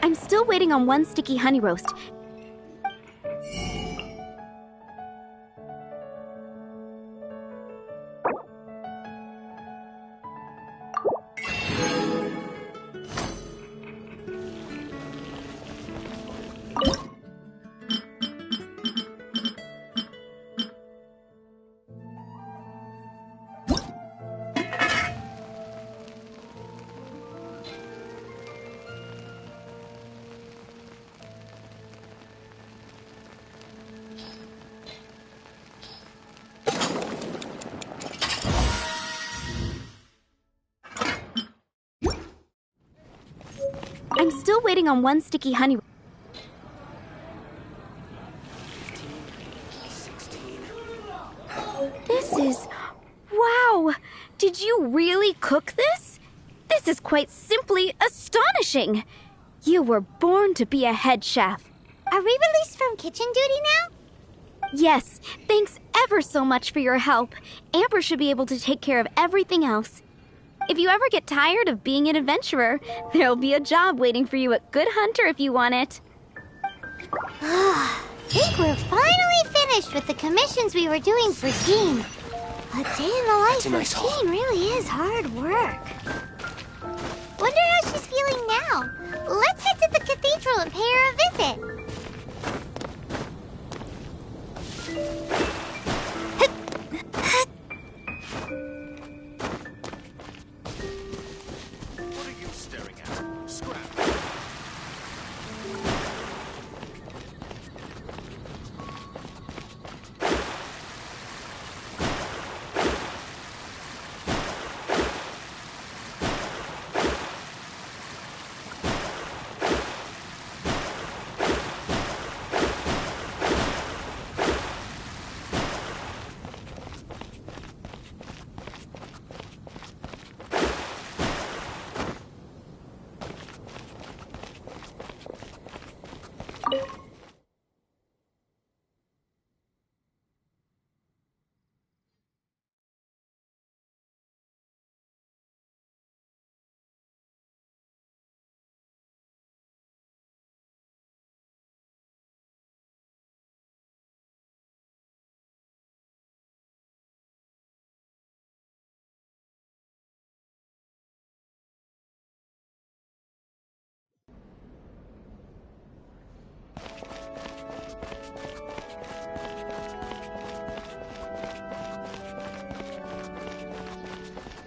[SPEAKER 1] I'm still waiting on 1 sticky honey roast.
[SPEAKER 7] waiting on one sticky honey.
[SPEAKER 15] 16.
[SPEAKER 7] This is... Wow! Did you really cook this? This is quite simply astonishing! You were born to be a head chef.
[SPEAKER 3] Are we released from kitchen duty now?
[SPEAKER 7] Yes, thanks ever so much for your help. Amber should be able to take care of everything else. If you ever get tired of being an adventurer, there'll be a job waiting for you at Good Hunter if you want it.
[SPEAKER 3] I think we're finally finished with the commissions we were doing for Jean. A day in the life
[SPEAKER 15] nice
[SPEAKER 3] of
[SPEAKER 15] haul.
[SPEAKER 3] Jean really is hard work. Wonder how she's feeling now. Let's head to the cathedral and pay her a visit.
[SPEAKER 10] What are you staring at? Scrap.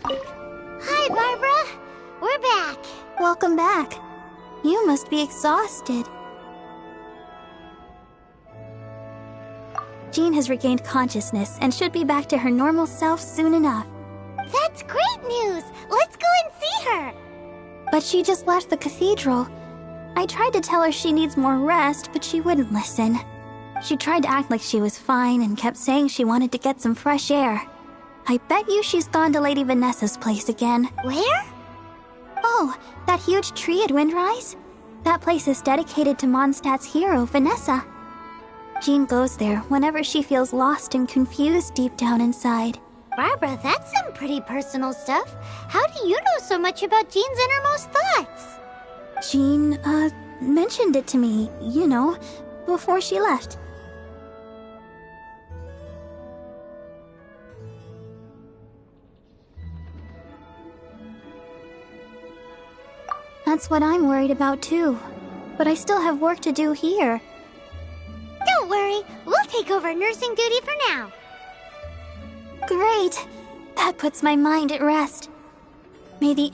[SPEAKER 3] Hi, Barbara. We're back.
[SPEAKER 19] Welcome back. You must be exhausted. Jean has regained consciousness and should be back to her normal self soon enough.
[SPEAKER 3] That's great news. Let's go and see her.
[SPEAKER 19] But she just left the cathedral. I tried to tell her she needs more rest, but she wouldn't listen. She tried to act like she was fine and kept saying she wanted to get some fresh air. I bet you she's gone to Lady Vanessa's place again.
[SPEAKER 3] Where?
[SPEAKER 19] Oh, that huge tree at Windrise? That place is dedicated to Mondstadt's hero, Vanessa. Jean goes there whenever she feels lost and confused deep down inside.
[SPEAKER 3] Barbara, that's some pretty personal stuff. How do you know so much about Jean's innermost thoughts?
[SPEAKER 19] Jean, mentioned it to me, you know, before she left. That's what I'm worried about too. But I still have work to do here.
[SPEAKER 3] Don't worry, we'll take over nursing duty for now.
[SPEAKER 19] Great! That puts my mind at rest. May the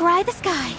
[SPEAKER 4] scry the sky.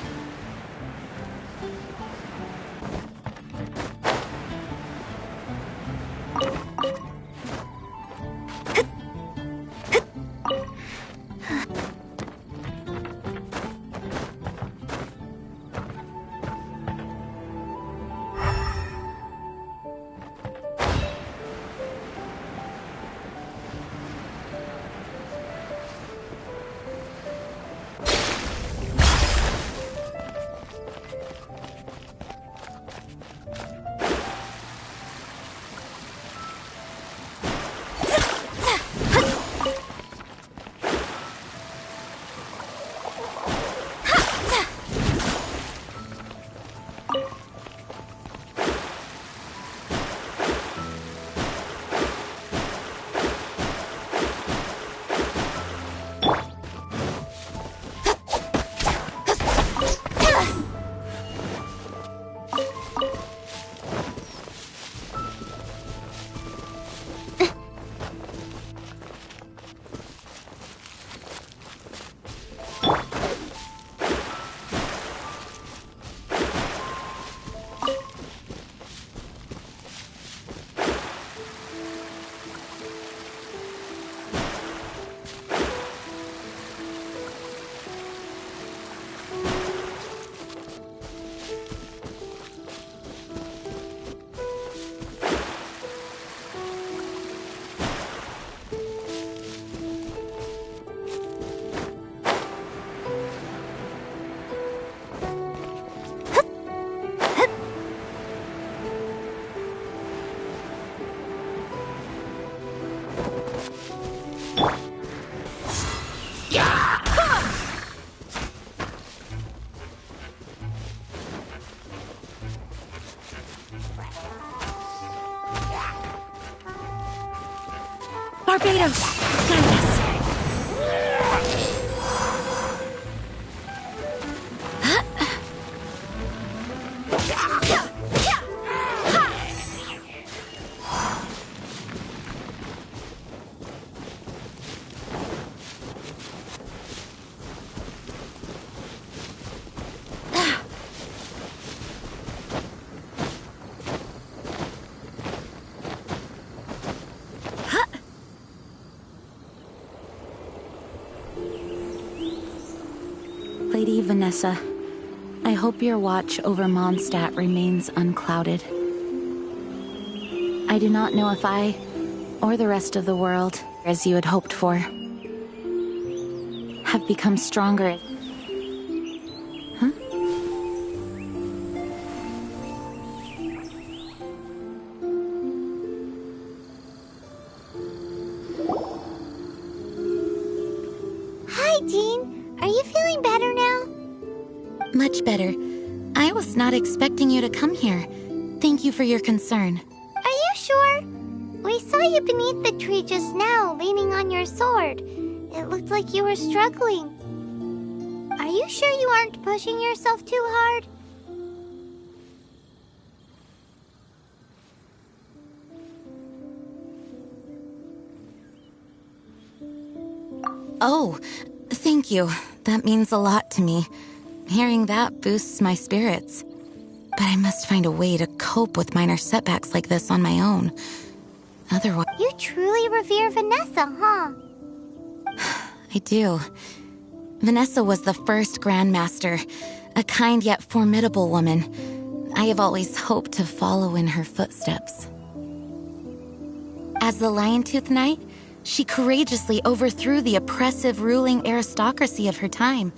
[SPEAKER 4] Barbados! Guide us!
[SPEAKER 20] Lady Vanessa, I hope your watch over Mondstadt remains unclouded. I do not know if I, or the rest of the world, as you had hoped for, have become stronger. Huh?
[SPEAKER 3] Hi, Jean. Are you feeling better now?
[SPEAKER 20] Much better. I was not expecting you to come here. Thank you for your concern.
[SPEAKER 3] Are you sure? We saw you beneath the tree just now, leaning on your sword. It looked like you were struggling. Are you sure you aren't pushing yourself too hard?
[SPEAKER 20] Oh, thank you. That means a lot to me. Hearing that boosts my spirits. But I must find a way to cope with minor setbacks like this on my own. Otherwise...
[SPEAKER 3] You truly revere Vanessa, huh?
[SPEAKER 20] I do. Vanessa was the first Grandmaster, a kind yet formidable woman. I have always hoped to follow in her footsteps. As the Lion-Tooth Knight, she courageously overthrew the oppressive ruling aristocracy of her time.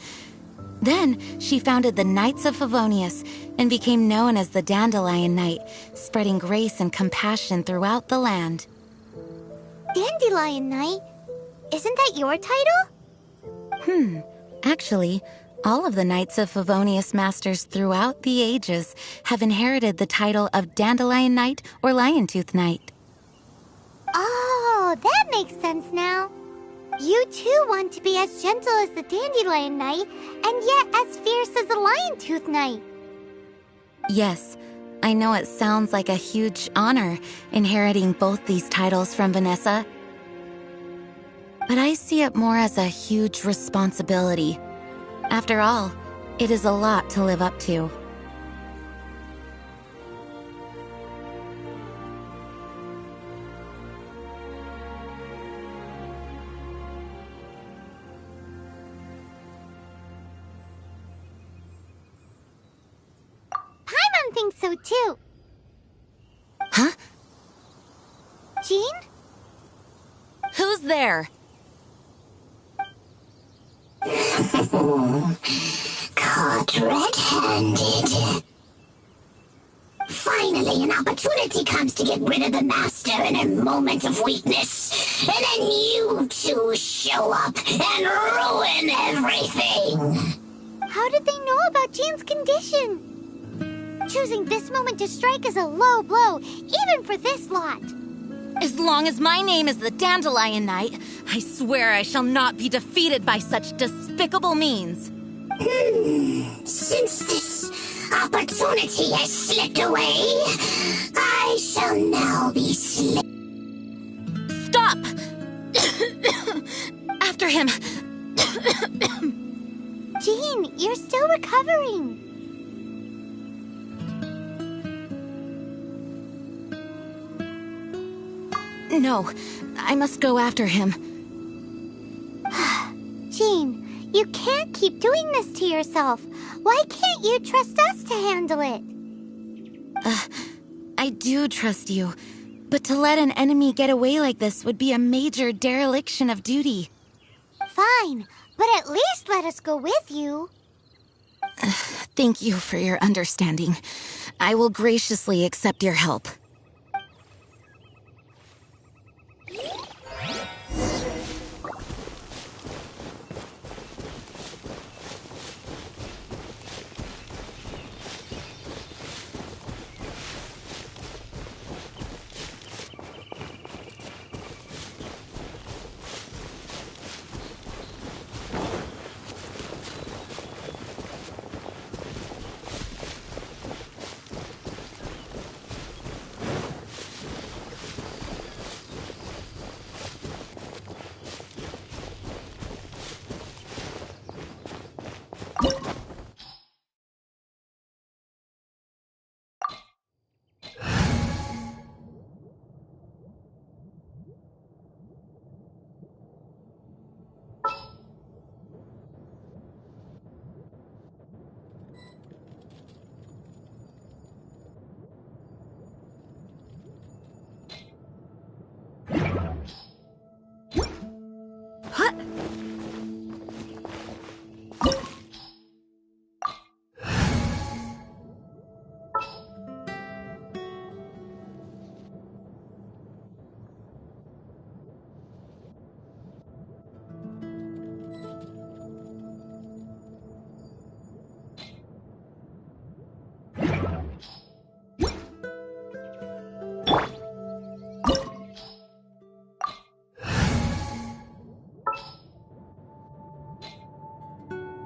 [SPEAKER 20] Then, she founded the Knights of Favonius and became known as the Dandelion Knight, spreading grace and compassion throughout the land.
[SPEAKER 3] Dandelion Knight? Isn't that your title?
[SPEAKER 20] Actually, all of the Knights of Favonius Masters throughout the ages have inherited the title of Dandelion Knight or Lion-Tooth Knight.
[SPEAKER 3] Oh, that makes sense now. You too want to be as gentle as the Dandelion Knight, and yet as fierce as the Lion-Tooth Knight.
[SPEAKER 20] Yes, I know it sounds like a huge honor, inheriting both these titles from Vanessa. But I see it more as a huge responsibility. After all, It is a lot to live up to.
[SPEAKER 3] Paimon thinks so too.
[SPEAKER 20] Huh?
[SPEAKER 3] Jean?
[SPEAKER 20] Who's there?
[SPEAKER 18] Caught red-handed. Finally, an opportunity comes to get rid of the Master in a moment of weakness. And then you two show up and ruin everything.
[SPEAKER 3] How did they know about Jean's condition? Choosing this moment to strike is a low blow, even for this lot.
[SPEAKER 20] As long as my name is the Dandelion Knight, I swear I shall not be defeated by such despicable means.
[SPEAKER 18] Since this opportunity has slipped away, I shall now be
[SPEAKER 20] Stop! After him!
[SPEAKER 3] Jean, you're still recovering.
[SPEAKER 20] No, I must go after him.
[SPEAKER 3] Jean, you can't keep doing this to yourself. Why can't you trust us to handle it?
[SPEAKER 20] I do trust you, but to let an enemy get away like this would be a major dereliction of duty.
[SPEAKER 3] Fine, but at least let us go with you.
[SPEAKER 20] Thank you for your understanding. I will graciously accept your help.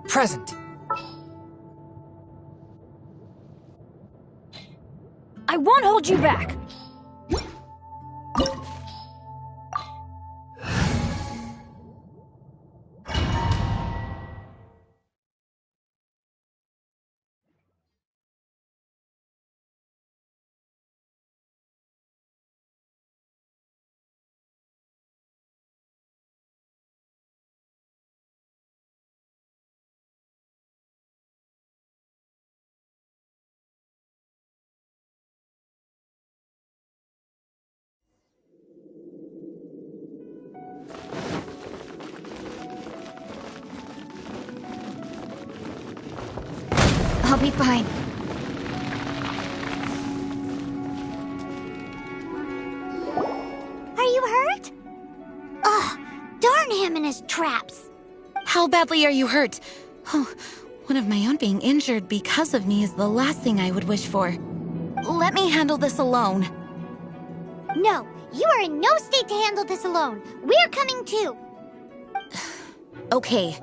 [SPEAKER 21] Present.
[SPEAKER 22] I won't hold you back.
[SPEAKER 7] I'll be fine.
[SPEAKER 3] Are you hurt? Ugh, darn him and his traps.
[SPEAKER 20] How badly are you hurt? Oh, one of my own being injured because of me is the last thing I would wish for. Let me handle this alone.
[SPEAKER 3] No, you are in no state to handle this alone. We're coming too.
[SPEAKER 20] Okay,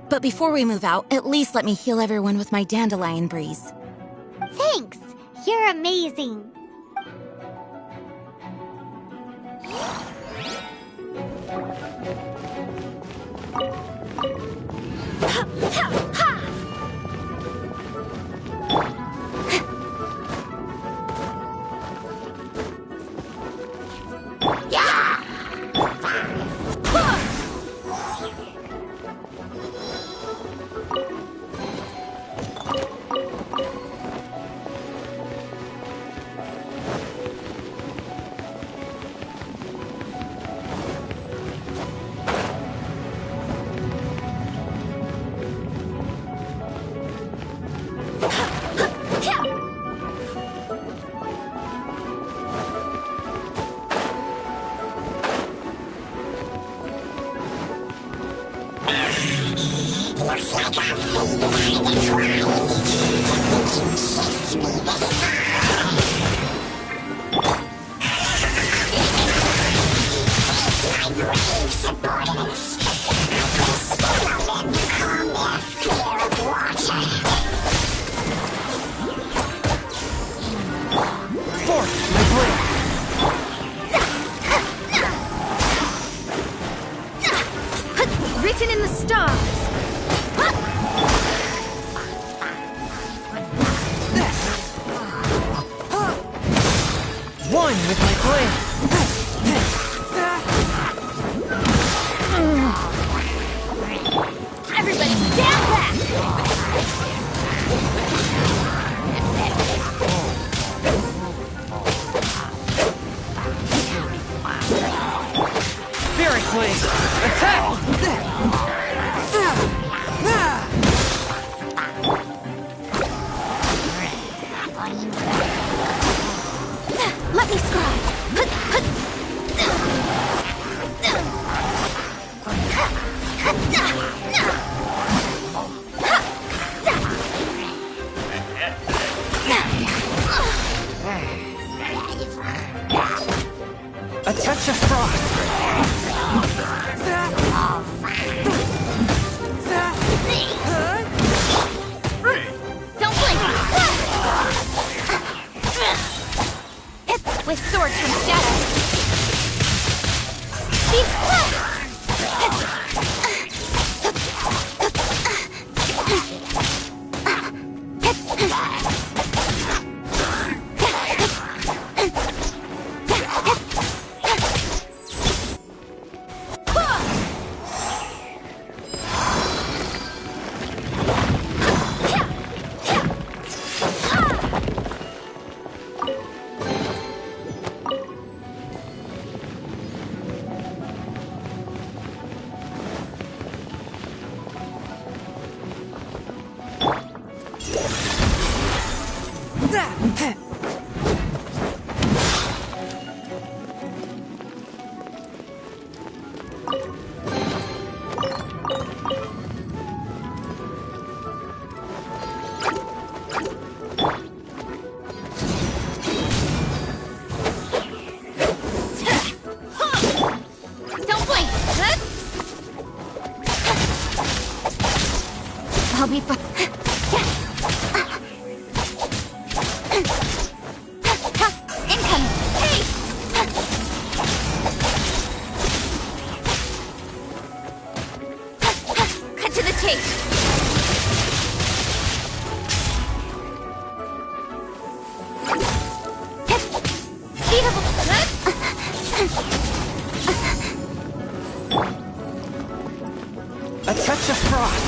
[SPEAKER 20] but before we move out, at least let me heal everyone with my dandelion breeze.
[SPEAKER 3] Thanks. You're amazing.
[SPEAKER 18] Looks like our fate is intertwined. You can kiss me this time. It's my brave subordinates. I put a spell on them to calm their fear of water.
[SPEAKER 21] Forth, my blade!
[SPEAKER 22] Written in the stars.
[SPEAKER 21] One with my blade!
[SPEAKER 22] Everybody stand back!
[SPEAKER 21] Spirit blade! Attack!
[SPEAKER 22] Let me scribe.
[SPEAKER 21] A touch of frost!
[SPEAKER 22] Don't blink! With swords from shadow. I'll be fine. Incoming! Hey! Cut to the chase! Speed of
[SPEAKER 21] A touch of frost!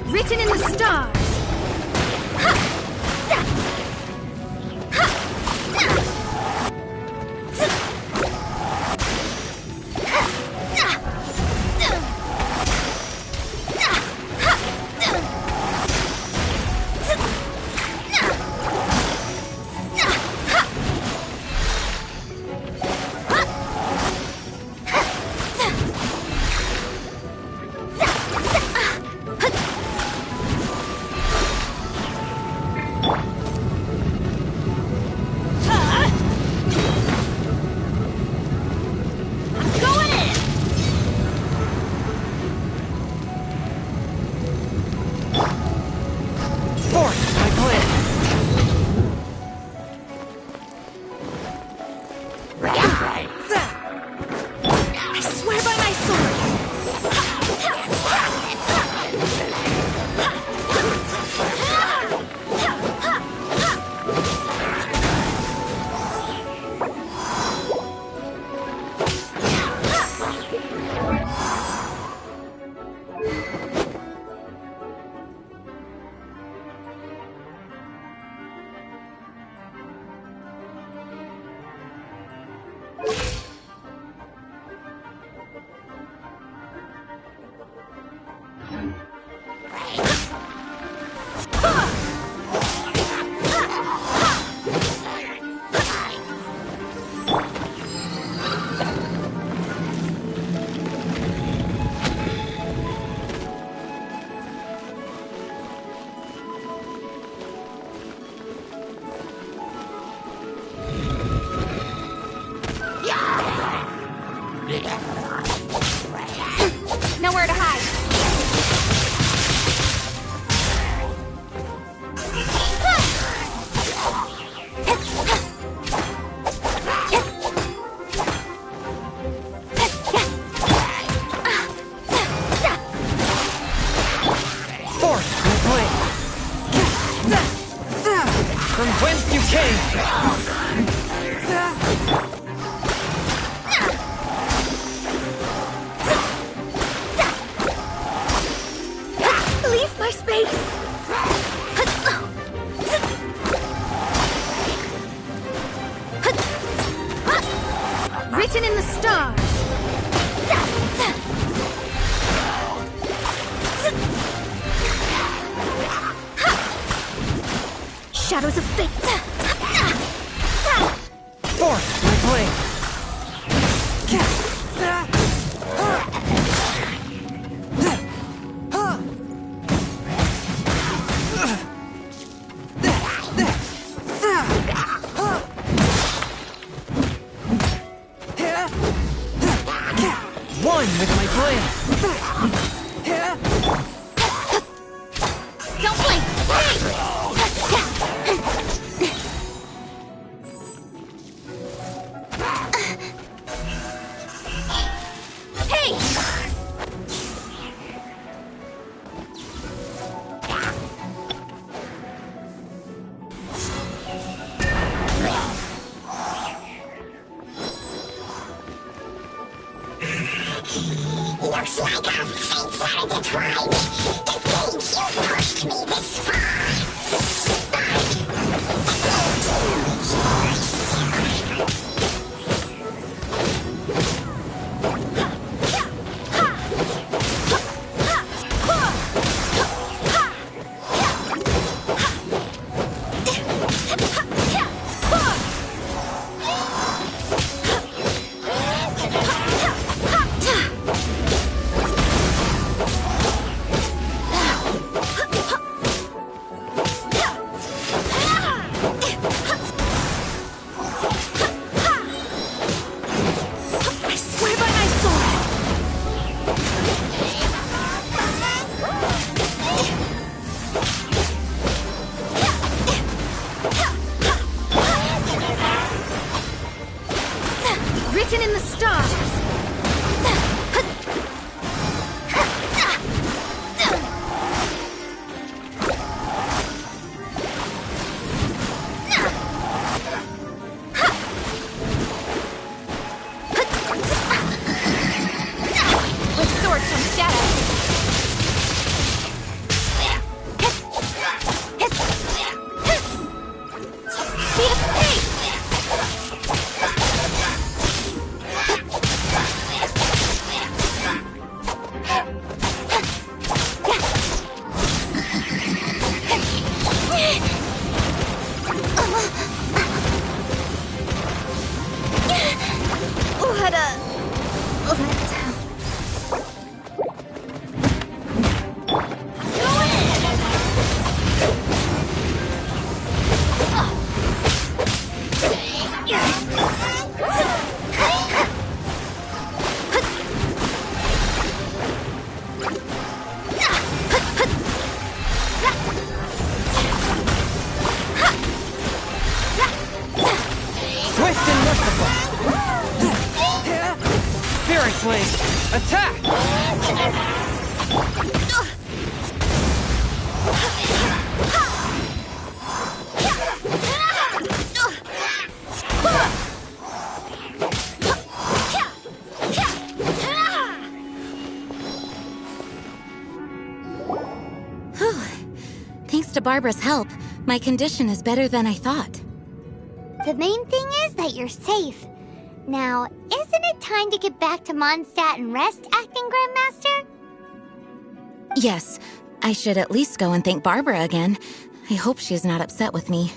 [SPEAKER 22] Written in the stars.
[SPEAKER 19] Nowhere to hide.
[SPEAKER 11] Forth, my blade! From whence you came!
[SPEAKER 19] Leave my space!
[SPEAKER 22] Written in the stars. Shadows of fate.
[SPEAKER 11] Forth, my blade! One with my blade!
[SPEAKER 19] Don't blink! Hey!
[SPEAKER 18] Looks like our fates are intertwined. To think you pushed me this far.
[SPEAKER 13] Flame, attack!
[SPEAKER 20] Thanks to Barbara's help, my condition is better than I thought.
[SPEAKER 3] The main thing is that you're safe. Now, isn't it time to get back to Mondstadt and rest, Acting Grandmaster?
[SPEAKER 20] Yes, I should at least go and thank Barbara again. I hope she's not upset with me.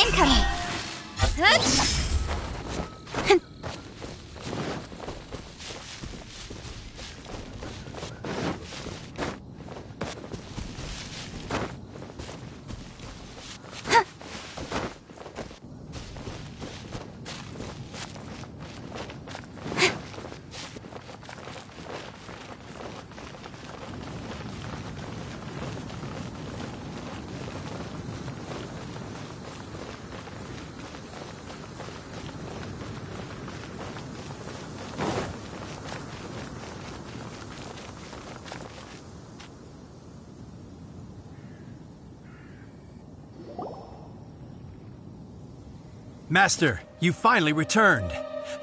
[SPEAKER 3] Incoming!
[SPEAKER 6] Master, you finally returned.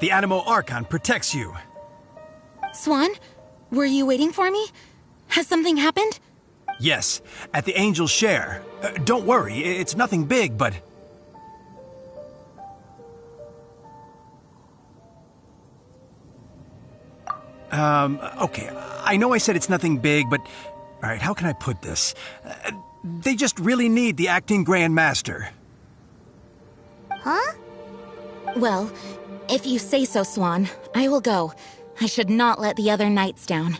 [SPEAKER 6] The Animo Archon protects you.
[SPEAKER 20] Swan, were you waiting for me? Has something happened?
[SPEAKER 6] Yes, at the Angel's Share. Don't worry, it's nothing big, but... Okay, I know I said it's nothing big, but... Alright, how can I put this? They just really need the Acting Grand Master.
[SPEAKER 3] Huh?
[SPEAKER 20] Well, if you say so, Swan, I will go. I should not let the other knights down.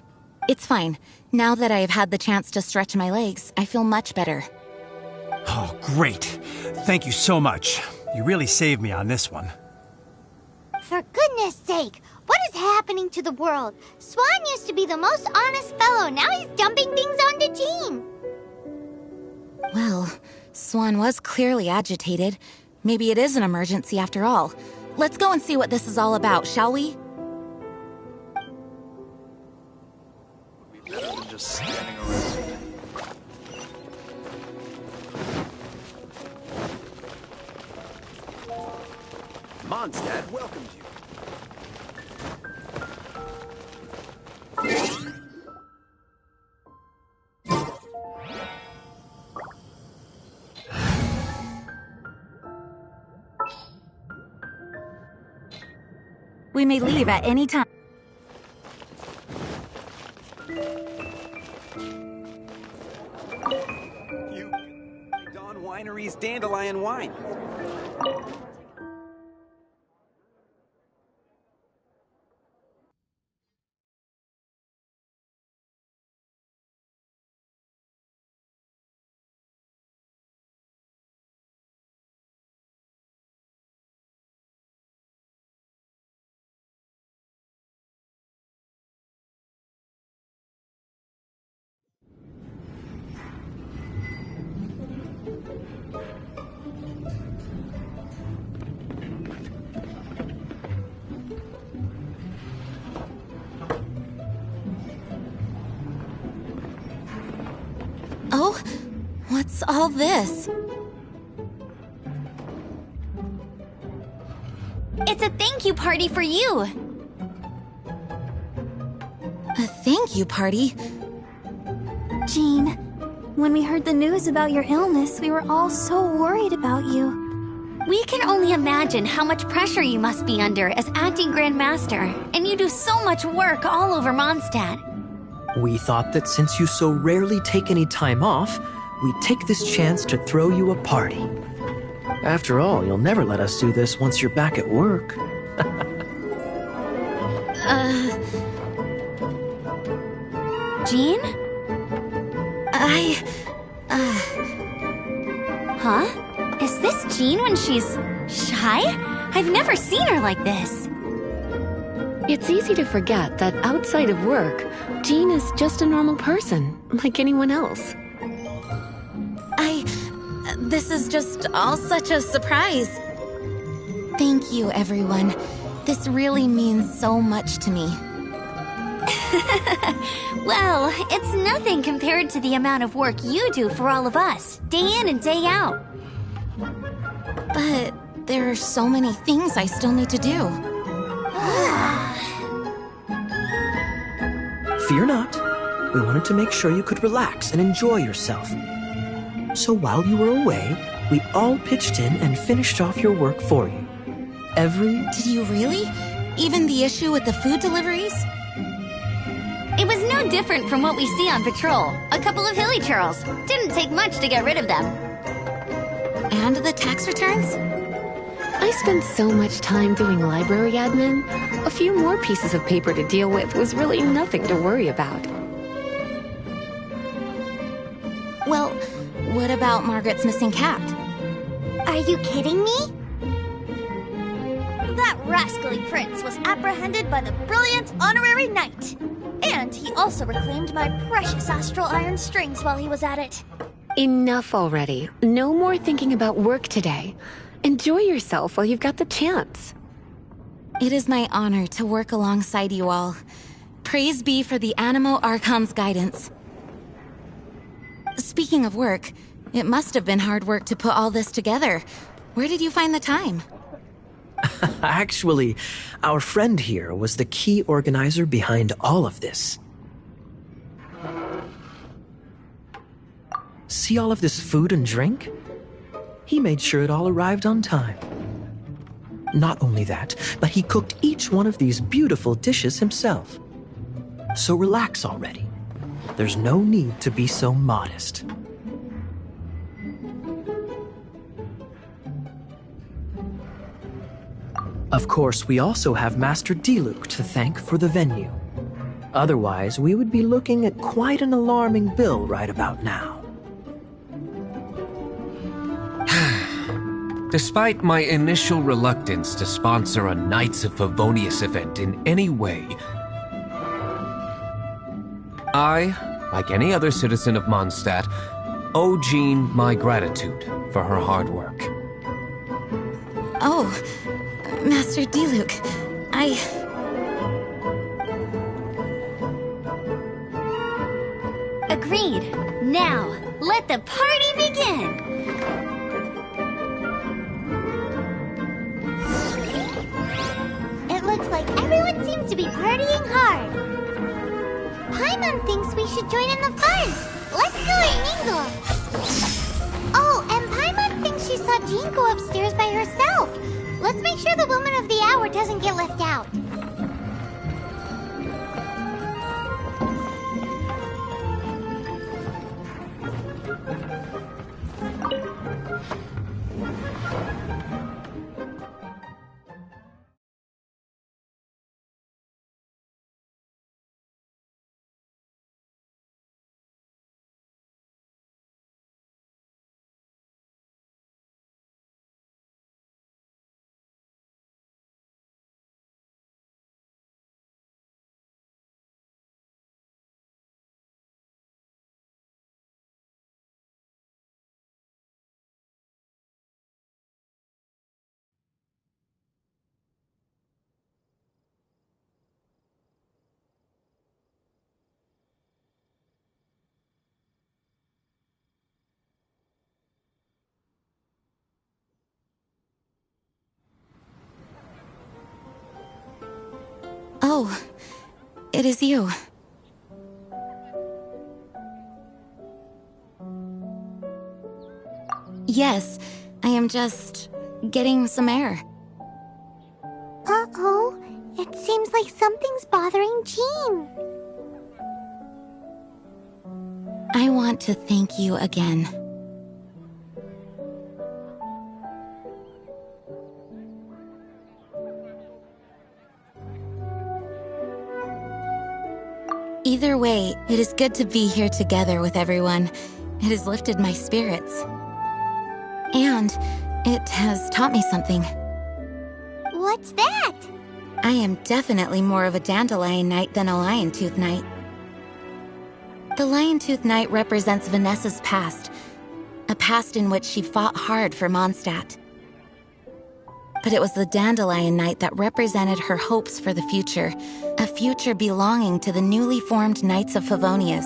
[SPEAKER 20] It's fine. Now that I have had the chance to stretch my legs, I feel much better.
[SPEAKER 6] Oh, great. Thank you so much. You really saved me on this one.
[SPEAKER 3] For goodness sake, what is happening to the world? Swan used to be the most honest fellow. Now he's dumping things onto Jean.
[SPEAKER 20] Well, Swan was clearly agitated. Maybe it is an emergency after all. Let's go and see what this is all about, shall we?
[SPEAKER 15] Would be better than just standing around.
[SPEAKER 12] Mondstadt welcomes you.
[SPEAKER 20] We may leave at any time.
[SPEAKER 12] Dawn Winery's Dandelion Wine.
[SPEAKER 20] Oh, what's all this?
[SPEAKER 22] It's a thank you party for you.
[SPEAKER 20] A thank you party?
[SPEAKER 22] Jean, when we heard the news about your illness, we were all so worried about you. We can only imagine how much pressure you must be under as acting Grand Master, and you do so much work all over Mondstadt.
[SPEAKER 11] We thought that since you so rarely take any time off, we'd take this chance to throw you a party. After all, you'll never let us do this once you're back at work.
[SPEAKER 22] Jean? Huh? Is this Jean when she's shy? I've never seen her like this.
[SPEAKER 23] It's easy to forget that outside of work, Jean is just a normal person, like anyone else.
[SPEAKER 20] This is just all such a surprise. Thank you, everyone. This really means so much to me.
[SPEAKER 22] Well, it's nothing compared to the amount of work you do for all of us, day in and day out.
[SPEAKER 20] But there are so many things I still need to do.
[SPEAKER 11] Fear not. We wanted to make sure you could relax and enjoy yourself. So while you were away, we all pitched in and finished off your work for you.
[SPEAKER 20] Did you really? Even the issue with the food deliveries?
[SPEAKER 22] It was no different from what we see on patrol. A couple of hilly churls. Didn't take much to get rid of them.
[SPEAKER 20] And the tax returns?
[SPEAKER 23] I spent so much time doing library admin. A few more pieces of paper to deal with was really nothing to worry about.
[SPEAKER 20] Well, what about Margaret's missing cat?
[SPEAKER 3] Are you kidding me?
[SPEAKER 22] That rascally prince was apprehended by the brilliant honorary knight. And he also reclaimed my precious astral iron strings while he was at it.
[SPEAKER 23] Enough already. No more thinking about work today. Enjoy yourself while you've got the chance.
[SPEAKER 20] It is my honor to work alongside you all. Praise be for the Animo Archon's guidance. Speaking of work, it must have been hard work to put all this together. Where did you find the time?
[SPEAKER 11] Actually, our friend here was the key organizer behind all of this. See all of this food and drink? He made sure it all arrived on time. Not only that, but he cooked each one of these beautiful dishes himself. So relax already. There's no need to be so modest. Of course, we also have Master Diluc to thank for the venue. Otherwise, we would be looking at quite an alarming bill right about now.
[SPEAKER 13] Despite my initial reluctance to sponsor a Knights of Favonius event in any way, I, like any other citizen of Mondstadt, owe Jean my gratitude for her hard work.
[SPEAKER 20] Oh, Master Diluc,
[SPEAKER 22] Agreed. Now, let the party begin!
[SPEAKER 3] It looks like everyone seems to be partying hard. Paimon thinks we should join in the fun. Let's go and mingle. Oh, and Paimon thinks she saw Jean go upstairs by herself. Let's make sure the woman of the hour doesn't get left out.
[SPEAKER 20] Oh, it is you. Yes, I am just getting some air.
[SPEAKER 3] Uh-oh, it seems like something's bothering Jean.
[SPEAKER 20] I want to thank you again. Either way, it is good to be here together with everyone. It has lifted my spirits. And it has taught me something.
[SPEAKER 3] What's that?
[SPEAKER 20] I am definitely more of a Dandelion Knight than a Lion-Tooth Knight. The Lion-Tooth Knight represents Vanessa's past, a past in which she fought hard for Mondstadt. But it was the Dandelion Knight that represented her hopes for the future, a future belonging to the newly formed Knights of Favonius.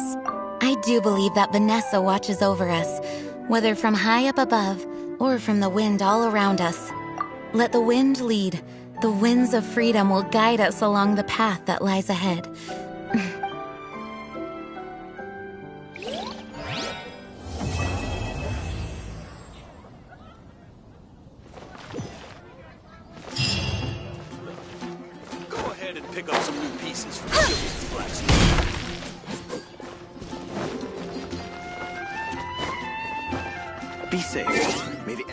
[SPEAKER 20] I do believe that Vanessa watches over us, whether from high up above or from the wind all around us. Let the wind lead. The winds of freedom will guide us along the path that lies ahead.
[SPEAKER 10] Go ahead and pick up some new pieces from Gilbert's blacksmith.
[SPEAKER 6] Be safe. May the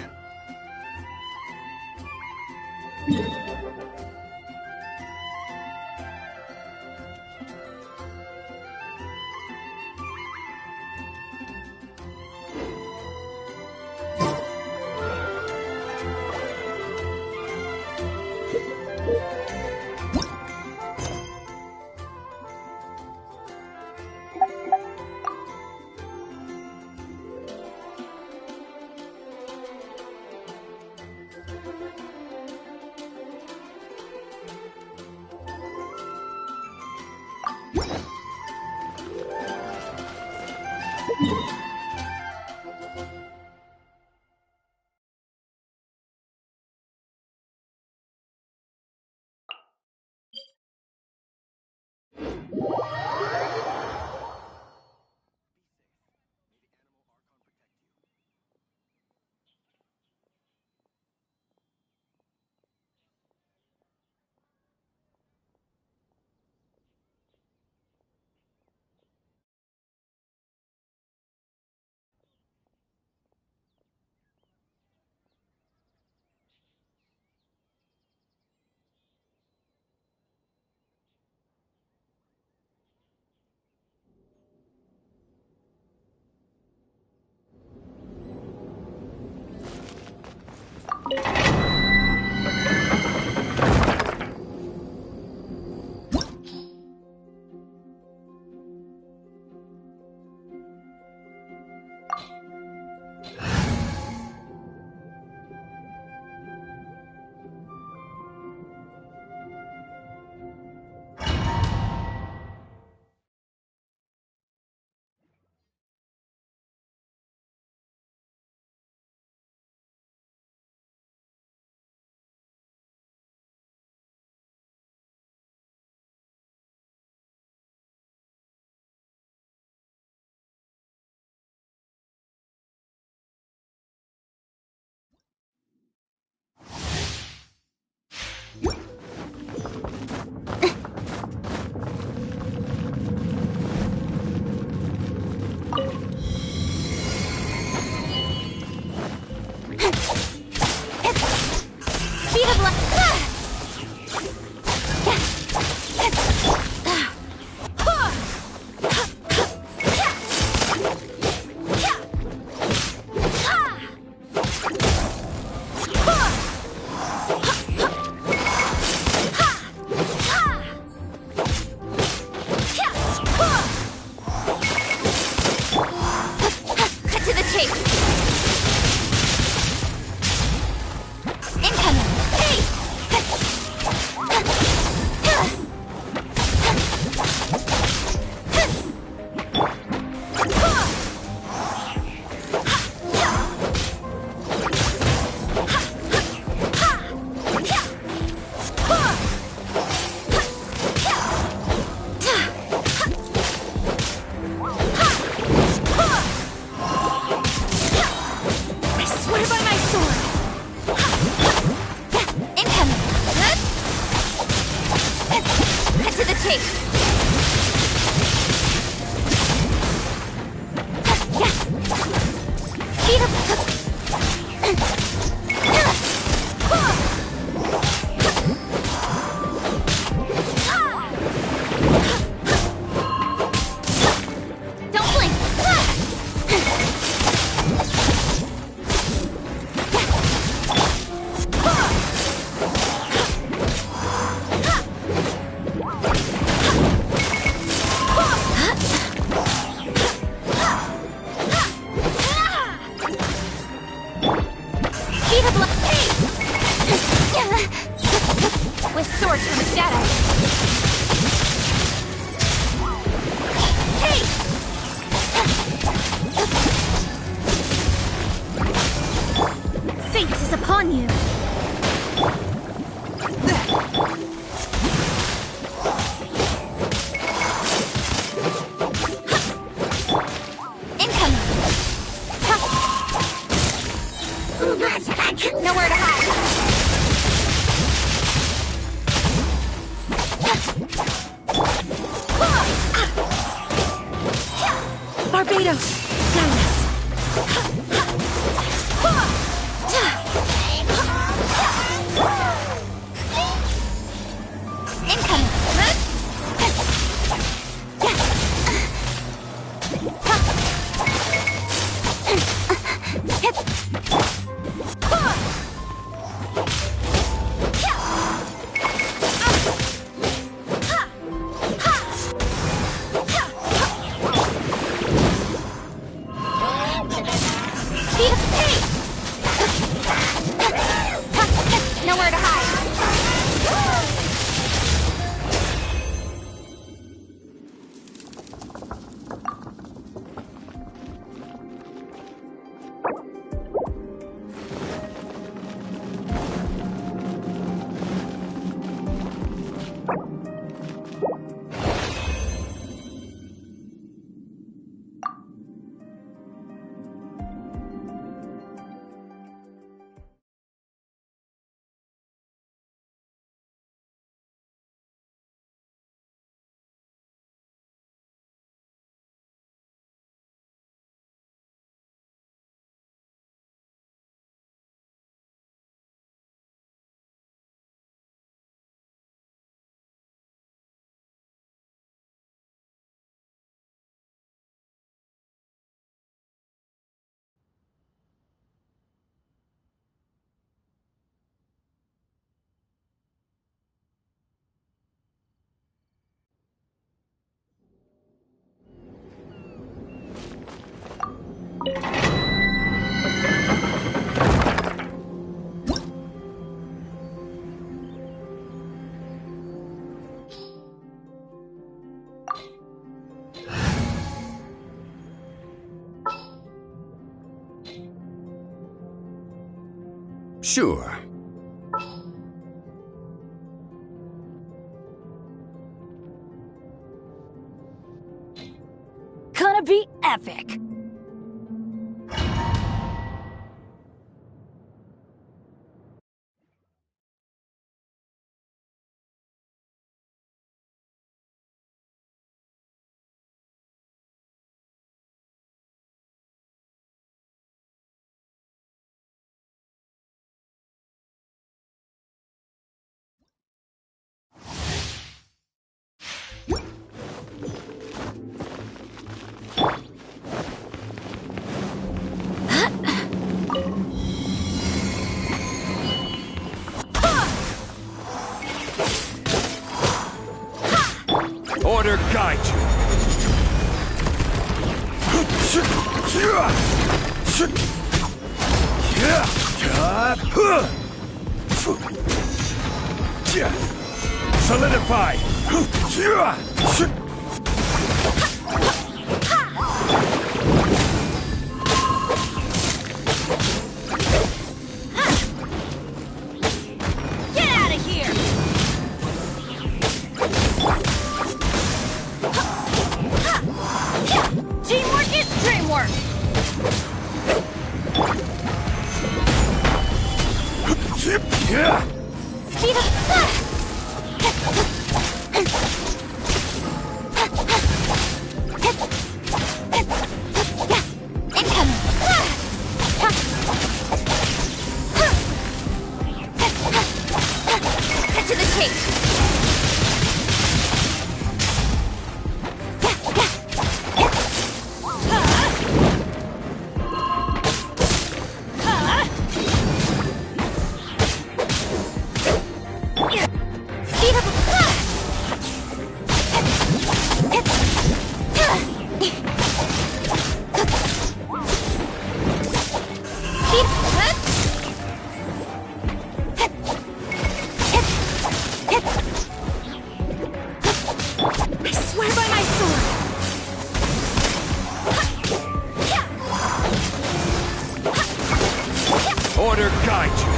[SPEAKER 22] Speed of light. Cut to the chase. Incoming. Hey! I swear by my sword. Incoming. Cut to the chase. Speed Don't blink. Speed of light. With sword from the shadow. Hey! Fate is upon you. Incoming. Nowhere to hide. Barbados, guide us. Incoming. Nowhere to hide.
[SPEAKER 2] Sure.
[SPEAKER 22] Gonna be epic.
[SPEAKER 8] guide you. Solidify.
[SPEAKER 22] Get out of here! Teamwork is dreamwork! Speed up! Cut to the chase! Speed up! I swear by my sword!
[SPEAKER 8] Order guide you.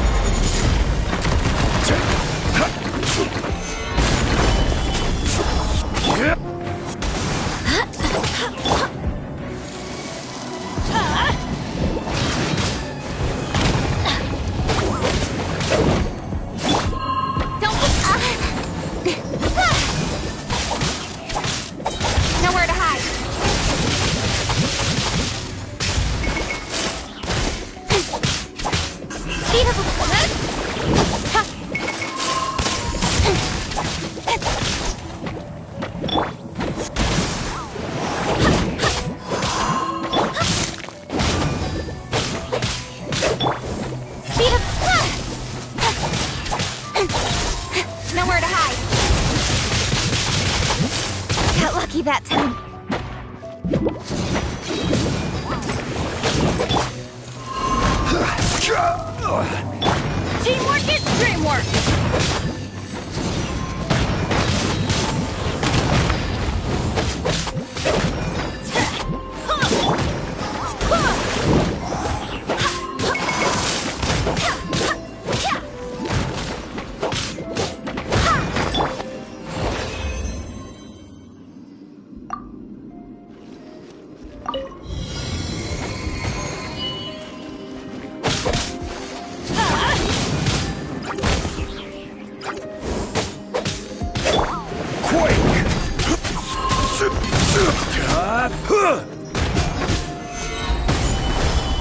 [SPEAKER 22] Nowhere to hide. Speed up! Speed up! Nowhere to hide. Got lucky that time. Teamwork is dreamwork!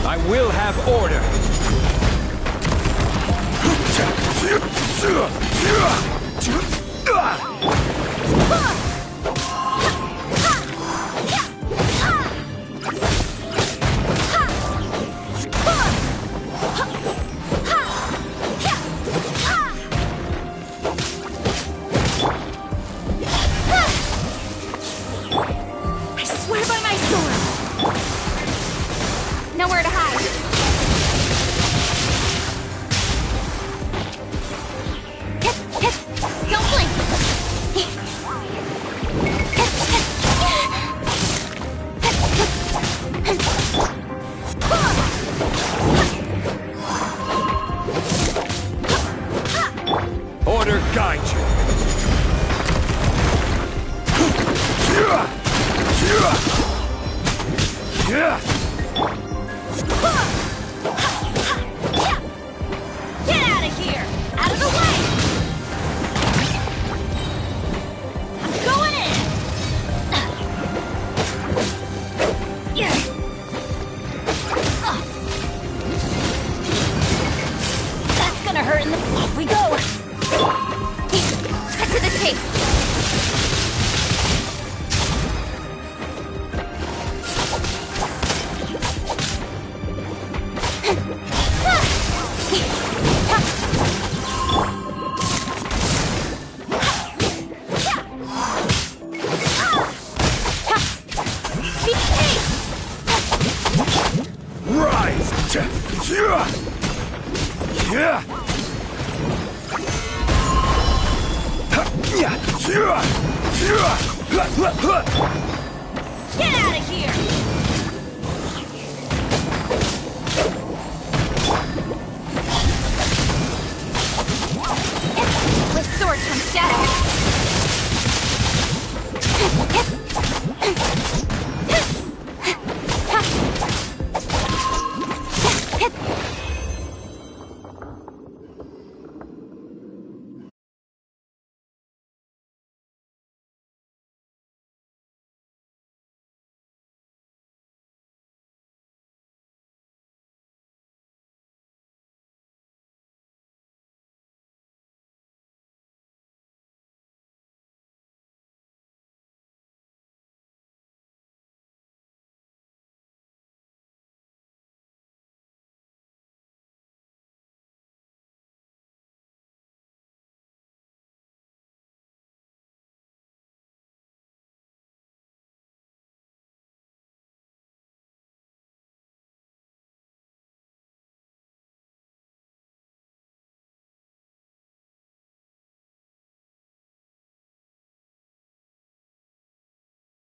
[SPEAKER 8] I will have order.
[SPEAKER 22] I swear by my sword! Nowhere to hide. Don't blink!
[SPEAKER 8] Order guide you.
[SPEAKER 22] Get out of here! Out of the way! I'm going in! That's gonna hurt in the... Off we go! Cut to the chase!
[SPEAKER 8] Rise!
[SPEAKER 22] Get out of here!